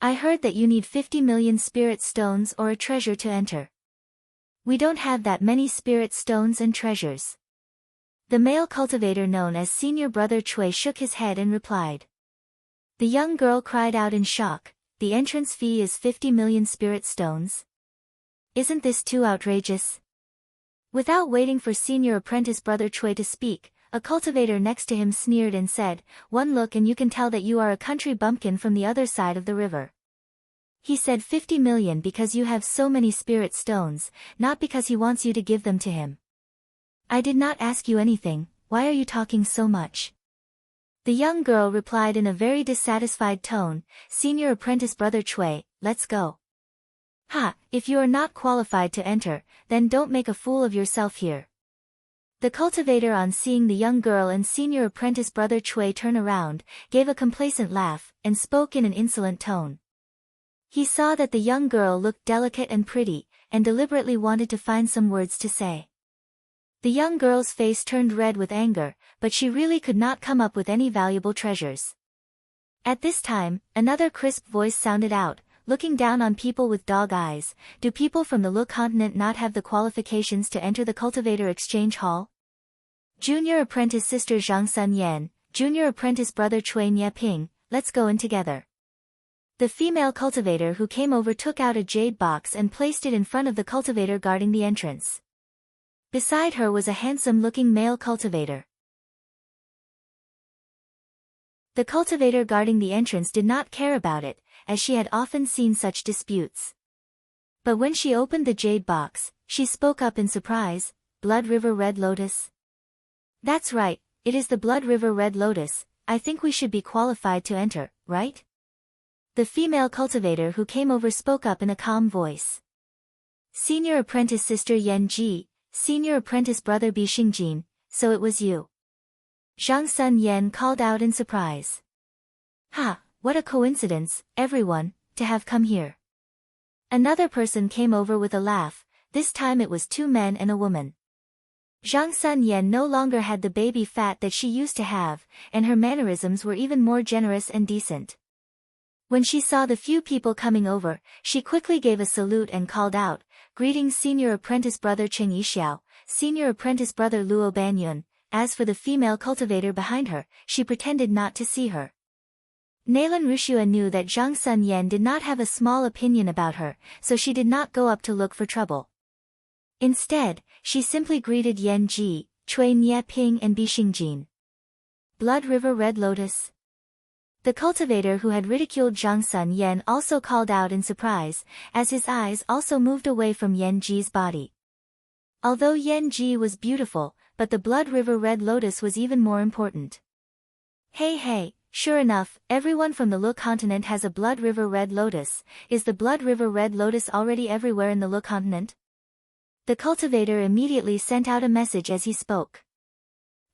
I heard that you need 50 million spirit stones or a treasure to enter. We don't have that many spirit stones and treasures. The male cultivator known as Senior Brother Chui shook his head and replied. The young girl cried out in shock, the entrance fee is 50 million spirit stones? Isn't this too outrageous? Without waiting for Senior Apprentice Brother Chui to speak, a cultivator next to him sneered and said, one look and you can tell that you are a country bumpkin from the other side of the river. He said 50 million because you have so many spirit stones, not because he wants you to give them to him. I did not ask you anything, why are you talking so much? The young girl replied in a very dissatisfied tone, Senior Apprentice Brother Chui, let's go. Ha, if you are not qualified to enter, then don't make a fool of yourself here. The cultivator on seeing the young girl and Senior Apprentice Brother Chui turn around, gave a complacent laugh, and spoke in an insolent tone. He saw that the young girl looked delicate and pretty, and deliberately wanted to find some words to say. The young girl's face turned red with anger, but she really could not come up with any valuable treasures. At this time, another crisp voice sounded out, looking down on people with dog eyes, do people from the Lu continent not have the qualifications to enter the Cultivator Exchange Hall? Junior Apprentice Sister Zhang Sun Yan, Junior Apprentice Brother Chui Nye Ping, let's go in together. The female cultivator who came over took out a jade box and placed it in front of the cultivator guarding the entrance. Beside her was a handsome-looking male cultivator. The cultivator guarding the entrance did not care about it, as she had often seen such disputes. But when she opened the jade box, she spoke up in surprise, Blood River Red Lotus? That's right, it is the Blood River Red Lotus, I think we should be qualified to enter, right? The female cultivator who came over spoke up in a calm voice. Senior Apprentice Sister Yan Ji, Senior Apprentice Brother Bi Xingjin, so it was you. Zhang Sun Yan called out in surprise. Ha, what a coincidence, everyone, to have come here. Another person came over with a laugh, this time it was two men and a woman. Zhang Sun Yan no longer had the baby fat that she used to have, and her mannerisms were even more generous and decent. When she saw the few people coming over, she quickly gave a salute and called out, "Greetings, Senior Apprentice Brother Cheng Yixiao, Senior Apprentice Brother Luo Banyun." As for the female cultivator behind her, she pretended not to see her. Nalan Rushua knew that Zhang Sun Yan did not have a small opinion about her, so she did not go up to look for trouble. Instead, she simply greeted Yan Ji, Cui Nye Ping and Bixing Jin. Blood River Red Lotus. The cultivator who had ridiculed Zhang Sun Yan also called out in surprise, as his eyes also moved away from Yan Ji's body. Although Yan Ji was beautiful, but the Blood River Red Lotus was even more important. Hey, sure enough, everyone from the Lu continent has a Blood River Red Lotus. Is the Blood River Red Lotus already everywhere in the Lu continent? The cultivator immediately sent out a message as he spoke.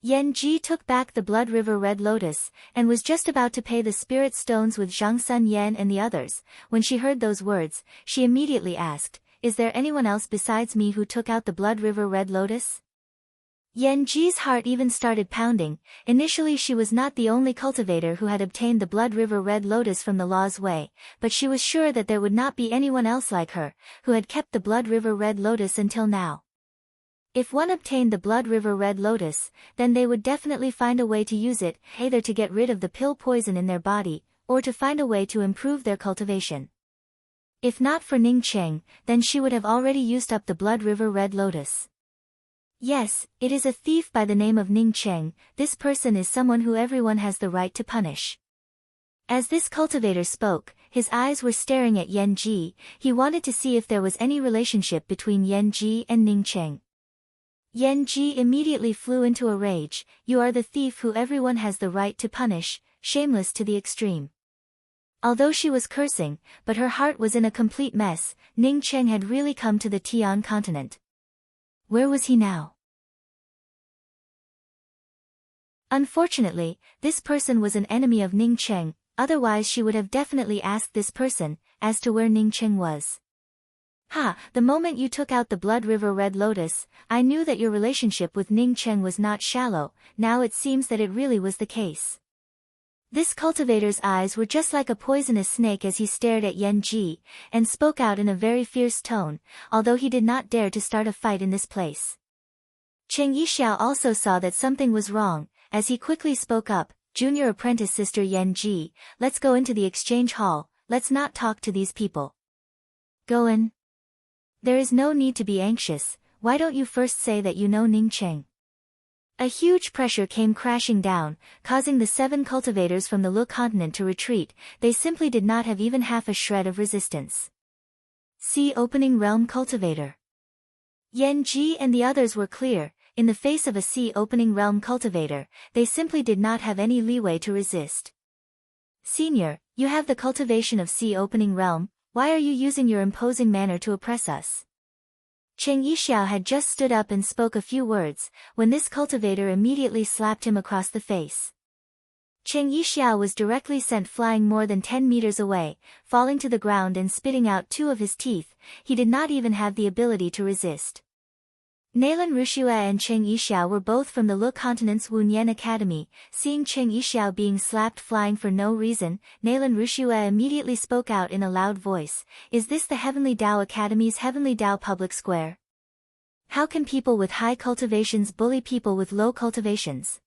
Yan Ji took back the Blood River Red Lotus, and was just about to pay the spirit stones with Zhang Sun Yan and the others. When she heard those words, she immediately asked, "Is there anyone else besides me who took out the Blood River Red Lotus?" Yan Ji's heart even started pounding. Initially she was not the only cultivator who had obtained the Blood River Red Lotus from the Law's Way, but she was sure that there would not be anyone else like her, who had kept the Blood River Red Lotus until now. If one obtained the Blood River Red Lotus, then they would definitely find a way to use it, either to get rid of the pill poison in their body, or to find a way to improve their cultivation. If not for Ning Cheng, then she would have already used up the Blood River Red Lotus. Yes, it is a thief by the name of Ning Cheng. This person is someone who everyone has the right to punish. As this cultivator spoke, his eyes were staring at Yan Ji. He wanted to see if there was any relationship between Yan Ji and Ning Cheng. Yan Ji immediately flew into a rage. "You are the thief who everyone has the right to punish, shameless to the extreme." Although she was cursing, but her heart was in a complete mess. Ning Cheng had really come to the Tian continent. Where was he now? Unfortunately, this person was an enemy of Ning Cheng, otherwise she would have definitely asked this person as to where Ning Cheng was. The moment you took out the Blood River Red Lotus, I knew that your relationship with Ning Cheng was not shallow. Now it seems that it really was the case. This cultivator's eyes were just like a poisonous snake as he stared at Yan Ji, and spoke out in a very fierce tone, although he did not dare to start a fight in this place. Cheng Yixiao also saw that something was wrong, as he quickly spoke up, "Junior apprentice sister Yan Ji, let's go into the exchange hall, let's not talk to these people." "Go in. There is no need to be anxious, why don't you first say that you know Ning Cheng?" A huge pressure came crashing down, causing the 7 cultivators from the Lu continent to retreat. They simply did not have even half a shred of resistance. Sea Opening Realm Cultivator. Yan Ji and the others were clear. In the face of a Sea Opening Realm cultivator, they simply did not have any leeway to resist. "Senior, you have the cultivation of Sea Opening Realm, why are you using your imposing manner to oppress us?" Cheng Yixiao had just stood up and spoke a few words, when this cultivator immediately slapped him across the face. Cheng Yixiao was directly sent flying more than 10 meters away, falling to the ground and spitting out 2 of his teeth. He did not even have the ability to resist. Nalan Rushua and Cheng Yixiao were both from the Lu continent's Wunyan Academy. Seeing Cheng Yixiao being slapped flying for no reason, Nalan Rushua immediately spoke out in a loud voice, "Is this the Heavenly Dao Academy's Heavenly Dao Public Square? How can people with high cultivations bully people with low cultivations?"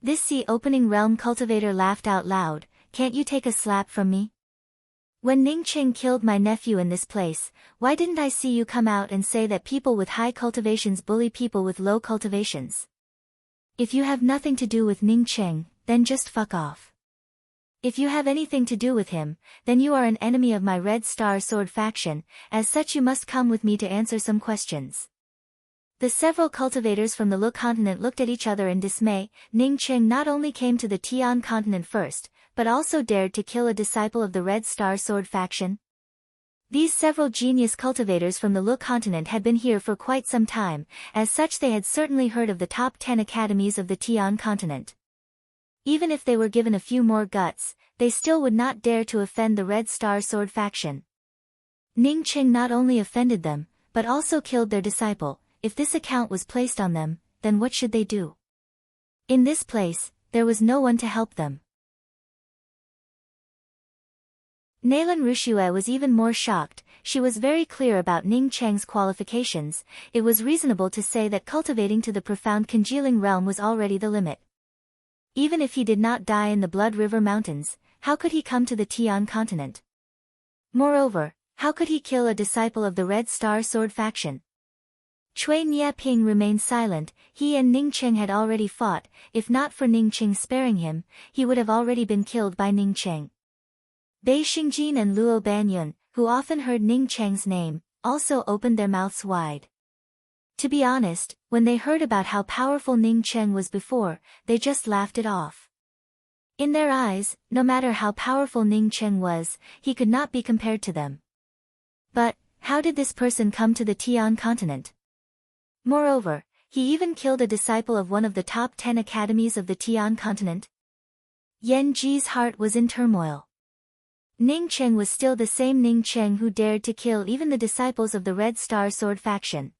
This Sea Opening Realm cultivator laughed out loud, "Can't you take a slap from me? When Ning Cheng killed my nephew in this place, why didn't I see you come out and say that people with high cultivations bully people with low cultivations? If you have nothing to do with Ning Cheng, then just fuck off. If you have anything to do with him, then you are an enemy of my Red Star Sword faction, as such you must come with me to answer some questions." The several cultivators from the Lu continent looked at each other in dismay. Ning Cheng not only came to the Tian continent first, but also dared to kill a disciple of the Red Star Sword faction. These several genius cultivators from the Lu continent had been here for quite some time, as such they had certainly heard of the top 10 academies of the Tian continent. Even if they were given a few more guts, they still would not dare to offend the Red Star Sword faction. Ning Cheng not only offended them, but also killed their disciple. If this account was placed on them, then what should they do? In this place, there was no one to help them. Naylan Rushue was even more shocked. She was very clear about Ning Cheng's qualifications. It was reasonable to say that cultivating to the profound congealing realm was already the limit. Even if he did not die in the Blood River Mountains, how could he come to the Tian continent? Moreover, how could he kill a disciple of the Red Star Sword faction? Cui Nieping remained silent. He and Ning Cheng had already fought. If not for Ning Cheng sparing him, he would have already been killed by Ning Cheng. Bei Xingjin and Luo Banyun, who often heard Ning Cheng's name, also opened their mouths wide. To be honest, when they heard about how powerful Ning Cheng was before, they just laughed it off. In their eyes, no matter how powerful Ning Cheng was, he could not be compared to them. But, how did this person come to the Tian continent? Moreover, he even killed a disciple of one of the top 10 academies of the Tian continent. Yan Ji's heart was in turmoil. Ning Cheng was still the same Ning Cheng who dared to kill even the disciples of the Red Star Sword faction.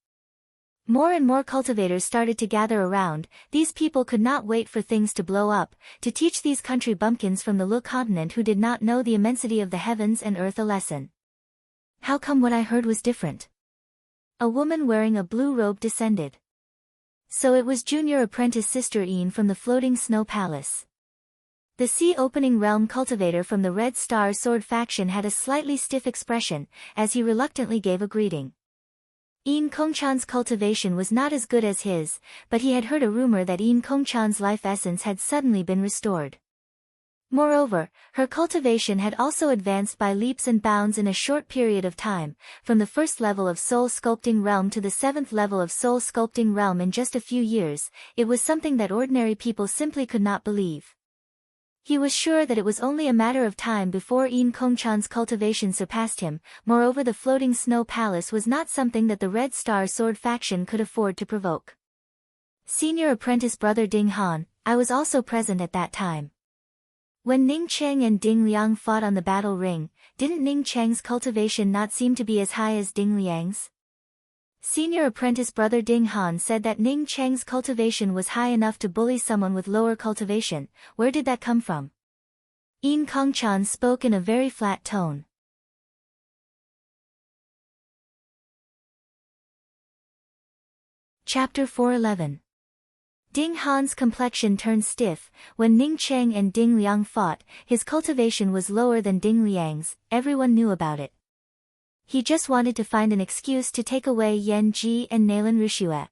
More and more cultivators started to gather around. These people could not wait for things to blow up, to teach these country bumpkins from the Lu continent who did not know the immensity of the heavens and earth a lesson. How come what I heard was different? A woman wearing a blue robe descended. So it was junior apprentice Sister Yin from the Floating Snow Palace. The sea-opening realm cultivator from the Red Star Sword faction had a slightly stiff expression, as he reluctantly gave a greeting. Yin Kongchan's cultivation was not as good as his, but he had heard a rumor that Yin Kongchan's life essence had suddenly been restored. Moreover, her cultivation had also advanced by leaps and bounds in a short period of time, from the first level of soul sculpting realm to the 7th level of soul sculpting realm in just a few years. It was something that ordinary people simply could not believe. He was sure that it was only a matter of time before Yin Kongchan's cultivation surpassed him. Moreover, the Floating Snow Palace was not something that the Red Star Sword faction could afford to provoke. Senior apprentice brother Ding Han, I was also present at that time. When Ning Cheng and Ding Liang fought on the battle ring, didn't Ning Cheng's cultivation not seem to be as high as Ding Liang's? Senior apprentice brother Ding Han said that Ning Cheng's cultivation was high enough to bully someone with lower cultivation. Where did that come from? Yin Kongchan spoke in a very flat tone. Chapter 411. Ding Han's complexion turned stiff. When Ning Cheng and Ding Liang fought, his cultivation was lower than Ding Liang's. Everyone knew about it. He just wanted to find an excuse to take away Yan Ji and Naylan Rushue.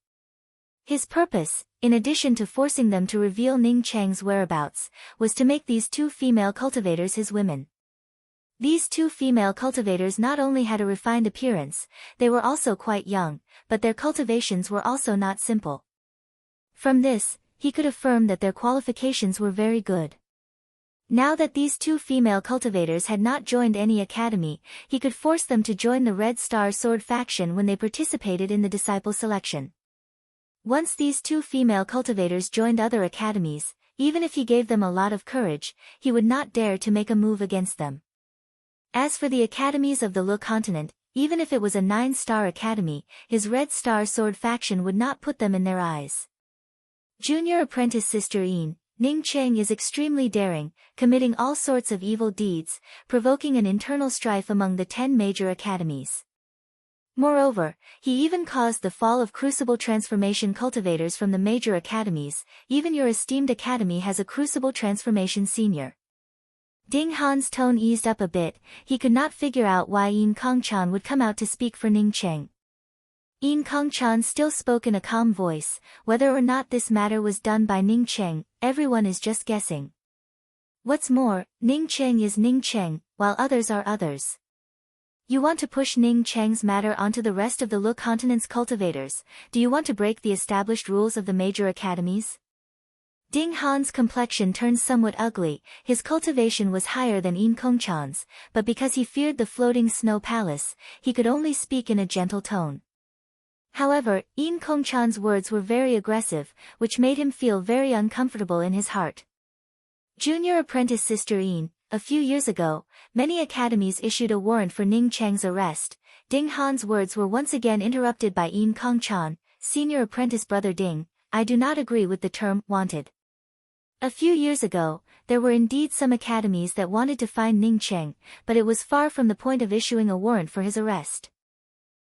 His purpose, in addition to forcing them to reveal Ning Cheng's whereabouts, was to make these two female cultivators his women. These two female cultivators not only had a refined appearance, they were also quite young, but their cultivations were also not simple. From this, he could affirm that their qualifications were very good. Now that these two female cultivators had not joined any academy, he could force them to join the Red Star Sword faction when they participated in the disciple selection. Once these two female cultivators joined other academies, even if he gave them a lot of courage, he would not dare to make a move against them. As for the academies of the Lu continent, even if it was a 9-star academy, his Red Star Sword faction would not put them in their eyes. Junior apprentice Sister Yin, Ning Cheng is extremely daring, committing all sorts of evil deeds, provoking an internal strife among the 10 major academies. Moreover, he even caused the fall of crucible transformation cultivators from the major academies. Even your esteemed academy has a crucible transformation senior. Ding Han's tone eased up a bit. He could not figure out why Yin Kongchan would come out to speak for Ning Cheng. Yin Kongchan still spoke in a calm voice. Whether or not this matter was done by Ning Cheng, everyone is just guessing. What's more, Ning Cheng is Ning Cheng, while others are others. You want to push Ning Cheng's matter onto the rest of the Lu continent's cultivators. Do you want to break the established rules of the major academies? Ding Han's complexion turned somewhat ugly. His cultivation was higher than Yin Kongchan's, but because he feared the Floating Snow Palace, he could only speak in a gentle tone. However, Yin Kongchan's words were very aggressive, which made him feel very uncomfortable in his heart. Junior apprentice Sister Yin, a few years ago, many academies issued a warrant for Ning Cheng's arrest. Ding Han's words were once again interrupted by Yin Kongchan. Senior apprentice brother Ding, I do not agree with the term wanted. A few years ago, there were indeed some academies that wanted to find Ning Cheng, but it was far from the point of issuing a warrant for his arrest.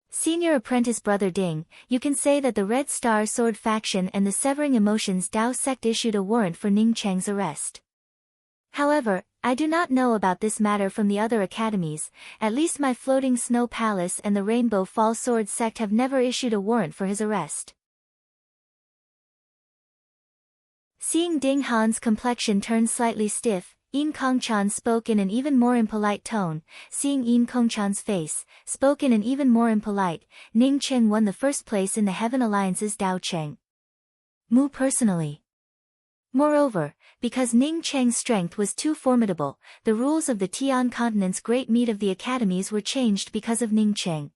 Senior apprentice Brother Ding, you can say that the Red Star Sword faction and the Severing Emotions Dao sect issued a warrant for Ning Cheng's arrest. However, I do not know about this matter from the other academies. At least my Floating Snow Palace and the Rainbow Fall Sword sect have never issued a warrant for his arrest. Seeing Ding Han's complexion turn slightly stiff, Yin Kongchan spoke in an even more impolite tone. Seeing Yin Kongchan's face, spoke in an even more impolite, Ning Cheng won the first place in the Heaven Alliance's Dao Cheng Mu personally. Moreover, because Ning Cheng's strength was too formidable, the rules of the Tian Continent's great meet of the academies were changed because of Ning Cheng.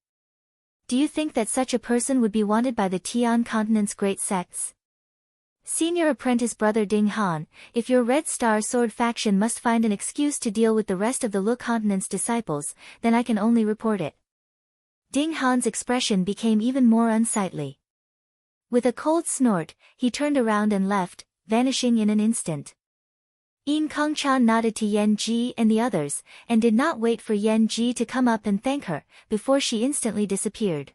Do you think that such a person would be wanted by the Tian Continent's great sects? Senior apprentice Brother Ding Han, if your Red Star Sword faction must find an excuse to deal with the rest of the Lu Continent's disciples, then I can only report it. Ding Han's expression became even more unsightly. With a cold snort, he turned around and left, vanishing in an instant. Yin Kongchan nodded to Yan Ji and the others, and did not wait for Yan Ji to come up and thank her, before she instantly disappeared.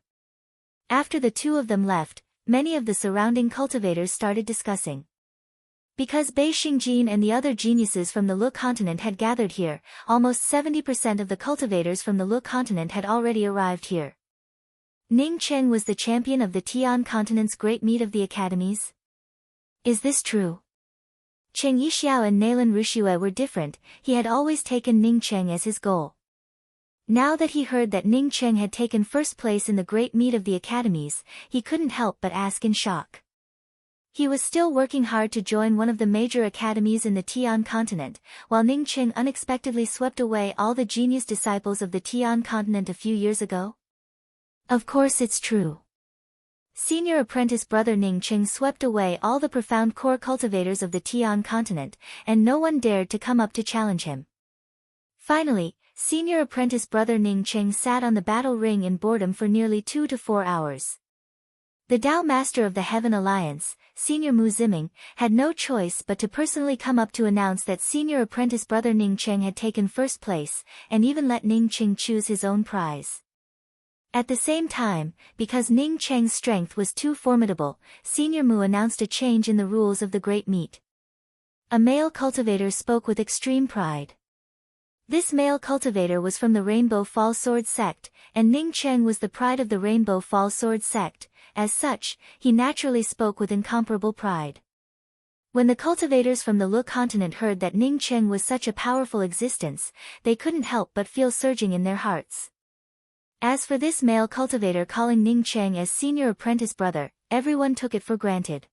After the two of them left, many of the surrounding cultivators started discussing. Because Bei Xingjin and the other geniuses from the Lu continent had gathered here, almost 70% of the cultivators from the Lu continent had already arrived here. Ning Cheng was the champion of the Tian continent's great meet of the academies? Is this true? Cheng Yixiao and Nalan Rushue were different. He had always taken Ning Cheng as his goal. Now that he heard that Ning Cheng had taken first place in the great meet of the academies, he couldn't help but ask in shock. He was still working hard to join one of the major academies in the Tian continent, while Ning Cheng unexpectedly swept away all the genius disciples of the Tian continent a few years ago? Of course it's true. Senior apprentice Brother Ning Cheng swept away all the profound core cultivators of the Tian continent, and no one dared to come up to challenge him. Finally, Senior apprentice Brother Ning Cheng sat on the battle ring in boredom for nearly 2 to 4 hours. The Tao Master of the Heaven Alliance, Senior Mu Ziming, had no choice but to personally come up to announce that Senior apprentice Brother Ning Cheng had taken first place, and even let Ning Cheng choose his own prize. At the same time, because Ning Cheng's strength was too formidable, Senior Mu announced a change in the rules of the Great Meet. A male cultivator spoke with extreme pride. This male cultivator was from the Rainbow Fall Sword sect, and Ning Cheng was the pride of the Rainbow Fall Sword sect. As such, he naturally spoke with incomparable pride. When the cultivators from the Lu continent heard that Ning Cheng was such a powerful existence, they couldn't help but feel surging in their hearts. As for this male cultivator calling Ning Cheng as senior apprentice brother, everyone took it for granted.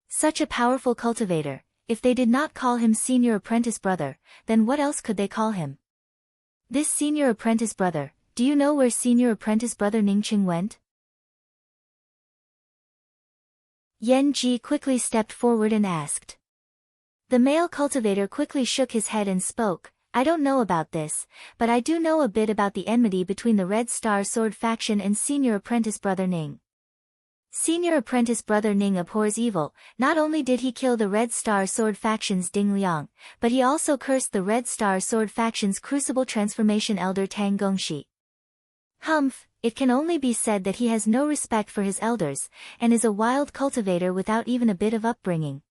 Such a powerful cultivator, if they did not call him senior apprentice brother, then what else could they call him? This senior apprentice brother, do you know where senior apprentice brother Ning Cheng went? Yan Ji quickly stepped forward and asked. The male cultivator quickly shook his head and spoke, I don't know about this, but I do know a bit about the enmity between the Red Star Sword faction and senior apprentice brother Ning. Senior apprentice Brother Ning abhors evil. Not only did he kill the Red Star Sword faction's Ding Liang, but he also cursed the Red Star Sword faction's Crucible Transformation Elder Tang Gongxi. Humph, it can only be said that he has no respect for his elders, and is a wild cultivator without even a bit of upbringing.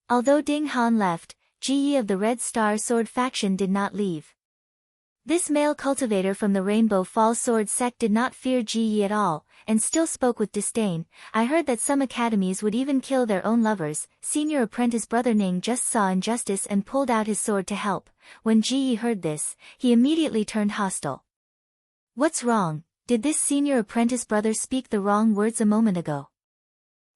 Although Ding Han left, Ji Yi of the Red Star Sword faction did not leave. This male cultivator from the Rainbow Fall Sword sect did not fear Ji Yi at all, and still spoke with disdain. I heard that some academies would even kill their own lovers. Senior apprentice Brother Ning just saw injustice and pulled out his sword to help. When Ji Yi heard this, he immediately turned hostile. What's wrong? Did this senior apprentice brother speak the wrong words a moment ago?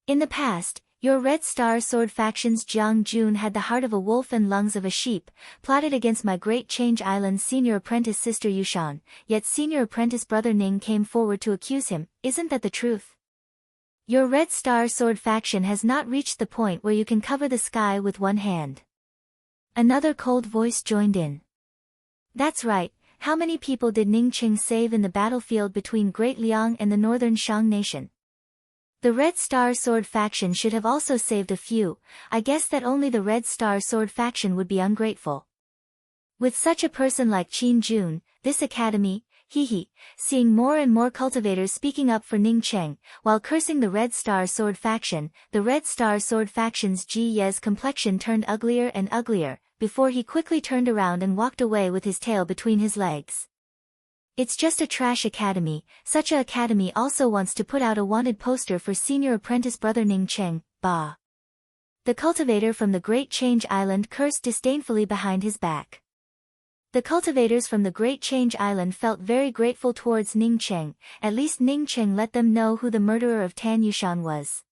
In the past, your Red Star Sword faction's Jiang Jun had the heart of a wolf and lungs of a sheep, plotted against my Great Change Island's senior apprentice sister Yushan, yet senior apprentice Brother Ning came forward to accuse him. Isn't that the truth? Your Red Star Sword faction has not reached the point where you can cover the sky with one hand. Another cold voice joined in. That's right. How many people did Ning Cheng save in the battlefield between Great Liang and the northern Shang nation? The Red Star Sword faction should have also saved a few. I guess that only the Red Star Sword faction would be ungrateful. With such a person like Qin Jun, this academy, seeing more and more cultivators speaking up for Ning Cheng, while cursing the Red Star Sword faction, the Red Star Sword faction's Ji Ye's complexion turned uglier and uglier, before he quickly turned around and walked away with his tail between his legs. It's just a trash academy. Such a academy also wants to put out a wanted poster for senior apprentice brother Ning Cheng, bah. The cultivator from the Great Change Island cursed disdainfully behind his back. The cultivators from the Great Change Island felt very grateful towards Ning Cheng. At least Ning Cheng let them know who the murderer of Tan Yushan was.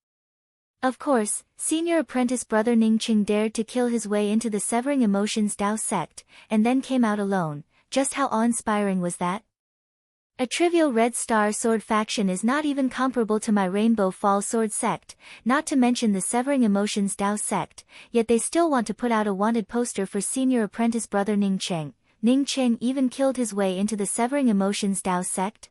Of course, senior apprentice brother Ning Cheng dared to kill his way into the Severing Emotions Dao sect, and then came out alone. Just how awe-inspiring was that? A trivial Red Star Sword faction is not even comparable to my Rainbow Fall Sword sect, not to mention the Severing Emotions Dao sect, yet they still want to put out a wanted poster for senior apprentice brother Ning Cheng. Ning Cheng even killed his way into the Severing Emotions Dao sect?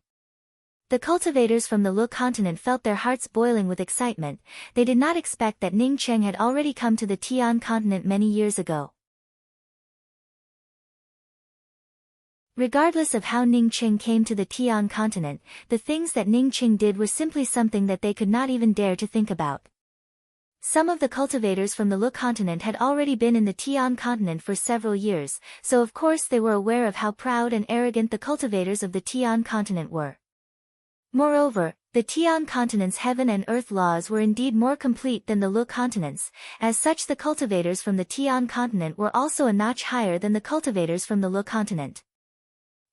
The cultivators from the Lu continent felt their hearts boiling with excitement. They did not expect that Ning Cheng had already come to the Tian continent many years ago. Regardless of how Ning Cheng came to the Tian continent, the things that Ning Cheng did were simply something that they could not even dare to think about. Some of the cultivators from the Lu continent had already been in the Tian continent for several years, so of course they were aware of how proud and arrogant the cultivators of the Tian continent were. Moreover, the Tian continent's heaven and earth laws were indeed more complete than the Lu continent's. As such, the cultivators from the Tian continent were also a notch higher than the cultivators from the Lu continent.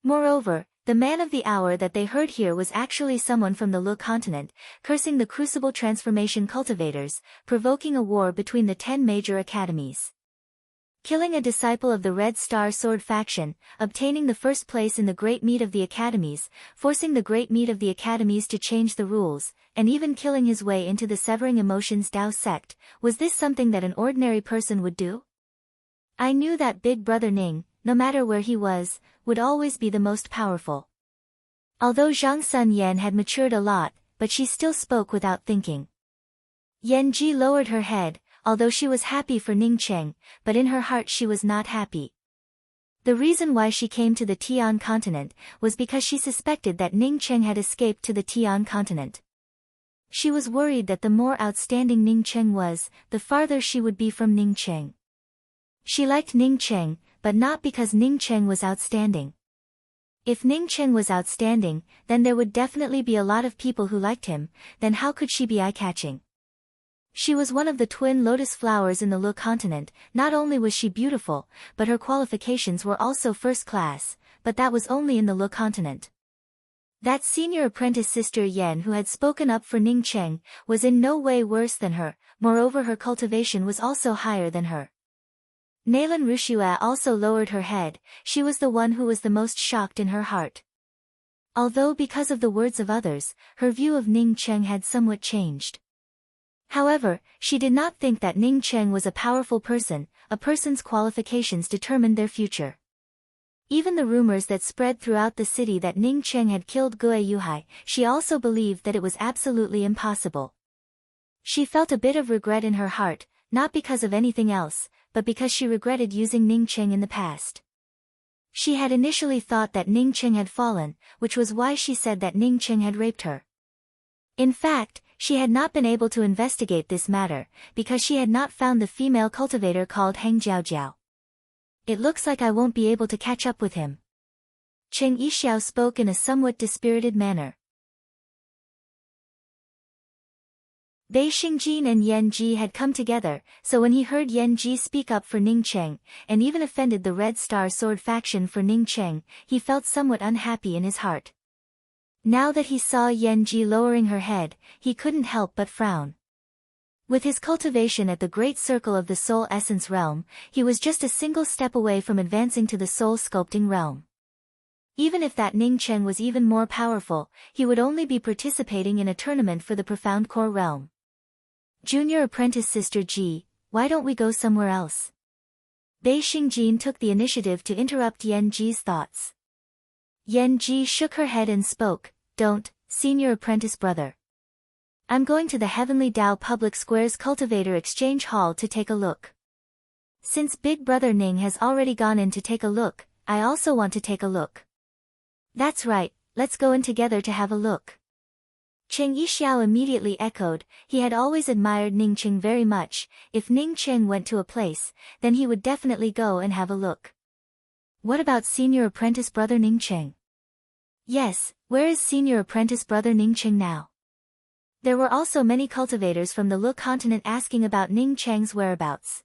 Moreover, the man of the hour that they heard here was actually someone from the Lu continent, cursing the Crucible Transformation cultivators, provoking a war between the 10 major academies. Killing a disciple of the Red Star Sword faction, obtaining the first place in the Great Meet of the Academies, forcing the Great Meet of the Academies to change the rules, and even killing his way into the Severing Emotions Dao sect. Was this something that an ordinary person would do? I knew that Big Brother Ning, no matter where he was, would always be the most powerful. Although Zhang Sun Yan had matured a lot, but she still spoke without thinking. Yan Ji lowered her head, although she was happy for Ning Cheng, but in her heart she was not happy. The reason why she came to the Tian continent was because she suspected that Ning Cheng had escaped to the Tian continent. She was worried that the more outstanding Ning Cheng was, the farther she would be from Ning Cheng. She liked Ning Cheng, but not because Ning Cheng was outstanding. If Ning Cheng was outstanding, then there would definitely be a lot of people who liked him. Then how could she be eye-catching? She was one of the twin lotus flowers in the Lu continent. Not only was she beautiful, but her qualifications were also first class, but that was only in the Lu continent. That senior apprentice sister Yen who had spoken up for Ning Cheng was in no way worse than her. Moreover, her cultivation was also higher than her. Nailan Rushua also lowered her head. She was the one who was the most shocked in her heart. Although because of the words of others, her view of Ning Cheng had somewhat changed. However, she did not think that Ning Cheng was a powerful person. A person's qualifications determined their future. Even the rumors that spread throughout the city that Ning Cheng had killed Gue Yuhai, she also believed that it was absolutely impossible. She felt a bit of regret in her heart, not because of anything else, but because she regretted using Ning Cheng in the past. She had initially thought that Ning Cheng had fallen, which was why she said that Ning Cheng had raped her. In fact, she had not been able to investigate this matter, because she had not found the female cultivator called Heng Jiaojiao. It looks like I won't be able to catch up with him. Cheng Yixiao spoke in a somewhat dispirited manner. Bei Xingjin and Yan Ji had come together, so when he heard Yan Ji speak up for Ning Cheng, and even offended the Red Star Sword faction for Ning Cheng, he felt somewhat unhappy in his heart. Now that he saw Yan Ji lowering her head, he couldn't help but frown. With his cultivation at the Great Circle of the Soul Essence Realm, he was just a single step away from advancing to the Soul Sculpting Realm. Even if that Ning Cheng was even more powerful, he would only be participating in a tournament for the Profound Core Realm. Junior apprentice sister Ji, why don't we go somewhere else? Bei Xingjin took the initiative to interrupt Yan Ji's thoughts. Yan Ji shook her head and spoke, Don't, senior apprentice brother. I'm going to the Heavenly Tao Public Square's Cultivator Exchange Hall to take a look. Since Big Brother Ning has already gone in to take a look, I also want to take a look. That's right, let's go in together to have a look. Cheng Yixiao immediately echoed. He had always admired Ning Cheng very much. If Ning Cheng went to a place, then he would definitely go and have a look. What about senior apprentice brother Ning Cheng? Yes, where is senior apprentice brother Ning Cheng now? There were also many cultivators from the Lu continent asking about Ning Cheng's whereabouts.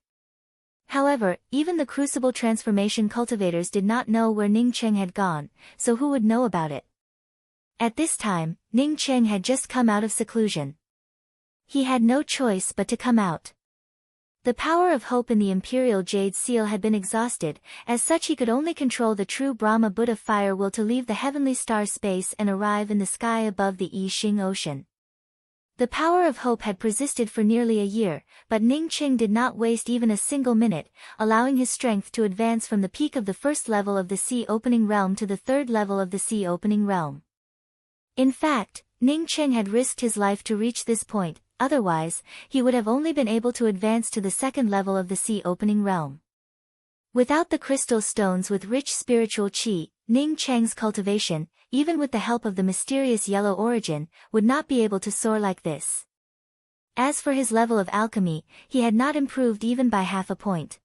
However, even the Crucible Transformation cultivators did not know where Ning Cheng had gone, so who would know about it? At this time, Ning Cheng had just come out of seclusion. He had no choice but to come out. The power of hope in the Imperial Jade Seal had been exhausted, as such he could only control the true Brahma Buddha fire will to leave the heavenly star space and arrive in the sky above the I Ching Ocean. The power of hope had persisted for nearly a year, but Ning Cheng did not waste even a single minute, allowing his strength to advance from the peak of the first level of the Sea Opening Realm to the third level of the Sea Opening Realm. In fact, Ning Cheng had risked his life to reach this point, otherwise, he would have only been able to advance to the second level of the Sea Opening Realm. Without the crystal stones with rich spiritual qi, Ning Cheng's cultivation, even with the help of the mysterious yellow origin, would not be able to soar like this. As for his level of alchemy, he had not improved even by half a point.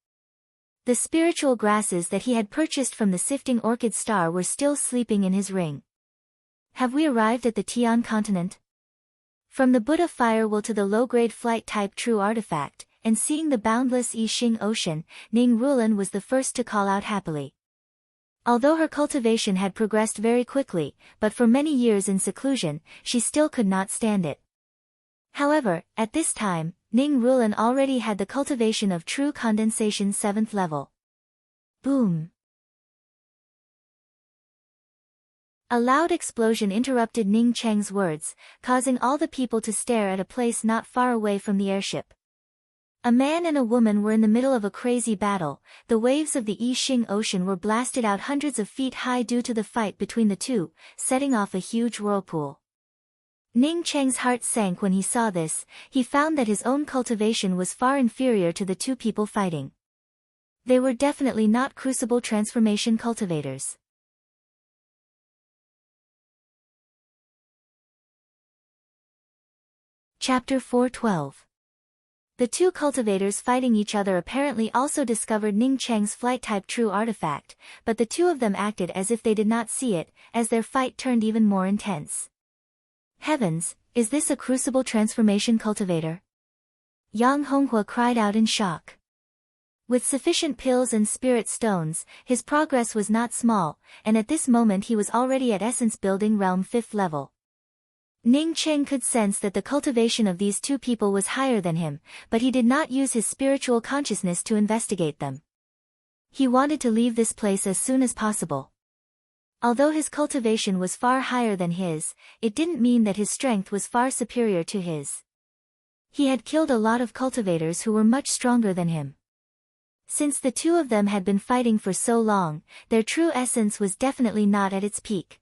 The spiritual grasses that he had purchased from the sifting orchid star were still sleeping in his ring. Have we arrived at the Tian continent? From the Buddha fire will to the low-grade flight-type true artifact, and seeing the boundless I Ching Ocean, Ning Rulan was the first to call out happily. Although her cultivation had progressed very quickly, but for many years in seclusion, she still could not stand it. However, at this time, Ning Rulan already had the cultivation of true condensation 7th level. Boom! A loud explosion interrupted Ning Cheng's words, causing all the people to stare at a place not far away from the airship. A man and a woman were in the middle of a crazy battle. The waves of the I Ching Ocean were blasted out hundreds of feet high due to the fight between the two, setting off a huge whirlpool. Ning Cheng's heart sank when he saw this. He found that his own cultivation was far inferior to the two people fighting. They were definitely not Crucible Transformation cultivators. Chapter 412. The two cultivators fighting each other apparently also discovered Ning Cheng's flight-type true artifact, but the two of them acted as if they did not see it, as their fight turned even more intense. Heavens, is this a Crucible Transformation cultivator? Yang Honghua cried out in shock. With sufficient pills and spirit stones, his progress was not small, and at this moment he was already at Essence Building Realm 5th level. Ning Cheng could sense that the cultivation of these two people was higher than him, but he did not use his spiritual consciousness to investigate them. He wanted to leave this place as soon as possible. Although his cultivation was far higher than his, it didn't mean that his strength was far superior to his. He had killed a lot of cultivators who were much stronger than him. Since the two of them had been fighting for so long, their true essence was definitely not at its peak.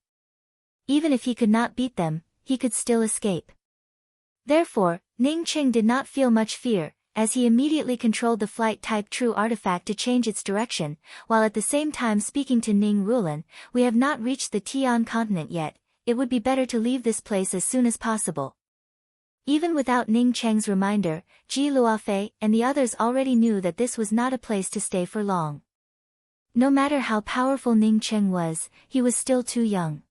Even if he could not beat them, he could still escape. Therefore, Ning Cheng did not feel much fear, as he immediately controlled the flight-type true artifact to change its direction, while at the same time speaking to Ning Rulan, "We have not reached the Tian continent yet, it would be better to leave this place as soon as possible." Even without Ning Cheng's reminder, Ji Luofei and the others already knew that this was not a place to stay for long. No matter how powerful Ning Cheng was, he was still too young.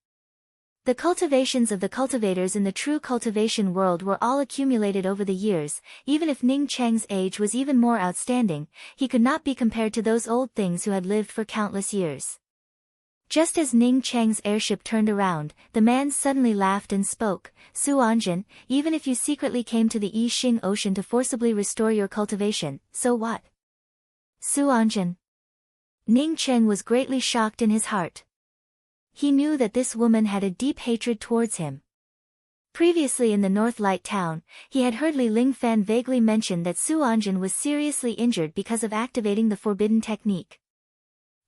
The cultivations of the cultivators in the true cultivation world were all accumulated over the years. Even if Ning Cheng's age was even more outstanding, he could not be compared to those old things who had lived for countless years. Just as Ning Cheng's airship turned around, the man suddenly laughed and spoke, "Su Anjin, even if you secretly came to the I Ching Ocean to forcibly restore your cultivation, so what?" Su Anjin. Ning Cheng was greatly shocked in his heart. He knew that this woman had a deep hatred towards him. Previously in the North Light town, he had heard Li Lingfan vaguely mention that Su Anjin was seriously injured because of activating the forbidden technique.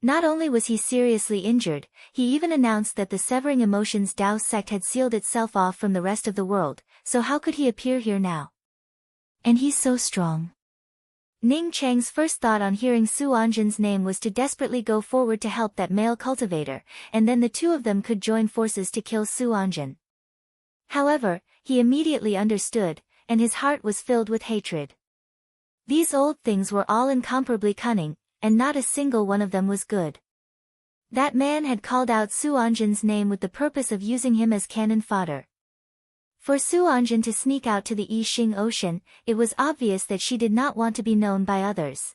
Not only was he seriously injured, he even announced that the Severing Emotions Tao sect had sealed itself off from the rest of the world, so how could he appear here now? And he's so strong. Ning Cheng's first thought on hearing Su Anjin's name was to desperately go forward to help that male cultivator, and then the two of them could join forces to kill Su Anjin. However, he immediately understood, and his heart was filled with hatred. These old things were all incomparably cunning, and not a single one of them was good. That man had called out Su Anjin's name with the purpose of using him as cannon fodder. For Su Anjin to sneak out to the Yixing Ocean, it was obvious that she did not want to be known by others.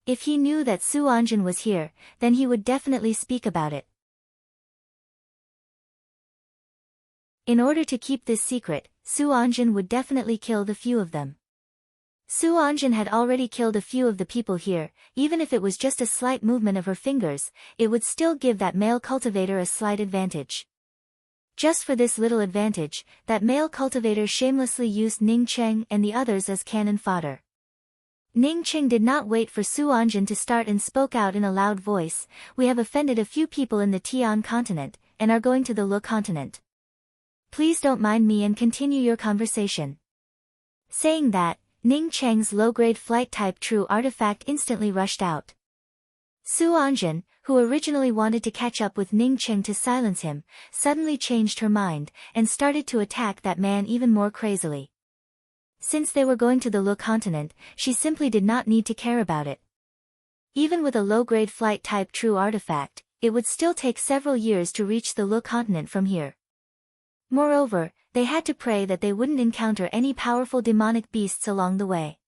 If he knew that Su Anjin was here, then he would definitely speak about it. In order to keep this secret, Su Anjin would definitely kill the few of them. Su Anjin had already killed a few of the people here, even if it was just a slight movement of her fingers, it would still give that male cultivator a slight advantage. Just for this little advantage, that male cultivator shamelessly used Ning Cheng and the others as cannon fodder. Ning Cheng did not wait for Su Anjin to start and spoke out in a loud voice, "We have offended a few people in the Tian continent, and are going to the Lu continent. Please don't mind me and continue your conversation." Saying that, Ning Cheng's low-grade flight-type true artifact instantly rushed out. Su Anjin, who originally wanted to catch up with Ning Cheng to silence him, suddenly changed her mind, and started to attack that man even more crazily. Since they were going to the Lu continent, she simply did not need to care about it. Even with a low-grade flight-type true artifact, it would still take several years to reach the Lu continent from here. Moreover, they had to pray that they wouldn't encounter any powerful demonic beasts along the way.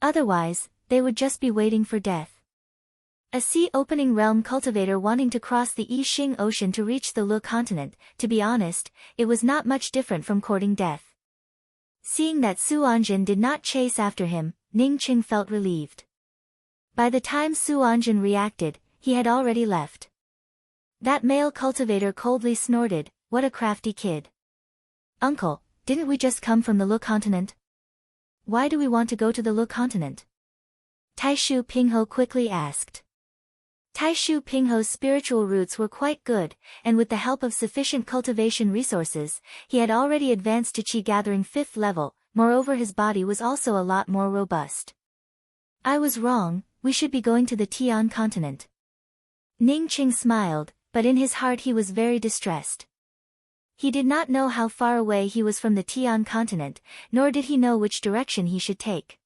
Otherwise, they would just be waiting for death. A sea-opening realm cultivator wanting to cross the Yixing Ocean to reach the Lu continent, to be honest, it was not much different from courting death. Seeing that Su Anjin did not chase after him, Ning Cheng felt relieved. By the time Su Anjin reacted, he had already left. That male cultivator coldly snorted, "What a crafty kid. Uncle, didn't we just come from the Lu continent? Why do we want to go to the Lu continent?" Taishu Pingho quickly asked. Taishu Pingho's spiritual roots were quite good, and with the help of sufficient cultivation resources, he had already advanced to Qi gathering 5th level, moreover his body was also a lot more robust. "I was wrong, we should be going to the Tian continent." Ning Cheng smiled, but in his heart he was very distressed. He did not know how far away he was from the Tian continent, nor did he know which direction he should take.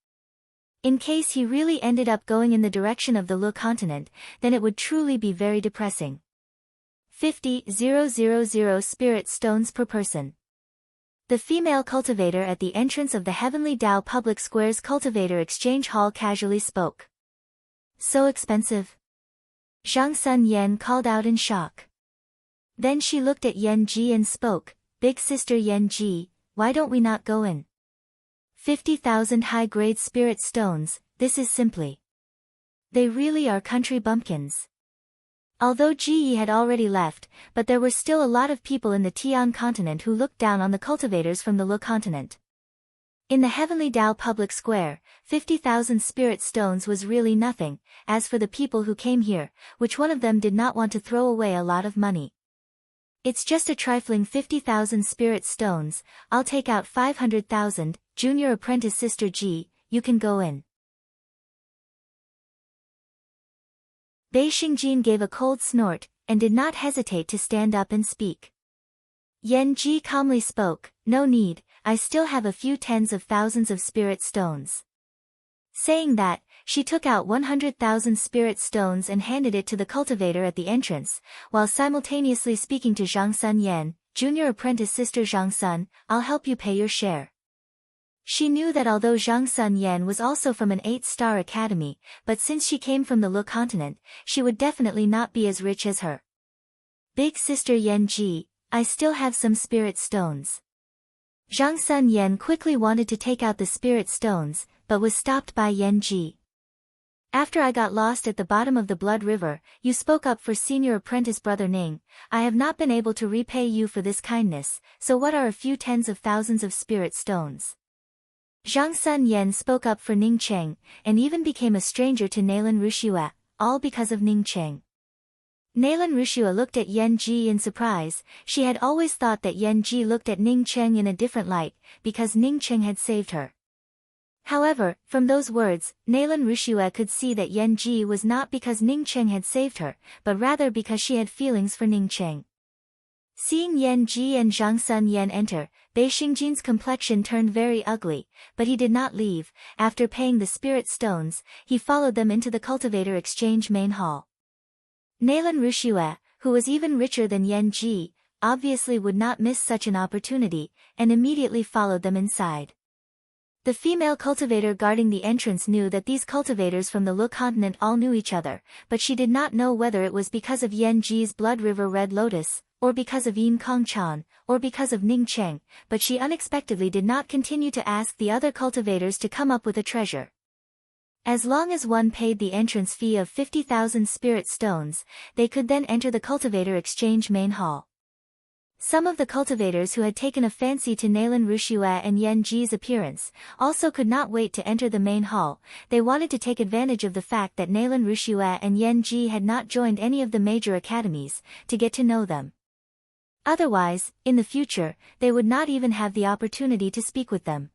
In case he really ended up going in the direction of the Lu continent, then it would truly be very depressing. 50,000 spirit stones per person. The female cultivator at the entrance of the Heavenly Tao Public Square's Cultivator Exchange Hall casually spoke. "So expensive?" Zhang Sun Yan called out in shock. Then she looked at Yan Ji and spoke, "Big sister Yan Ji, why don't we not go in? 50,000 high-grade spirit stones, this is simply. They really are country bumpkins." Although Ji had already left, but there were still a lot of people in the Tian continent who looked down on the cultivators from the Lu continent. In the Heavenly Tao Public Square, 50,000 spirit stones was really nothing, as for the people who came here, which one of them did not want to throw away a lot of money? "It's just a trifling 50,000 spirit stones, I'll take out 500,000, junior apprentice sister Ji, you can go in." Bei Xingjin gave a cold snort, and did not hesitate to stand up and speak. Yan Ji calmly spoke, "No need, I still have a few tens of thousands of spirit stones." Saying that, she took out 100,000 spirit stones and handed it to the cultivator at the entrance, while simultaneously speaking to Zhang Sun Yan, "Junior apprentice sister Zhang Sun, I'll help you pay your share." She knew that although Zhang Sun Yan was also from an 8-star academy, but since she came from the Lu continent, she would definitely not be as rich as her. "Big sister Yan Ji, I still have some spirit stones." Zhang Sun Yan quickly wanted to take out the spirit stones, but was stopped by Yan Ji. "After I got lost at the bottom of the Blood River, you spoke up for senior apprentice brother Ning. I have not been able to repay you for this kindness, so what are a few tens of thousands of spirit stones?" Zhang Sun Yan spoke up for Ning Cheng, and even became a stranger to Nalan Rushua. all because of Ning Cheng. Nalan Rushua looked at Yan Ji in surprise. She had always thought that Yan Ji looked at Ning Cheng in a different light, because Ning Cheng had saved her. However, from those words, Nalan Rushua could see that Yan Ji was not because Ning Cheng had saved her, but rather because she had feelings for Ning Cheng. Seeing Yan Ji and Zhang Sun Yan enter, Bei Xingjin's complexion turned very ugly, but he did not leave. After paying the spirit stones, he followed them into the cultivator exchange main hall. Nalan Rushua, who was even richer than Yan Ji, obviously would not miss such an opportunity, and immediately followed them inside. The female cultivator guarding the entrance knew that these cultivators from the Lu continent all knew each other, but she did not know whether it was because of Yan Ji's Blood River Red Lotus, or because of Yin Kong Chan, or because of Ning Cheng, but she unexpectedly did not continue to ask the other cultivators to come up with a treasure. As long as one paid the entrance fee of 50,000 spirit stones, they could then enter the cultivator exchange main hall. Some of the cultivators who had taken a fancy to Nalan Rushua and Yan Ji's appearance, also could not wait to enter the main hall. They wanted to take advantage of the fact that Nalan Rushua and Yan Ji had not joined any of the major academies, to get to know them. Otherwise, in the future, they would not even have the opportunity to speak with them.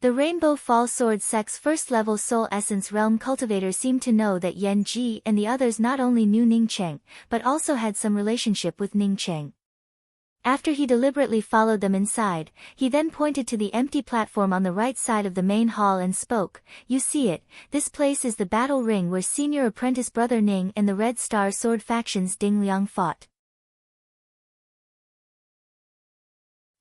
The Rainbow Fall Sword Sect's first-level Soul Essence Realm cultivator seemed to know that Yan Ji and the others not only knew Ning Cheng, but also had some relationship with Ning Cheng. After he deliberately followed them inside, he then pointed to the empty platform on the right side of the main hall and spoke, "You see it, this place is the battle ring where senior apprentice brother Ning and the Red Star Sword factions Ding Liang fought.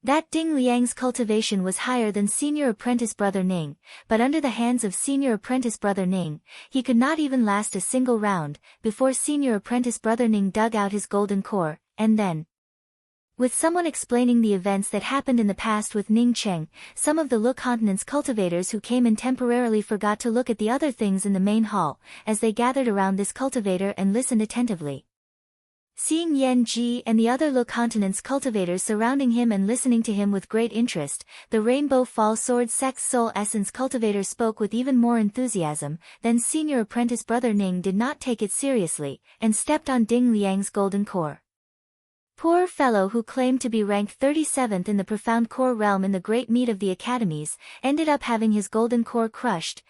That Ding Liang's cultivation was higher than senior apprentice brother Ning, but under the hands of senior apprentice brother Ning, he could not even last a single round, before senior apprentice brother Ning dug out his golden core, and then, with someone explaining the events that happened in the past with Ning Cheng, some of the Lu Continent's cultivators who came in temporarily forgot to look at the other things in the main hall, as they gathered around this cultivator and listened attentively. Seeing Yan Ji and the other Lu Continent's cultivators surrounding him and listening to him with great interest, the Rainbow Fall Sword Sect's Soul Essence cultivator spoke with even more enthusiasm. Then senior apprentice brother Ning did not take it seriously, and stepped on Ding Liang's golden core. Poor fellow who claimed to be ranked 37th in the profound core realm in the great meet of the academies, ended up having his golden core crushed.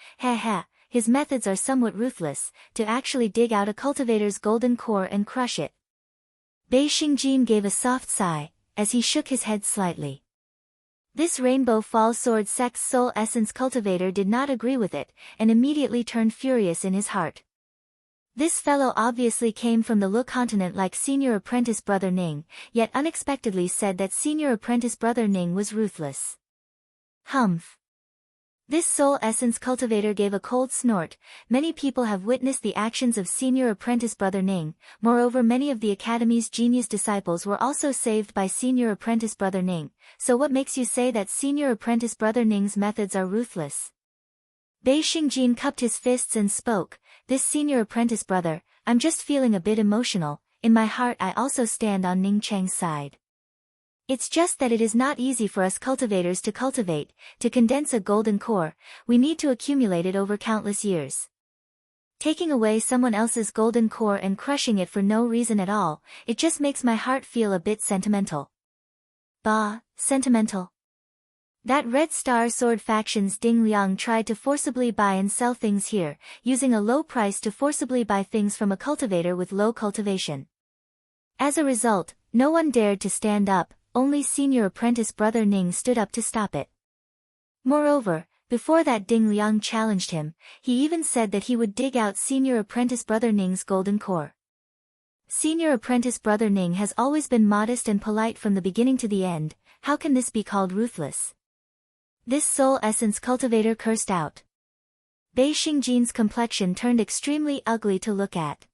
His methods are somewhat ruthless, to actually dig out a cultivator's golden core and crush it. Bei Xingjin gave a soft sigh, as he shook his head slightly. This Rainbow Fall Sword Sect's Soul Essence cultivator did not agree with it, and immediately turned furious in his heart. This fellow obviously came from the Lu continent like senior apprentice brother Ning, yet unexpectedly said that senior apprentice brother Ning was ruthless. Humph. This Soul Essence cultivator gave a cold snort. Many people have witnessed the actions of senior apprentice brother Ning. Moreover, many of the Academy's genius disciples were also saved by senior apprentice brother Ning. So what makes you say that senior apprentice brother Ning's methods are ruthless? Bei Xingjin cupped his fists and spoke, "This senior apprentice brother, I'm just feeling a bit emotional. In my heart I also stand on Ning Cheng's side. It's just that it is not easy for us cultivators to cultivate, to condense a golden core. We need to accumulate it over countless years. Taking away someone else's golden core and crushing it for no reason at all, it just makes my heart feel a bit sentimental." Bah, sentimental. That Red Star Sword faction's Ding Liang tried to forcibly buy and sell things here, using a low price to forcibly buy things from a cultivator with low cultivation. As a result, no one dared to stand up. Only senior apprentice brother Ning stood up to stop it. Moreover, before that Ding Liang challenged him, he even said that he would dig out senior apprentice brother Ning's golden core. Senior apprentice brother Ning has always been modest and polite from the beginning to the end. How can this be called ruthless? This Soul Essence cultivator cursed out. Bei Xingjin's complexion turned extremely ugly to look at.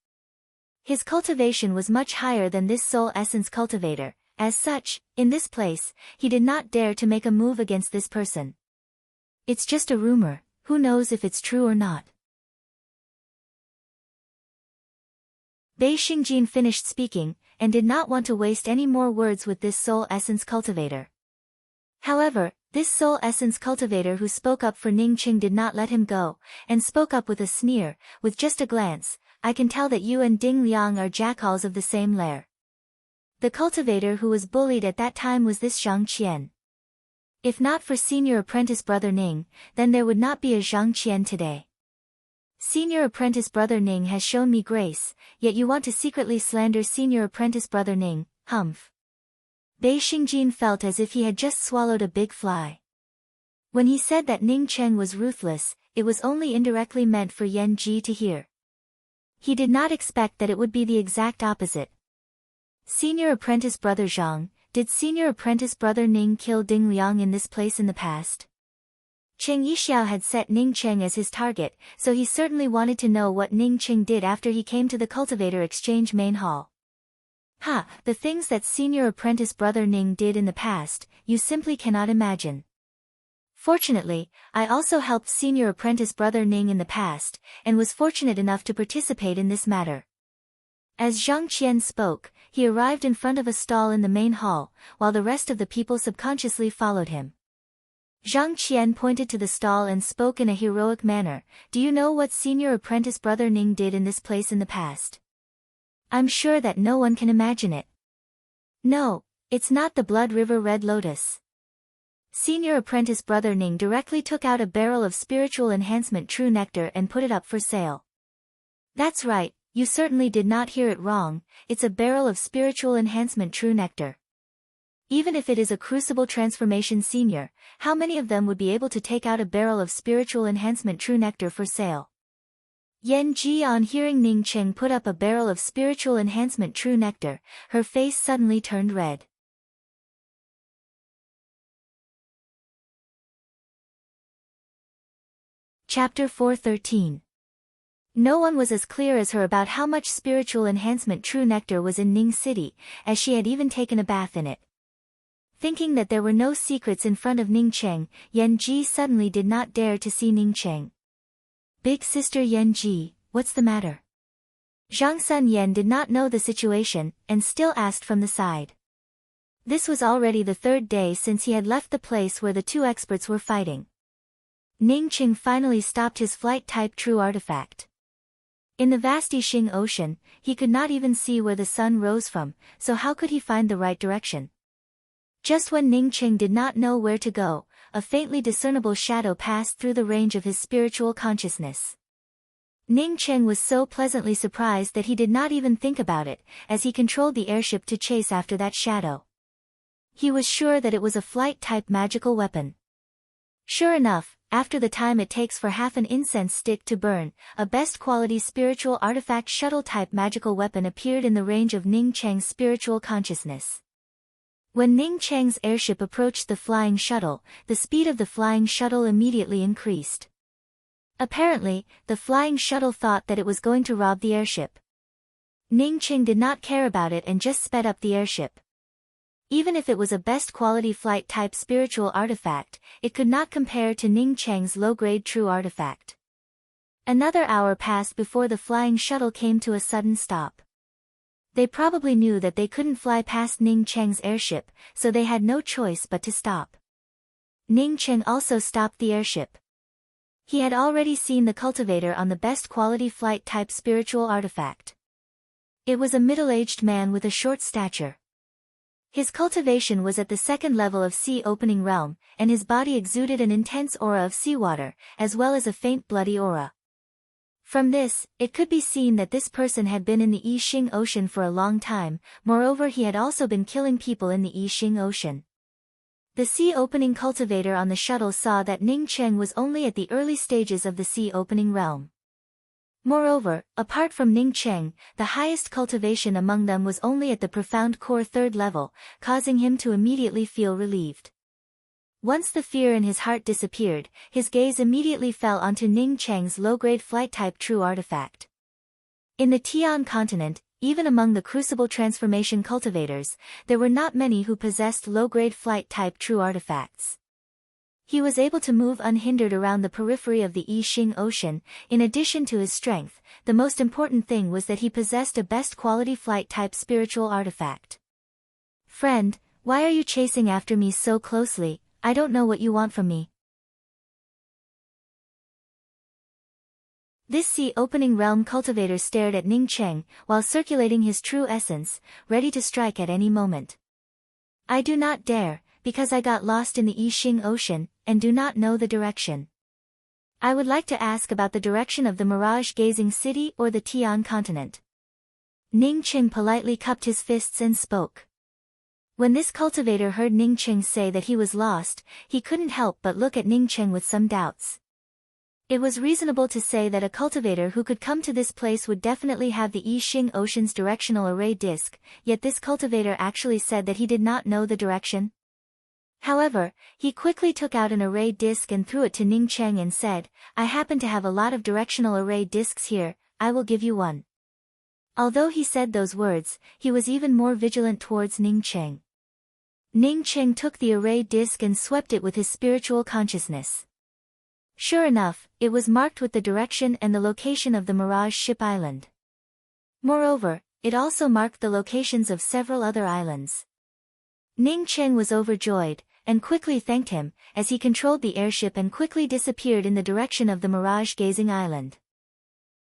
His cultivation was much higher than this Soul Essence cultivator. As such, in this place, he did not dare to make a move against this person. It's just a rumor, who knows if it's true or not. Bei Xingjin finished speaking, and did not want to waste any more words with this Soul Essence cultivator. However, this Soul Essence cultivator who spoke up for Ning Cheng did not let him go, and spoke up with a sneer, with just a glance. I can tell that you and Ding Liang are jackals of the same lair. The cultivator who was bullied at that time was this Zhang Qian. If not for senior apprentice brother Ning, then there would not be a Zhang Qian today. Senior apprentice brother Ning has shown me grace, yet you want to secretly slander senior apprentice brother Ning, humph. Bei Xingjin felt as if he had just swallowed a big fly. When he said that Ning Cheng was ruthless, it was only indirectly meant for Yan Ji to hear. He did not expect that it would be the exact opposite. Senior apprentice brother Zhang, did senior apprentice brother Ning kill Ding Liang in this place in the past? Cheng Yixiao had set Ning Cheng as his target, so he certainly wanted to know what Ning Cheng did after he came to the cultivator exchange main hall. The things that senior apprentice brother Ning did in the past, you simply cannot imagine. Fortunately, I also helped senior apprentice brother Ning in the past, and was fortunate enough to participate in this matter. As Zhang Qian spoke, he arrived in front of a stall in the main hall, while the rest of the people subconsciously followed him. Zhang Qian pointed to the stall and spoke in a heroic manner. Do you know what senior apprentice brother Ning did in this place in the past? I'm sure that no one can imagine it. No, it's not the Blood River Red Lotus. Senior apprentice brother Ning directly took out a barrel of spiritual enhancement true nectar and put it up for sale. That's right, you certainly did not hear it wrong, it's a barrel of spiritual enhancement true nectar. Even if it is a crucible transformation senior, how many of them would be able to take out a barrel of spiritual enhancement true nectar for sale? Yan Ji, on hearing Ning Cheng put up a barrel of spiritual enhancement true nectar, her face suddenly turned red. Chapter 413. No one was as clear as her about how much spiritual enhancement true nectar was in Ning City, as she had even taken a bath in it. Thinking that there were no secrets in front of Ning Cheng, Yan Ji suddenly did not dare to see Ning Cheng. Big sister Yan Ji, what's the matter? Zhang Sun Yan did not know the situation, and still asked from the side. This was already the third day since he had left the place where the two experts were fighting. Ning Cheng finally stopped his flight-type true artifact. In the vast Yixing Ocean, he could not even see where the sun rose from, so how could he find the right direction? Just when Ning Cheng did not know where to go, a faintly discernible shadow passed through the range of his spiritual consciousness. Ning Cheng was so pleasantly surprised that he did not even think about it, as he controlled the airship to chase after that shadow. He was sure that it was a flight-type magical weapon. Sure enough, after the time it takes for half an incense stick to burn, a best-quality spiritual artifact shuttle-type magical weapon appeared in the range of Ning Cheng's spiritual consciousness. When Ning Cheng's airship approached the flying shuttle, the speed of the flying shuttle immediately increased. Apparently, the flying shuttle thought that it was going to rob the airship. Ning Cheng did not care about it and just sped up the airship. Even if it was a best-quality flight-type spiritual artifact, it could not compare to Ning Cheng's low-grade true artifact. Another hour passed before the flying shuttle came to a sudden stop. They probably knew that they couldn't fly past Ning Cheng's airship, so they had no choice but to stop. Ning Cheng also stopped the airship. He had already seen the cultivator on the best-quality flight-type spiritual artifact. It was a middle-aged man with a short stature. His cultivation was at the second level of sea opening realm, and his body exuded an intense aura of seawater, as well as a faint bloody aura. From this, it could be seen that this person had been in the Yixing Ocean for a long time, moreover he had also been killing people in the Yixing Ocean. The sea opening cultivator on the shuttle saw that Ning Cheng was only at the early stages of the sea opening realm. Moreover, apart from Ning Cheng, the highest cultivation among them was only at the profound core third level, causing him to immediately feel relieved. Once the fear in his heart disappeared, his gaze immediately fell onto Ning Cheng's low-grade flight-type true artifact. In the Tian continent, even among the crucible transformation cultivators, there were not many who possessed low-grade flight-type true artifacts. He was able to move unhindered around the periphery of the Yixing Ocean. In addition to his strength, the most important thing was that he possessed a best-quality flight-type spiritual artifact. Friend, why are you chasing after me so closely? I don't know what you want from me. This sea-opening realm cultivator stared at Ning Cheng while circulating his true essence, ready to strike at any moment. I do not dare, because I got lost in the Yixing Ocean, and do not know the direction. I would like to ask about the direction of the mirage-gazing city or the Tian continent. Ning Cheng politely cupped his fists and spoke. When this cultivator heard Ning Cheng say that he was lost, he couldn't help but look at Ning Cheng with some doubts. It was reasonable to say that a cultivator who could come to this place would definitely have the Yixing Ocean's directional array disk, yet this cultivator actually said that he did not know the direction. However, he quickly took out an array disk and threw it to Ning Cheng and said, I happen to have a lot of directional array disks here, I will give you one. Although he said those words, he was even more vigilant towards Ning Cheng. Ning Cheng took the array disk and swept it with his spiritual consciousness. Sure enough, it was marked with the direction and the location of the Mirage Ship Island. Moreover, it also marked the locations of several other islands. Ning Cheng was overjoyed, and quickly thanked him, as he controlled the airship and quickly disappeared in the direction of the mirage-gazing island.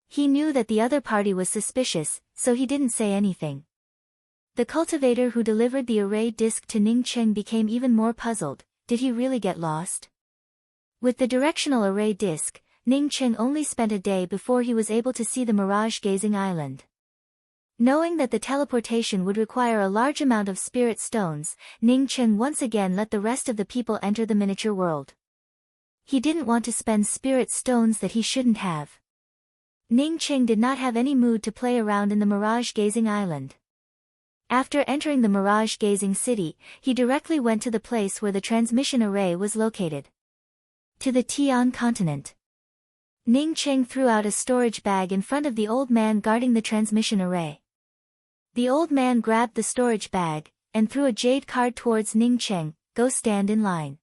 He knew that the other party was suspicious, so he didn't say anything. The cultivator who delivered the array disk to Ning Cheng became even more puzzled. Did he really get lost? With the directional array disk, Ning Cheng only spent a day before he was able to see the mirage-gazing island. Knowing that the teleportation would require a large amount of spirit stones, Ning Cheng once again let the rest of the people enter the miniature world. He didn't want to spend spirit stones that he shouldn't have. Ning Cheng did not have any mood to play around in the mirage-gazing island. After entering the mirage-gazing city, he directly went to the place where the transmission array was located. To the Tian continent. Ning Cheng threw out a storage bag in front of the old man guarding the transmission array. The old man grabbed the storage bag, and threw a jade card towards Ning Cheng, go stand in line.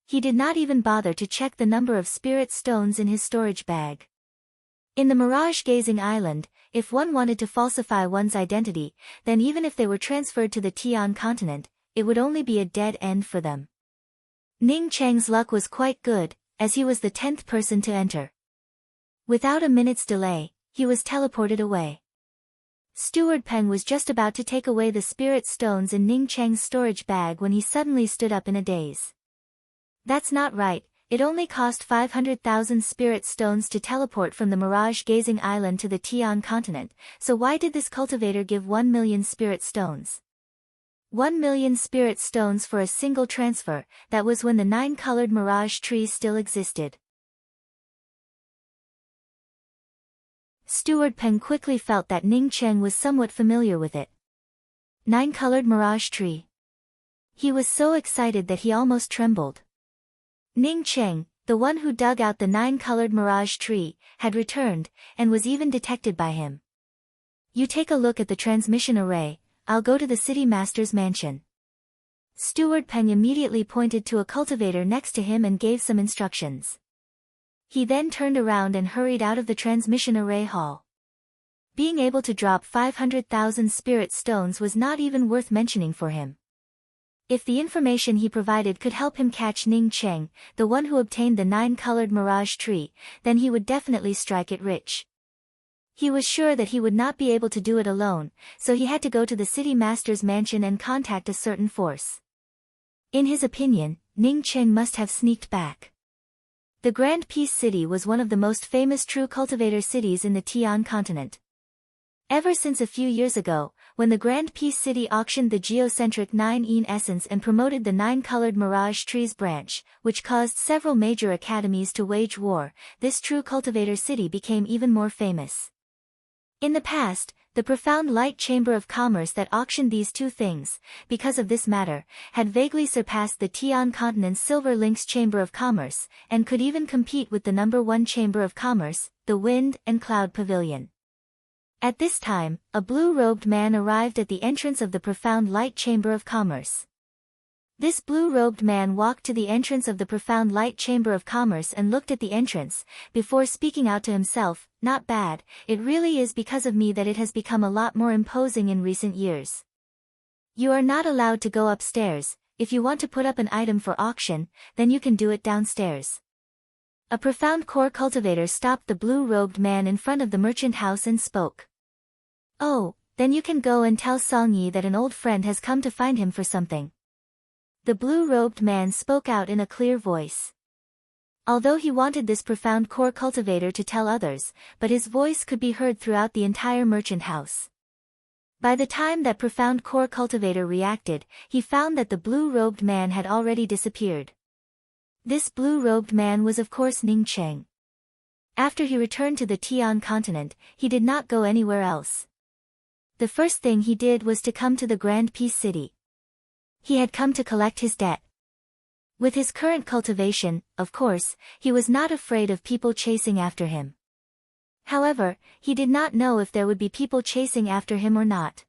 He did not even bother to check the number of spirit stones in his storage bag. In the mirage-gazing island, if one wanted to falsify one's identity, then even if they were transferred to the Tian continent, it would only be a dead end for them. Ning Cheng's luck was quite good, as he was the 10th person to enter. Without a minute's delay, he was teleported away. Steward Peng was just about to take away the spirit stones in Ning Cheng's storage bag when he suddenly stood up in a daze. That's not right, it only cost 500,000 spirit stones to teleport from the mirage-gazing island to the Tian continent, so why did this cultivator give 1 million spirit stones? 1 million spirit stones for a single transfer, that was when the 9-colored mirage tree still existed. Steward Peng quickly felt that Ning Cheng was somewhat familiar with it. 9-colored mirage tree. He was so excited that he almost trembled. Ning Cheng, the one who dug out the 9-colored mirage tree, had returned, and was even detected by him. You take a look at the transmission array, I'll go to the city master's mansion. Steward Peng immediately pointed to a cultivator next to him and gave some instructions. He then turned around and hurried out of the transmission array hall. Being able to drop 500,000 spirit stones was not even worth mentioning for him. If the information he provided could help him catch Ning Cheng, the one who obtained the 9-colored mirage tree, then he would definitely strike it rich. He was sure that he would not be able to do it alone, so he had to go to the city master's mansion and contact a certain force. In his opinion, Ning Cheng must have sneaked back. The Grand Peace City was one of the most famous true cultivator cities in the Tian continent. Ever since a few years ago, when the Grand Peace City auctioned the geocentric 9-een essence and promoted the 9-colored mirage trees branch, which caused several major academies to wage war, this true cultivator city became even more famous. In the past, the profound light chamber of commerce that auctioned these two things, because of this matter, had vaguely surpassed the Tian continent's silver lynx chamber of commerce, and could even compete with the number 1 chamber of commerce, the wind and cloud pavilion. At this time, a blue-robed man arrived at the entrance of the profound light chamber of commerce. This blue-robed man walked to the entrance of the profound light chamber of commerce and looked at the entrance, before speaking out to himself, "Not bad, it really is because of me that it has become a lot more imposing in recent years. You are not allowed to go upstairs, if you want to put up an item for auction, then you can do it downstairs." A profound core cultivator stopped the blue-robed man in front of the merchant house and spoke. "Oh, then you can go and tell Song Yi that an old friend has come to find him for something." The blue-robed man spoke out in a clear voice. Although he wanted this profound core cultivator to tell others, but his voice could be heard throughout the entire merchant house. By the time that profound core cultivator reacted, he found that the blue-robed man had already disappeared. This blue-robed man was of course Ning Cheng. After he returned to the Tian continent, he did not go anywhere else. The first thing he did was to come to the Grand Peace City. He had come to collect his debt. With his current cultivation, of course, he was not afraid of people chasing after him. However, he did not know if there would be people chasing after him or not.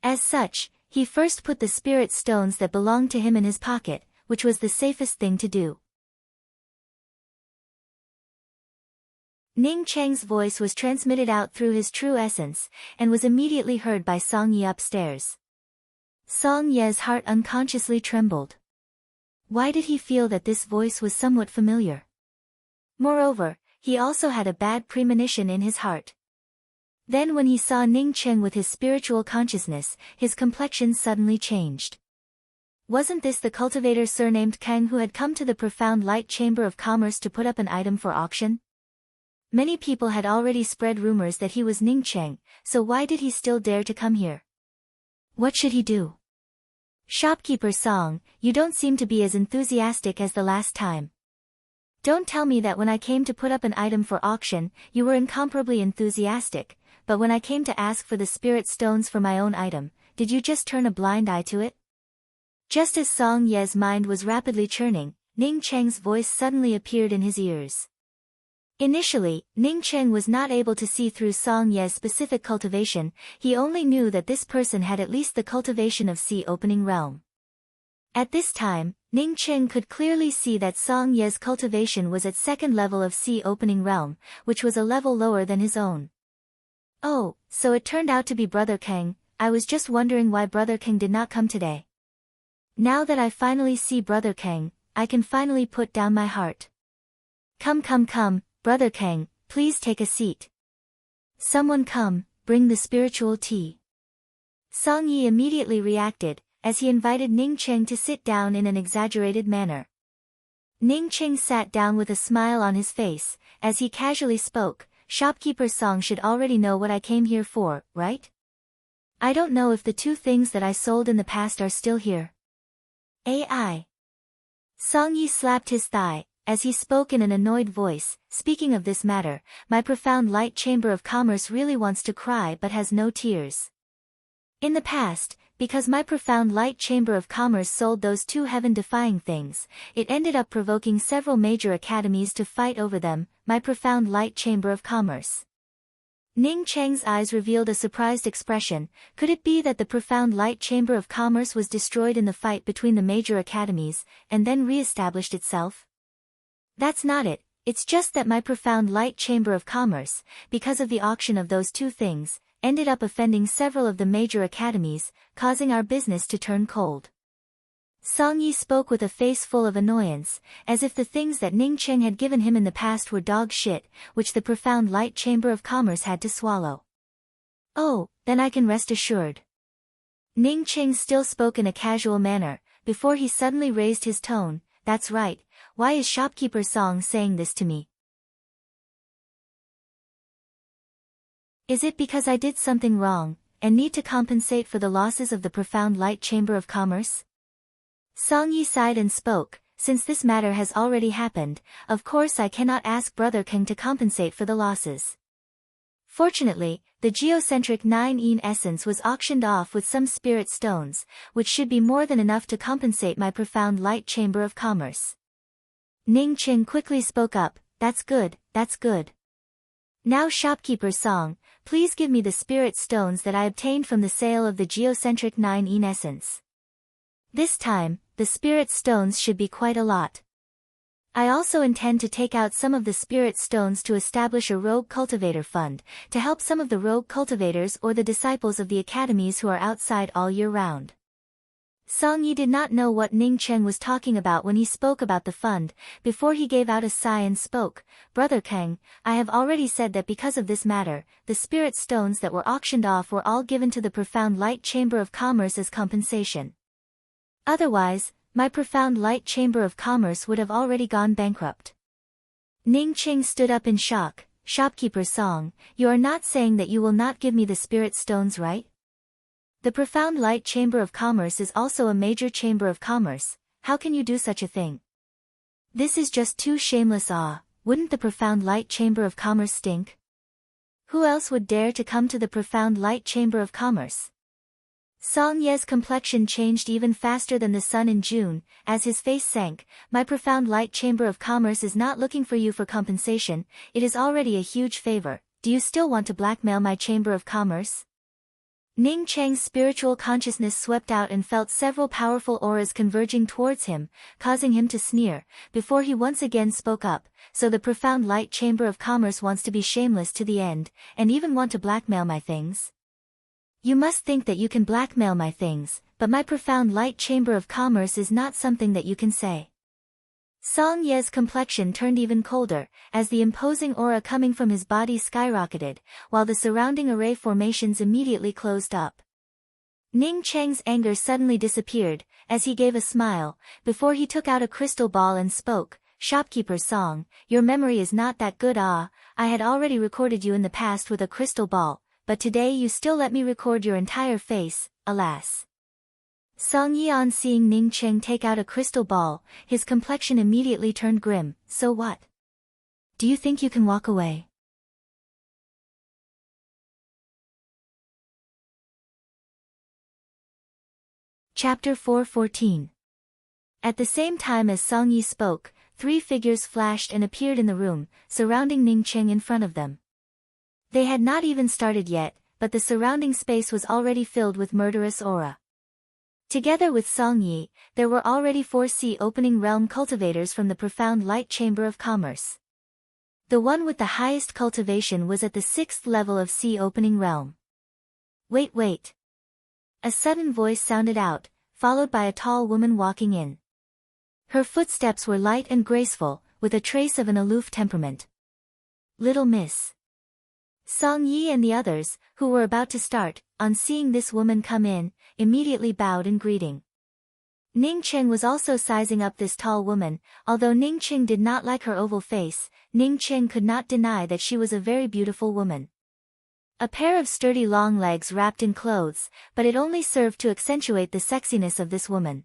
As such, he first put the spirit stones that belonged to him in his pocket, which was the safest thing to do. Ning Cheng's voice was transmitted out through his true essence, and was immediately heard by Song Yi upstairs. Song Ye's heart unconsciously trembled. Why did he feel that this voice was somewhat familiar? Moreover, he also had a bad premonition in his heart. Then when he saw Ning Cheng with his spiritual consciousness, his complexion suddenly changed. Wasn't this the cultivator surnamed Kang who had come to the profound light chamber of commerce to put up an item for auction? Many people had already spread rumors that he was Ning Cheng, so why did he still dare to come here? What should he do? Shopkeeper Song, you don't seem to be as enthusiastic as the last time. Don't tell me that when I came to put up an item for auction, you were incomparably enthusiastic, but when I came to ask for the spirit stones for my own item, did you just turn a blind eye to it? Just as Song Ye's mind was rapidly churning, Ning Cheng's voice suddenly appeared in his ears. Initially, Ning Cheng was not able to see through Song Ye's specific cultivation, he only knew that this person had at least the cultivation of Sea Opening Realm. At this time, Ning Cheng could clearly see that Song Ye's cultivation was at second level of Sea Opening Realm, which was a level lower than his own. Oh, so it turned out to be Brother Kang. I was just wondering why Brother Kang did not come today. Now that I finally see Brother Kang, I can finally put down my heart. Come, Brother Kang, please take a seat. Someone come, bring the spiritual tea. Song Yi immediately reacted, as he invited Ning Cheng to sit down in an exaggerated manner. Ning Cheng sat down with a smile on his face, as he casually spoke, Shopkeeper Song should already know what I came here for, right? I don't know if the two things that I sold in the past are still here. AI. Song Yi slapped his thigh, as he spoke in an annoyed voice, speaking of this matter, my profound light chamber of commerce really wants to cry but has no tears. In the past, because my profound light chamber of commerce sold those two heaven-defying things, it ended up provoking several major academies to fight over them, my profound light chamber of commerce. Ning Cheng's eyes revealed a surprised expression. Could it be that the profound light chamber of commerce was destroyed in the fight between the major academies, and then re-established itself? That's not it, it's just that my profound light chamber of commerce, because of the auction of those two things, ended up offending several of the major academies, causing our business to turn cold. Song Yi spoke with a face full of annoyance, as if the things that Ning Cheng had given him in the past were dog shit, which the profound light chamber of commerce had to swallow. Oh, then I can rest assured. Ning Cheng still spoke in a casual manner, before he suddenly raised his tone. That's right, why is Shopkeeper Song saying this to me? Is it because I did something wrong, and need to compensate for the losses of the profound light chamber of commerce? Song Yi sighed and spoke, since this matter has already happened, of course I cannot ask Brother Kang to compensate for the losses. Fortunately, the geocentric 9-yin essence was auctioned off with some spirit stones, which should be more than enough to compensate my profound light chamber of commerce. Ning Cheng quickly spoke up, that's good, that's good. Now Shopkeeper Song, please give me the spirit stones that I obtained from the sale of the geocentric 9-yin essence. This time, the spirit stones should be quite a lot. I also intend to take out some of the spirit stones to establish a rogue cultivator fund, to help some of the rogue cultivators or the disciples of the academies who are outside all year round. Song Yi did not know what Ning Cheng was talking about when he spoke about the fund. Before he gave out a sigh and spoke, "Brother Kang, I have already said that because of this matter, the spirit stones that were auctioned off were all given to the Profound Light Chamber of Commerce as compensation. Otherwise, my Profound Light Chamber of Commerce would have already gone bankrupt." Ning Cheng stood up in shock. "Shopkeeper Song, you are not saying that you will not give me the spirit stones, right? The Profound Light Chamber of Commerce is also a major chamber of commerce. How can you do such a thing? This is just too shameless. Wouldn't the Profound Light Chamber of Commerce stink? Who else would dare to come to the Profound Light Chamber of Commerce?" Song Ye's complexion changed even faster than the sun in June, as his face sank. "My Profound Light Chamber of Commerce is not looking for you for compensation, it is already a huge favor. Do you still want to blackmail my Chamber of Commerce?" Ning Cheng's spiritual consciousness swept out and felt several powerful auras converging towards him, causing him to sneer, before he once again spoke up. "So the Profound Light Chamber of Commerce wants to be shameless to the end, and even want to blackmail my things? You must think that you can blackmail my things, but my Profound Light Chamber of Commerce is not something that you can say." Song Ye's complexion turned even colder, as the imposing aura coming from his body skyrocketed, while the surrounding array formations immediately closed up. Ning Cheng's anger suddenly disappeared, as he gave a smile, before he took out a crystal ball and spoke. "Shopkeeper Song, your memory is not that good. I had already recorded you in the past with a crystal ball, but today you still let me record your entire face, alas." Song Yi, on seeing Ning Cheng take out a crystal ball, his complexion immediately turned grim. "So what? Do you think you can walk away?" Chapter 4:14. At the same time as Song Yi spoke, 3 figures flashed and appeared in the room, surrounding Ning Cheng in front of them. They had not even started yet, but the surrounding space was already filled with murderous aura. Together with Song Yi, there were already 4 sea opening realm cultivators from the Profound Light Chamber of Commerce. The one with the highest cultivation was at the 6th level of sea opening realm. Wait. A sudden voice sounded out, followed by a tall woman walking in. Her footsteps were light and graceful, with a trace of an aloof temperament. "Little Miss." Song Yi and the others, who were about to start, on seeing this woman come in, immediately bowed in greeting. Ning Cheng was also sizing up this tall woman. Although Ning Cheng did not like her oval face, Ning Cheng could not deny that she was a very beautiful woman. A pair of sturdy long legs wrapped in clothes, but it only served to accentuate the sexiness of this woman.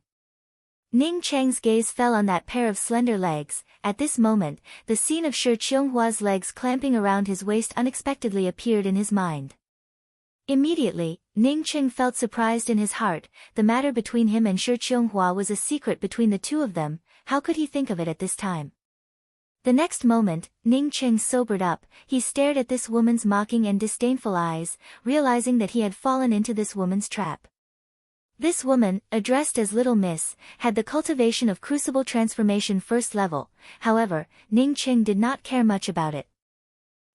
Ning Cheng's gaze fell on that pair of slender legs. At this moment, the scene of Shi Qionghua's legs clamping around his waist unexpectedly appeared in his mind. Immediately, Ning Cheng felt surprised in his heart. The matter between him and Shi Qionghua was a secret between the two of them. How could he think of it at this time? The next moment, Ning Cheng sobered up. He stared at this woman's mocking and disdainful eyes, realizing that he had fallen into this woman's trap. This woman, addressed as Little Miss, had the cultivation of Crucible Transformation 1st level. However, Ning Cheng did not care much about it.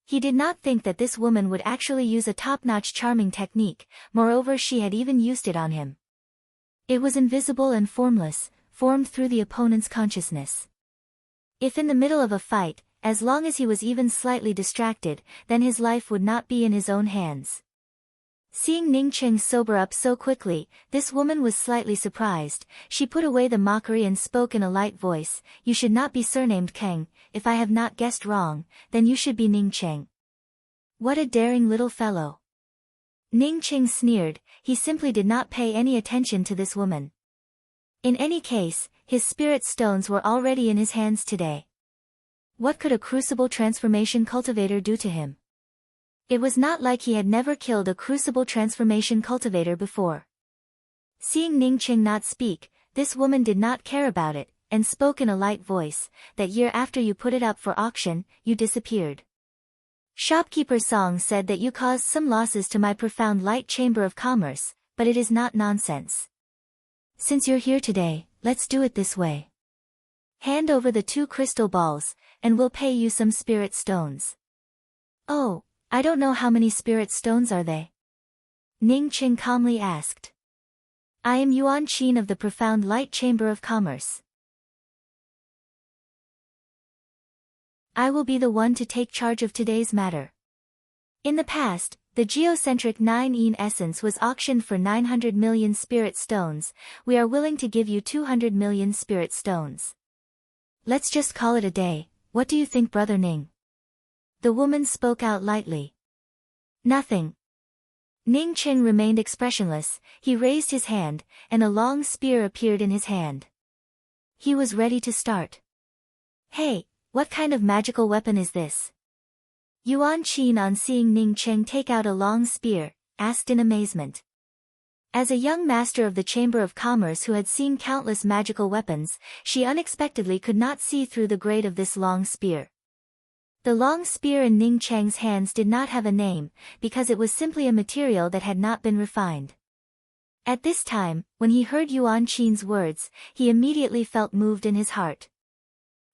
He did not think that this woman would actually use a top-notch charming technique. Moreover, she had even used it on him. It was invisible and formless, formed through the opponent's consciousness. If in the middle of a fight, as long as he was even slightly distracted, then his life would not be in his own hands. Seeing Ning Cheng sober up so quickly, this woman was slightly surprised. She put away the mockery and spoke in a light voice. "You should not be surnamed Kang. If I have not guessed wrong, then you should be Ning Cheng." What a daring little fellow. Ning Cheng sneered. He simply did not pay any attention to this woman. In any case, his spirit stones were already in his hands today. What could a Crucible Transformation cultivator do to him? It was not like he had never killed a Crucible Transformation cultivator before. Seeing Ning Cheng not speak, this woman did not care about it, and spoke in a light voice. "That year after you put it up for auction, you disappeared. Shopkeeper Song said that you caused some losses to my Profound Light Chamber of Commerce, but it is not nonsense. Since you're here today, let's do it this way. Hand over the 2 crystal balls, and we'll pay you some spirit stones." "Oh, I don't know how many spirit stones are they?" Ning Cheng calmly asked. I am Yuan Qin of the Profound Light Chamber of Commerce. I will be the one to take charge of today's matter. In the past, the geocentric 9-yin essence was auctioned for 900 million spirit stones. We are willing to give you 200 million spirit stones. Let's just call it a day. What do you think, Brother Ning? The woman spoke out lightly. Nothing. Ning Cheng remained expressionless. He raised his hand, and a long spear appeared in his hand. He was ready to start. Hey, what kind of magical weapon is this? Yuan Qin, on seeing Ning Cheng take out a long spear, asked in amazement. As a young master of the Chamber of Commerce who had seen countless magical weapons, she unexpectedly could not see through the grade of this long spear. The long spear in Ning Cheng's hands did not have a name, because it was simply a material that had not been refined. At this time, when he heard Yuan Qin's words, he immediately felt moved in his heart.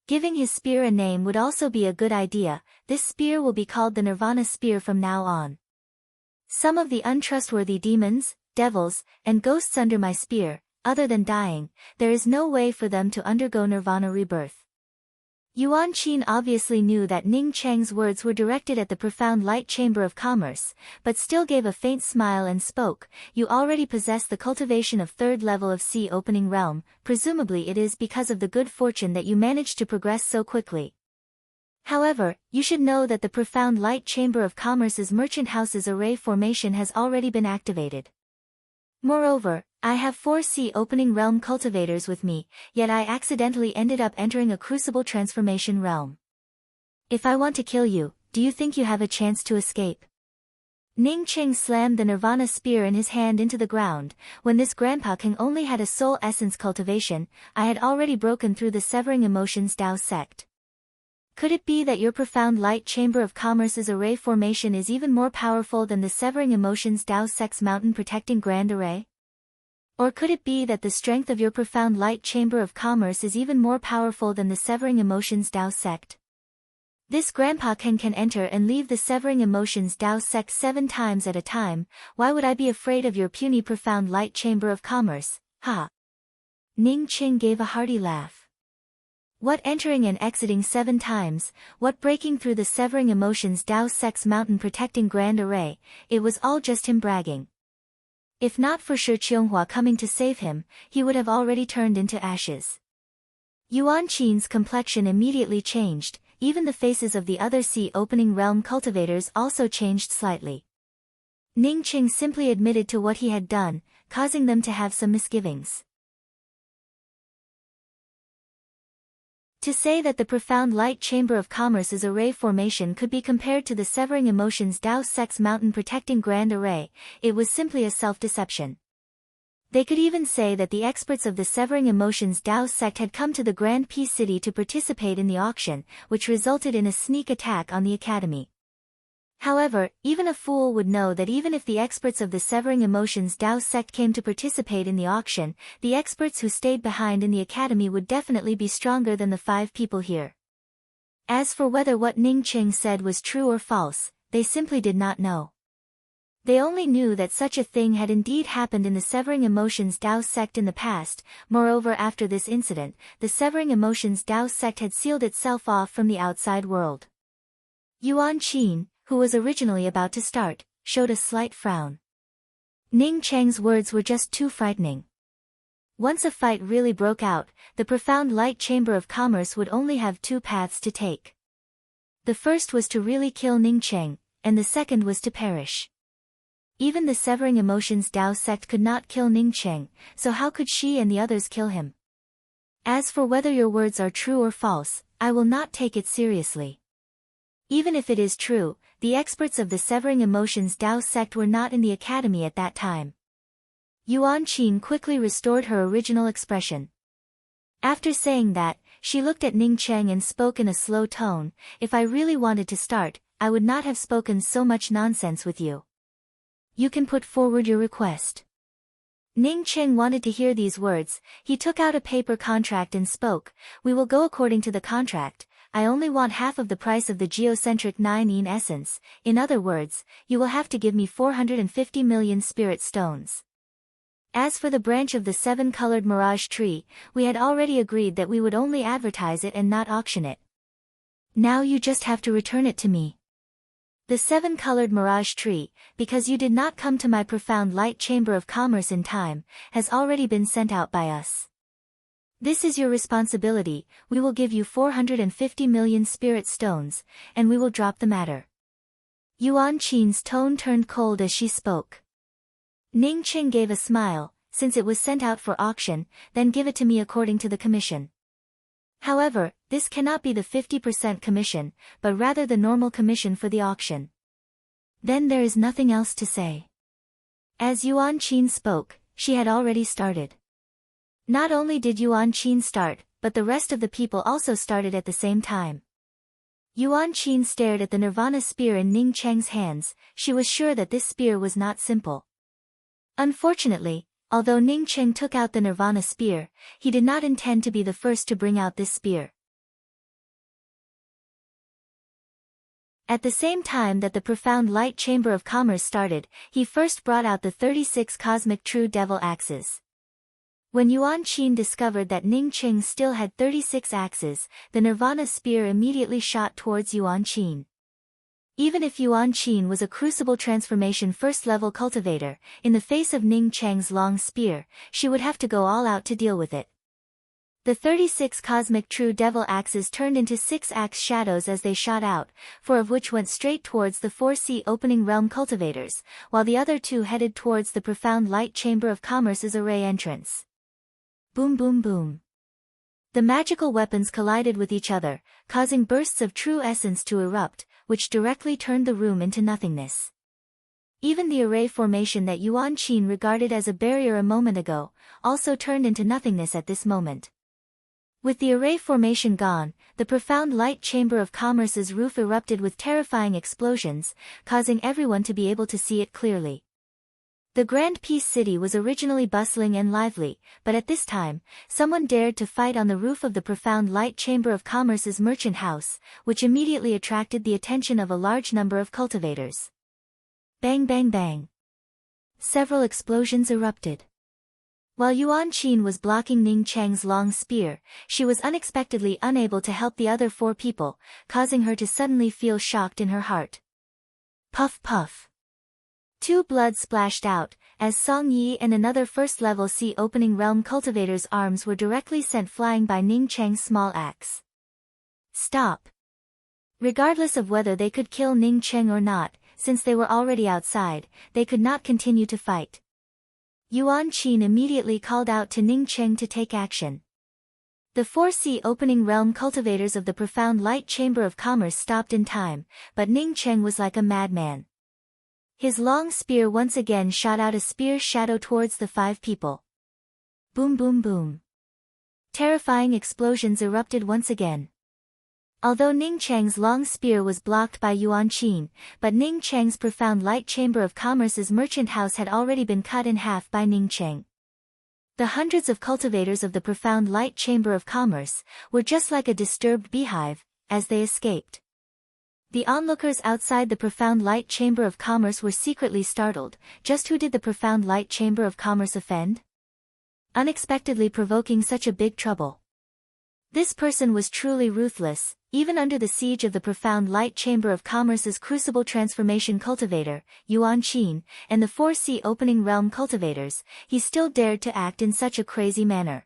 Giving his spear a name would also be a good idea. This spear will be called the Nirvana Spear from now on. Some of the untrustworthy demons, devils, and ghosts under my spear, other than dying, there is no way for them to undergo Nirvana rebirth. Yuan Qin obviously knew that Ning Cheng's words were directed at the Profound Light Chamber of Commerce, but still gave a faint smile and spoke. You already possess the cultivation of third level of Sea Opening Realm, presumably it is because of the good fortune that you managed to progress so quickly. However, you should know that the Profound Light Chamber of Commerce's Merchant House's array formation has already been activated. Moreover, I have 4 Sea Opening Realm cultivators with me, yet I accidentally ended up entering a Crucible Transformation Realm. If I want to kill you, do you think you have a chance to escape? Ning Cheng slammed the Nirvana Spear in his hand into the ground. When this Grandpa King only had a soul essence cultivation, I had already broken through the Severing Emotions Tao sect. Could it be that your Profound Light Chamber of Commerce's array formation is even more powerful than the Severing Emotions Tao sect's mountain protecting grand array? Or could it be that the strength of your Profound Light Chamber of Commerce is even more powerful than the Severing Emotions Tao sect? This Grandpa Ken can enter and leave the Severing Emotions Tao sect 7 times at a time. Why would I be afraid of your puny Profound Light Chamber of Commerce? Ha! Ning Cheng gave a hearty laugh. What entering and exiting 7 times, what breaking through the Severing Emotions Tao sect's mountain protecting grand array, it was all just him bragging. If not for Shi Qianghua coming to save him, he would have already turned into ashes. Yuan Qin's complexion immediately changed, even the faces of the other Sea Opening Realm cultivators also changed slightly. Ning Cheng simply admitted to what he had done, causing them to have some misgivings. To say that the Profound Light Chamber of Commerce's array formation could be compared to the Severing Emotions Tao sect's mountain protecting grand array, it was simply a self-deception. They could even say that the experts of the Severing Emotions Tao sect had come to the Grand Peace City to participate in the auction, which resulted in a sneak attack on the academy. However, even a fool would know that even if the experts of the Severing Emotions Tao sect came to participate in the auction, the experts who stayed behind in the academy would definitely be stronger than the 5 people here. As for whether what Ning Cheng said was true or false, they simply did not know. They only knew that such a thing had indeed happened in the Severing Emotions Tao sect in the past. Moreover, after this incident, the Severing Emotions Tao sect had sealed itself off from the outside world. Yuan Qin, who was originally about to start, showed a slight frown. Ning Cheng's words were just too frightening. Once a fight really broke out, the Profound Light Chamber of Commerce would only have 2 paths to take. The first was to really kill Ning Cheng, and the second was to perish. Even the Severing Emotions Tao sect could not kill Ning Cheng, so how could she and the others kill him? As for whether your words are true or false, I will not take it seriously. Even if it is true, the experts of the Severing Emotions Tao sect were not in the academy at that time. Yuan Qin quickly restored her original expression. After saying that, she looked at Ning Cheng and spoke in a slow tone. If I really wanted to start, I would not have spoken so much nonsense with you. You can put forward your request. Ning Cheng wanted to hear these words. He took out a paper contract and spoke. We will go according to the contract. I only want half of the price of the geocentric 9-yin essence. In other words, you will have to give me 450 million spirit stones. As for the branch of the 7-colored mirage tree, we had already agreed that we would only advertise it and not auction it. Now you just have to return it to me. The 7-colored mirage tree, because you did not come to my profound light chamber of commerce in time, has already been sent out by us. This is your responsibility. We will give you 450 million spirit stones, and we will drop the matter. Yuan Qin's tone turned cold as she spoke. Ning Qing gave a smile. Since it was sent out for auction, then give it to me according to the commission. However, this cannot be the 50% commission, but rather the normal commission for the auction. Then there is nothing else to say. As Yuan Qin spoke, she had already started. Not only did Yuan Qin start, but the rest of the people also started at the same time. Yuan Qin stared at the Nirvana spear in Ning Cheng's hands. She was sure that this spear was not simple. Unfortunately, although Ning Cheng took out the Nirvana spear, he did not intend to be the first to bring out this spear. At the same time that the profound light chamber of commerce started, he first brought out the 36 cosmic true devil axes. When Yuan Qin discovered that Ning Cheng still had 36 axes, the Nirvana spear immediately shot towards Yuan Qin. Even if Yuan Qin was a crucible transformation first-level cultivator, in the face of Ning Cheng's long spear, she would have to go all out to deal with it. The 36 cosmic true devil axes turned into 6 axe shadows as they shot out, 4 of which went straight towards the 4C opening realm cultivators, while the other 2 headed towards the profound light chamber of commerce's array entrance. Boom boom boom. The magical weapons collided with each other, causing bursts of true essence to erupt, which directly turned the room into nothingness. Even the array formation that Yuan Qin regarded as a barrier a moment ago, also turned into nothingness at this moment. With the array formation gone, the profound light chamber of commerce's roof erupted with terrifying explosions, causing everyone to be able to see it clearly. The Grand Peace City was originally bustling and lively, but at this time, someone dared to fight on the roof of the profound light chamber of commerce's merchant house, which immediately attracted the attention of a large number of cultivators. Bang bang bang. Several explosions erupted. While Yuan Qin was blocking Ning Cheng's long spear, she was unexpectedly unable to help the other 4 people, causing her to suddenly feel shocked in her heart. Puff puff. 2 blood splashed out, as Song Yi and another first-level C opening realm cultivator's arms were directly sent flying by Ning Cheng's small axe. Stop. Regardless of whether they could kill Ning Cheng or not, since they were already outside, they could not continue to fight. Yuan Qin immediately called out to Ning Cheng to take action. The 4C opening realm cultivators of the profound light chamber of commerce stopped in time, but Ning Cheng was like a madman. His long spear once again shot out a spear shadow towards the 5 people. Boom boom boom. Terrifying explosions erupted once again. Although Ning Cheng's long spear was blocked by Yuan Qin, but Ning Cheng's profound light chamber of commerce's merchant house had already been cut in half by Ning Cheng. The hundreds of cultivators of the profound light chamber of commerce were just like a disturbed beehive, as they escaped. The onlookers outside the profound light chamber of commerce were secretly startled. Just who did the profound light chamber of commerce offend? Unexpectedly provoking such a big trouble. This person was truly ruthless. Even under the siege of the profound light chamber of commerce's crucible transformation cultivator, Yuan Qin, and the 4C opening realm cultivators, he still dared to act in such a crazy manner.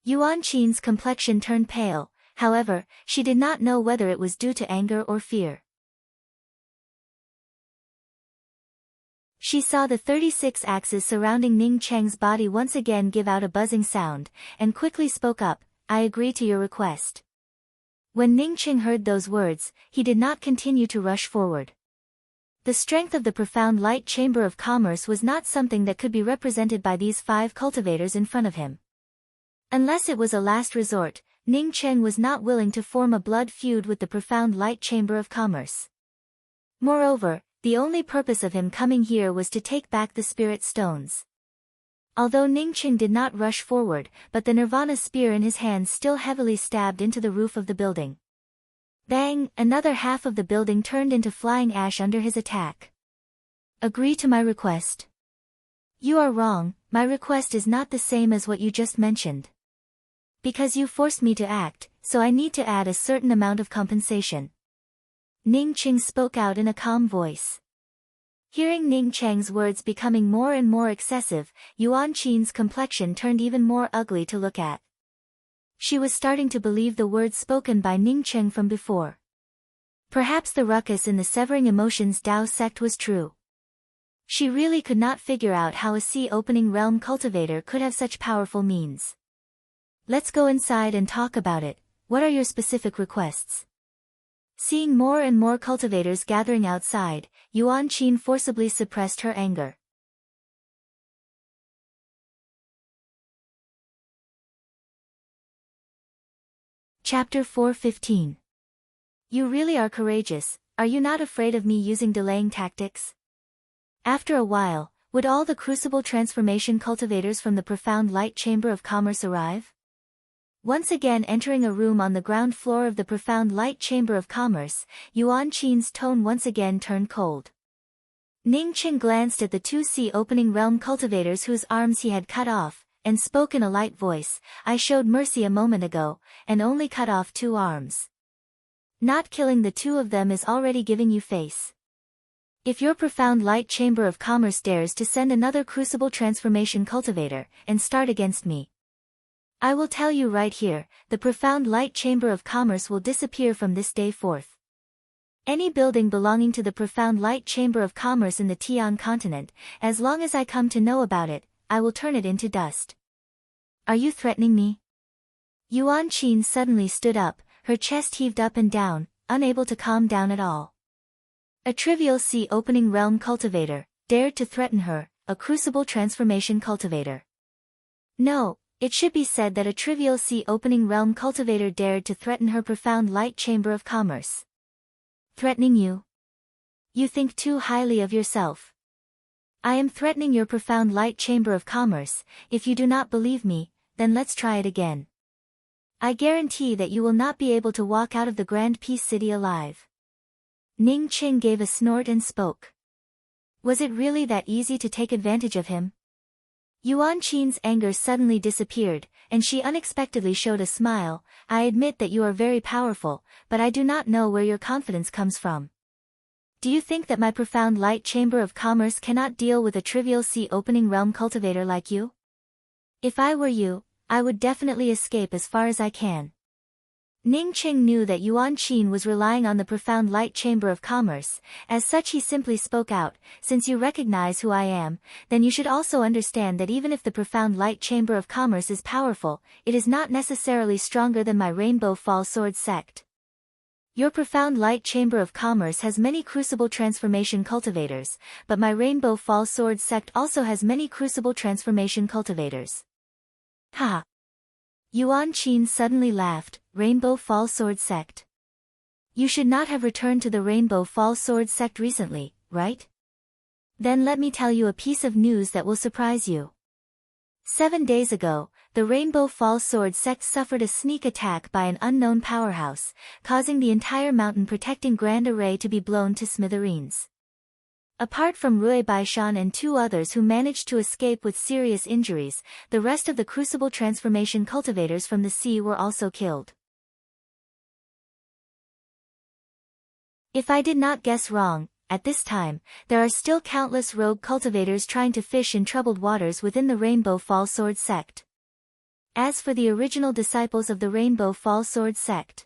Yuan Qin's complexion turned pale. However, she did not know whether it was due to anger or fear. She saw the 36 axes surrounding Ning Cheng's body once again give out a buzzing sound, and quickly spoke up, "I agree to your request." When Ning Cheng heard those words, he did not continue to rush forward. The strength of the profound light chamber of commerce was not something that could be represented by these 5 cultivators in front of him. Unless it was a last resort, Ning Cheng was not willing to form a blood feud with the profound light chamber of commerce. Moreover, the only purpose of him coming here was to take back the spirit stones. Although Ning Cheng did not rush forward, but the Nirvana spear in his hand still heavily stabbed into the roof of the building. Bang! Another half of the building turned into flying ash under his attack. Agree to my request. You are wrong, my request is not the same as what you just mentioned. Because you forced me to act, so I need to add a certain amount of compensation. Ning Qing spoke out in a calm voice. Hearing Ning Cheng's words becoming more and more excessive, Yuan Qin's complexion turned even more ugly to look at. She was starting to believe the words spoken by Ning Cheng from before. Perhaps the ruckus in the Severing Emotions Dao sect was true. She really could not figure out how a sea-opening realm cultivator could have such powerful means. Let's go inside and talk about it. What are your specific requests? Seeing more and more cultivators gathering outside, Yuan Qin forcibly suppressed her anger. Chapter 4:15. You really are courageous, are you not afraid of me using delaying tactics? After a while, would all the crucible transformation cultivators from the profound light chamber of commerce arrive? Once again entering a room on the ground floor of the profound light chamber of commerce, Yuan Qin's tone once again turned cold. Ning Qing glanced at the two sea-opening realm cultivators whose arms he had cut off, and spoke in a light voice, I showed mercy a moment ago, and only cut off 2 arms. Not killing the 2 of them is already giving you face. If your profound light chamber of commerce dares to send another crucible transformation cultivator, and start against me, I will tell you right here, the profound light chamber of commerce will disappear from this day forth. Any building belonging to the profound light chamber of commerce in the Tian continent, as long as I come to know about it, I will turn it into dust. Are you threatening me? Yuan Qin suddenly stood up, her chest heaved up and down, unable to calm down at all. A trivial sea-opening realm cultivator dared to threaten her, a crucible transformation cultivator. No. It should be said that a trivial sea-opening realm cultivator dared to threaten her profound light chamber of commerce. Threatening you? You think too highly of yourself. I am threatening your profound light chamber of commerce. If you do not believe me, then let's try it again. I guarantee that you will not be able to walk out of the Grand Peace City alive. Ning Qing gave a snort and spoke. Was it really that easy to take advantage of him? Yuan Qin's anger suddenly disappeared, and she unexpectedly showed a smile. I admit that you are very powerful, but I do not know where your confidence comes from. Do you think that my profound light chamber of commerce cannot deal with a trivial sea-opening realm cultivator like you? If I were you, I would definitely escape as far as I can. Ning Qing knew that Yuan Qin was relying on the profound light chamber of commerce, as such he simply spoke out, since you recognize who I am, then you should also understand that even if the profound light chamber of commerce is powerful, it is not necessarily stronger than my Rainbow Fall Sword sect. Your profound light chamber of commerce has many crucible transformation cultivators, but my Rainbow Fall Sword sect also has many crucible transformation cultivators. Ha! Yuan Qin suddenly laughed. Rainbow Fall Sword sect. You should not have returned to the Rainbow Fall Sword sect recently, right? Then let me tell you a piece of news that will surprise you. 7 days ago, the Rainbow Fall Sword sect suffered a sneak attack by an unknown powerhouse, causing the entire mountain protecting Grand Array to be blown to smithereens. Apart from Rui Baishan and 2 others who managed to escape with serious injuries, the rest of the crucible transformation cultivators from the sea were also killed. If I did not guess wrong, at this time, there are still countless rogue cultivators trying to fish in troubled waters within the Rainbow Fall Sword sect. As for the original disciples of the Rainbow Fall Sword sect.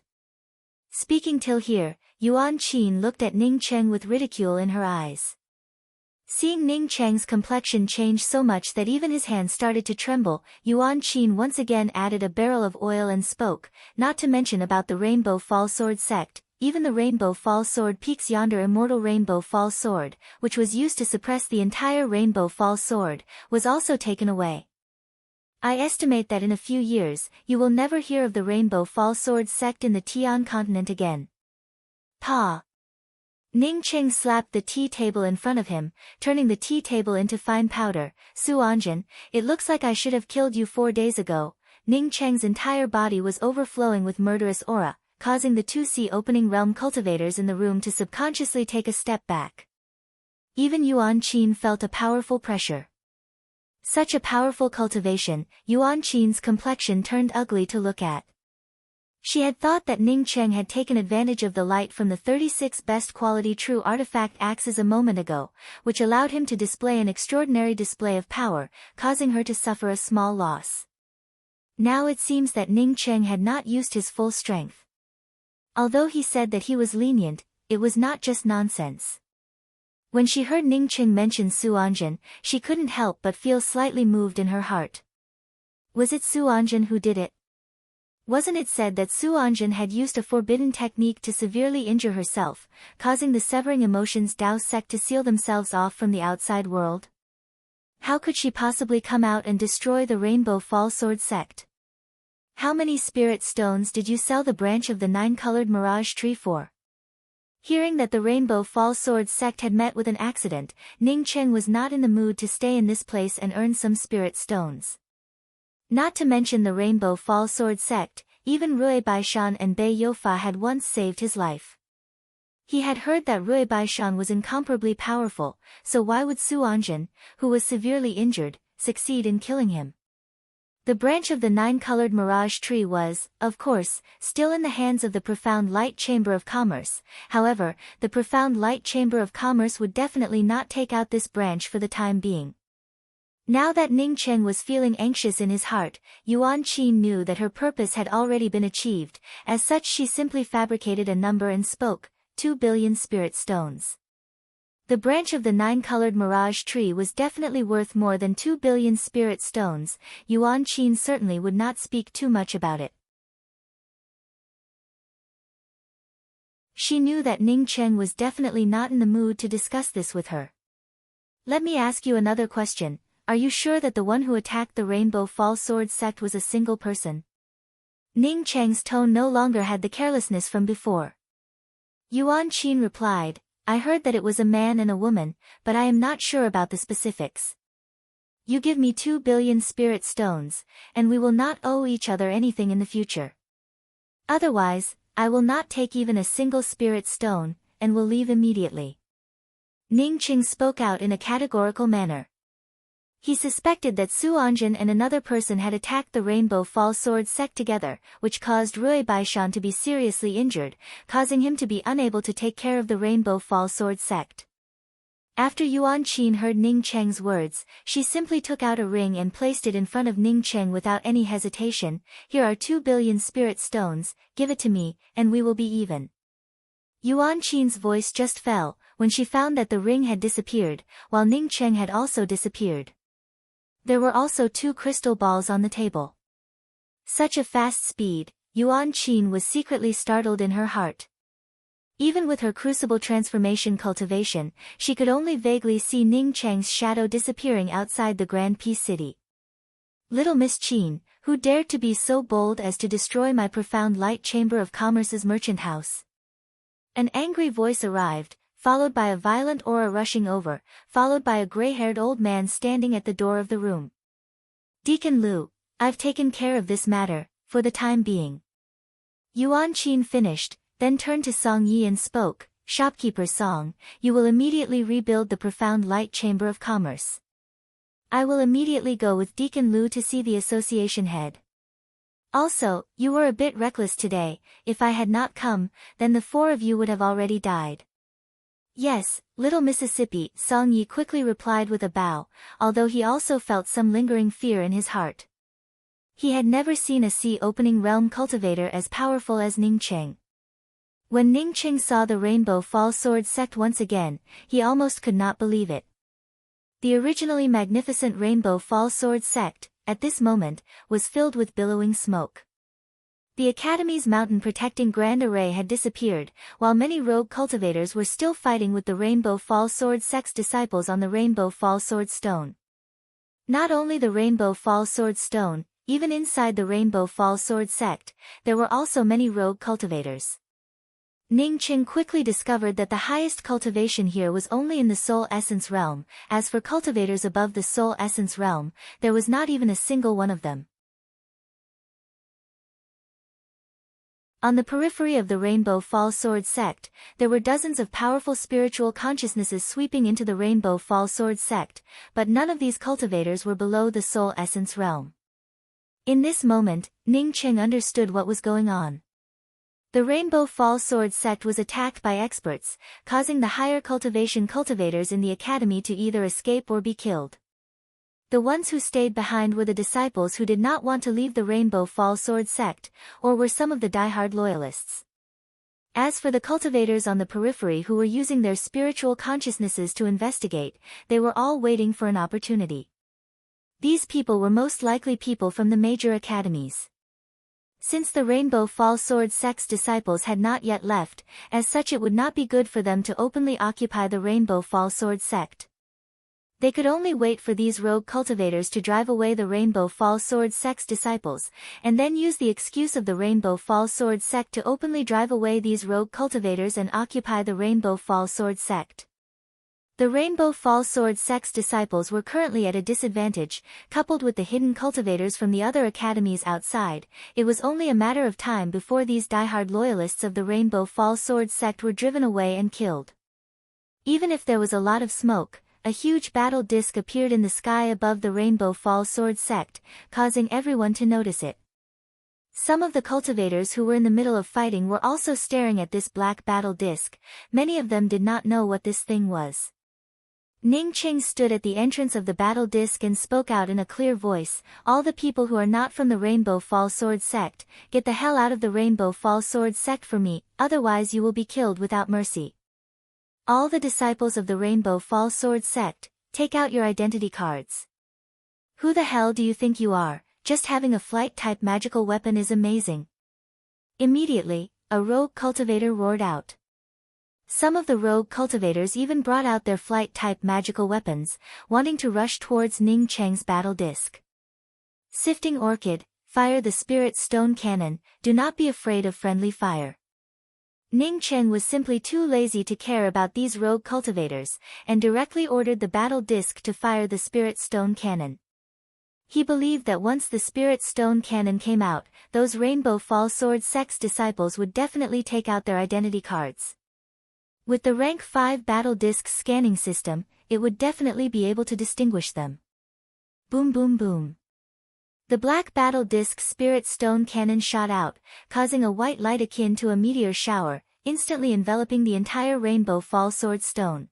Speaking till here, Yuan Qin looked at Ning Cheng with ridicule in her eyes. Seeing Ning Cheng's complexion change so much that even his hands started to tremble, Yuan Qin once again added a barrel of oil and spoke, not to mention about the Rainbow Fall Sword sect. Even the Rainbow Fall Sword peaks yonder immortal Rainbow Fall Sword, which was used to suppress the entire Rainbow Fall Sword, was also taken away. I estimate that in a few years, you will never hear of the Rainbow Fall Sword sect in the Tian continent again. Pa! Ning Cheng slapped the tea table in front of him, turning the tea table into fine powder. Su Anjin, it looks like I should have killed you 4 days ago. Ning Cheng's entire body was overflowing with murderous aura, causing the 2 sea-opening realm cultivators in the room to subconsciously take a step back. Even Yuan Qin felt a powerful pressure. Such a powerful cultivation, Yuan Qin's complexion turned ugly to look at. She had thought that Ning Cheng had taken advantage of the light from the 36 best quality true artifact axes a moment ago, which allowed him to display an extraordinary display of power, causing her to suffer a small loss. Now it seems that Ning Cheng had not used his full strength. Although he said that he was lenient, it was not just nonsense. When she heard Ning Cheng mention Su Anjin, she couldn't help but feel slightly moved in her heart. Was it Su Anjin who did it? Wasn't it said that Su Anjin had used a forbidden technique to severely injure herself, causing the Severing Emotions Dao sect to seal themselves off from the outside world? How could she possibly come out and destroy the Rainbow Fall Sword sect? How many spirit stones did you sell the branch of the 9-colored mirage tree for? Hearing that the Rainbow Fall Sword sect had met with an accident, Ning Cheng was not in the mood to stay in this place and earn some spirit stones. Not to mention the Rainbow Fall Sword sect, even Rui Baishan and Bei Youfa had once saved his life. He had heard that Rui Baishan was incomparably powerful, so why would Su Anjin, who was severely injured, succeed in killing him? The branch of the 9-colored mirage tree was, of course, still in the hands of the Profound Light Chamber of Commerce. However, the Profound Light Chamber of Commerce would definitely not take out this branch for the time being. Now that Ning Cheng was feeling anxious in his heart, Yuan Qin knew that her purpose had already been achieved. As such, she simply fabricated a number and spoke, 2 billion spirit stones. The branch of the 9-colored mirage tree was definitely worth more than 2 billion spirit stones. Yuan Qin certainly would not speak too much about it. She knew that Ning Cheng was definitely not in the mood to discuss this with her. Let me ask you another question. Are you sure that the one who attacked the Rainbow Fall Sword sect was a single person? Ning Cheng's tone no longer had the carelessness from before. Yuan Qin replied, I heard that it was a man and a woman, but I am not sure about the specifics. You give me 2 billion spirit stones, and we will not owe each other anything in the future. Otherwise, I will not take even a single spirit stone, and will leave immediately. Ning Cheng spoke out in a categorical manner. He suspected that Su Anjin and another person had attacked the Rainbow Fall Sword sect together, which caused Rui Baishan to be seriously injured, causing him to be unable to take care of the Rainbow Fall Sword sect. After Yuan Qin heard Ning Cheng's words, she simply took out a ring and placed it in front of Ning Cheng without any hesitation. Here are 2 billion spirit stones, give it to me, and we will be even. Yuan Qin's voice just fell, when she found that the ring had disappeared, while Ning Cheng had also disappeared. There were also 2 crystal balls on the table. Such a fast speed, Yuan Qin was secretly startled in her heart. Even with her crucible transformation cultivation, she could only vaguely see Ning Cheng's shadow disappearing outside the Grand Peace City. Little Miss Qin, who dared to be so bold as to destroy my Profound Light Chamber of Commerce's merchant house? An angry voice arrived, followed by a violent aura rushing over, followed by a gray-haired old man standing at the door of the room. Deacon Liu, I've taken care of this matter, for the time being. Yuan Qin finished, then turned to Song Yi and spoke, Shopkeeper Song, you will immediately rebuild the Profound Light Chamber of Commerce. I will immediately go with Deacon Liu to see the association head. Also, you were a bit reckless today. If I had not come, then the 4 of you would have already died. Yes, Little Mississippi, Song Yi quickly replied with a bow, although he also felt some lingering fear in his heart. He had never seen a sea-opening realm cultivator as powerful as Ning Cheng. When Ning Cheng saw the Rainbow Fall Sword sect once again, he almost could not believe it. The originally magnificent Rainbow Fall Sword sect, at this moment, was filled with billowing smoke. The Academy's mountain-protecting Grand Array had disappeared, while many rogue cultivators were still fighting with the Rainbow Fall Sword sect's disciples on the Rainbow Fall Sword Stone. Not only the Rainbow Fall Sword Stone, even inside the Rainbow Fall Sword sect, there were also many rogue cultivators. Ning Cheng quickly discovered that the highest cultivation here was only in the Soul Essence realm. As for cultivators above the Soul Essence realm, there was not even a single one of them. On the periphery of the Rainbow Fall Sword sect, there were dozens of powerful spiritual consciousnesses sweeping into the Rainbow Fall Sword sect, but none of these cultivators were below the soul essence realm. In this moment, Ning Qing understood what was going on. The Rainbow Fall Sword sect was attacked by experts, causing the higher cultivation cultivators in the academy to either escape or be killed. The ones who stayed behind were the disciples who did not want to leave the Rainbow Fall Sword sect, or were some of the diehard loyalists. As for the cultivators on the periphery who were using their spiritual consciousnesses to investigate, they were all waiting for an opportunity. These people were most likely people from the major academies. Since the Rainbow Fall Sword sect's disciples had not yet left, as such it would not be good for them to openly occupy the Rainbow Fall Sword sect. They could only wait for these rogue cultivators to drive away the Rainbow Fall Sword sect's disciples, and then use the excuse of the Rainbow Fall Sword sect to openly drive away these rogue cultivators and occupy the Rainbow Fall Sword sect. The Rainbow Fall Sword sect's disciples were currently at a disadvantage, coupled with the hidden cultivators from the other academies outside. It was only a matter of time before these diehard loyalists of the Rainbow Fall Sword sect were driven away and killed. Even if there was a lot of smoke, a huge battle disc appeared in the sky above the Rainbow Fall Sword sect, causing everyone to notice it. Some of the cultivators who were in the middle of fighting were also staring at this black battle disc. Many of them did not know what this thing was. Ning Qing stood at the entrance of the battle disc and spoke out in a clear voice, "All the people who are not from the Rainbow Fall Sword sect, get the hell out of the Rainbow Fall Sword sect for me, otherwise you will be killed without mercy. All the disciples of the Rainbow Fall Sword sect, take out your identity cards. Who the hell do you think you are? Just having a flight-type magical weapon is amazing." Immediately, a rogue cultivator roared out. Some of the rogue cultivators even brought out their flight-type magical weapons, wanting to rush towards Ning Cheng's battle disc. Sifting Orchid, fire the Spirit Stone Cannon, do not be afraid of friendly fire. Ning Cheng was simply too lazy to care about these rogue cultivators, and directly ordered the battle disc to fire the Spirit Stone Cannon. He believed that once the Spirit Stone Cannon came out, those Rainbow Fall Sword sect's disciples would definitely take out their identity cards. With the Rank 5 battle disc's scanning system, it would definitely be able to distinguish them. Boom boom boom. The black battle disc Spirit Stone Cannon shot out, causing a white light akin to a meteor shower, instantly enveloping the entire Rainbow Fall Sword stone.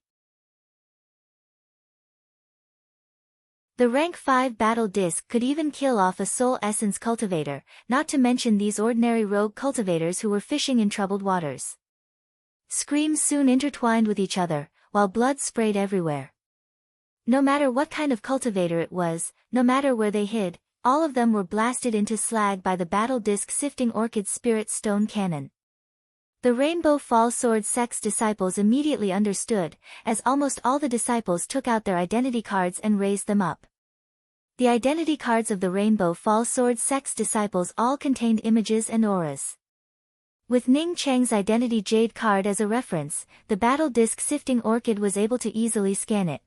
The Rank 5 battle disc could even kill off a Soul Essence cultivator, not to mention these ordinary rogue cultivators who were fishing in troubled waters. Screams soon intertwined with each other, while blood sprayed everywhere. No matter what kind of cultivator it was, no matter where they hid, all of them were blasted into slag by the battle disc Sifting Orchid Spirit Stone Cannon. The Rainbow Fall Sword sect's disciples immediately understood, as almost all the disciples took out their identity cards and raised them up. The identity cards of the Rainbow Fall Sword sect's disciples all contained images and auras. With Ning Cheng's identity jade card as a reference, the battle disc Sifting Orchid was able to easily scan it.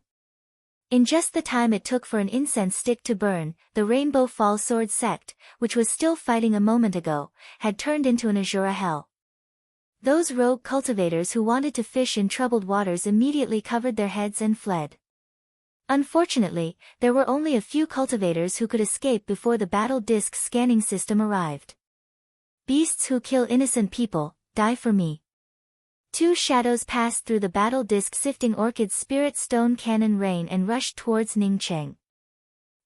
In just the time it took for an incense stick to burn, the Rainbow Fall Sword sect, which was still fighting a moment ago, had turned into an Azura hell. Those rogue cultivators who wanted to fish in troubled waters immediately covered their heads and fled. Unfortunately, there were only a few cultivators who could escape before the battle disc scanning system arrived. Beasts who kill innocent people, die for me. Two shadows passed through the battle disc Sifting Orchid's Spirit Stone Cannon rain and rushed towards Ning Cheng.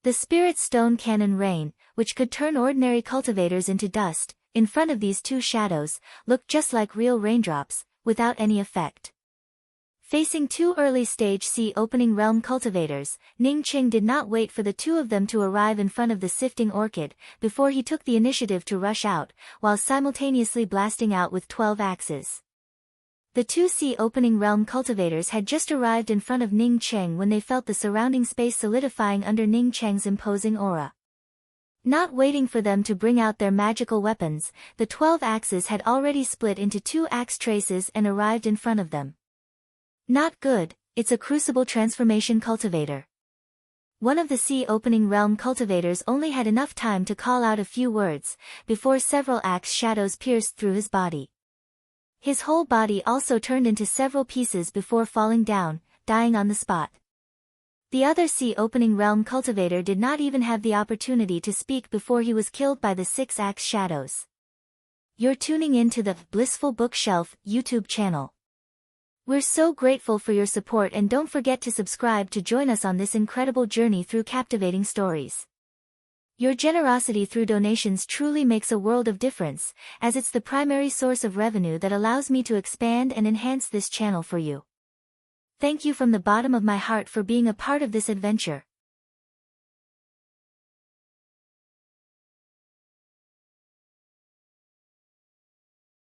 The Spirit Stone Cannon rain, which could turn ordinary cultivators into dust, in front of these two shadows, looked just like real raindrops, without any effect. Facing two early-stage sea opening realm cultivators, Ning Cheng did not wait for the two of them to arrive in front of the Sifting Orchid, before he took the initiative to rush out, while simultaneously blasting out with 12 axes. The two sea opening realm cultivators had just arrived in front of Ning Cheng when they felt the surrounding space solidifying under Ning Cheng's imposing aura. Not waiting for them to bring out their magical weapons, the 12 axes had already split into 2 axe traces and arrived in front of them. Not good, it's a crucible transformation cultivator. One of the sea opening realm cultivators only had enough time to call out a few words, before several axe shadows pierced through his body. His whole body also turned into several pieces before falling down, dying on the spot. The other sea opening realm cultivator did not even have the opportunity to speak before he was killed by the 6 axe shadows. You're tuning in to the Blissful Bookshelf YouTube channel. We're so grateful for your support, and don't forget to subscribe to join us on this incredible journey through captivating stories. Your generosity through donations truly makes a world of difference, as it's the primary source of revenue that allows me to expand and enhance this channel for you. Thank you from the bottom of my heart for being a part of this adventure.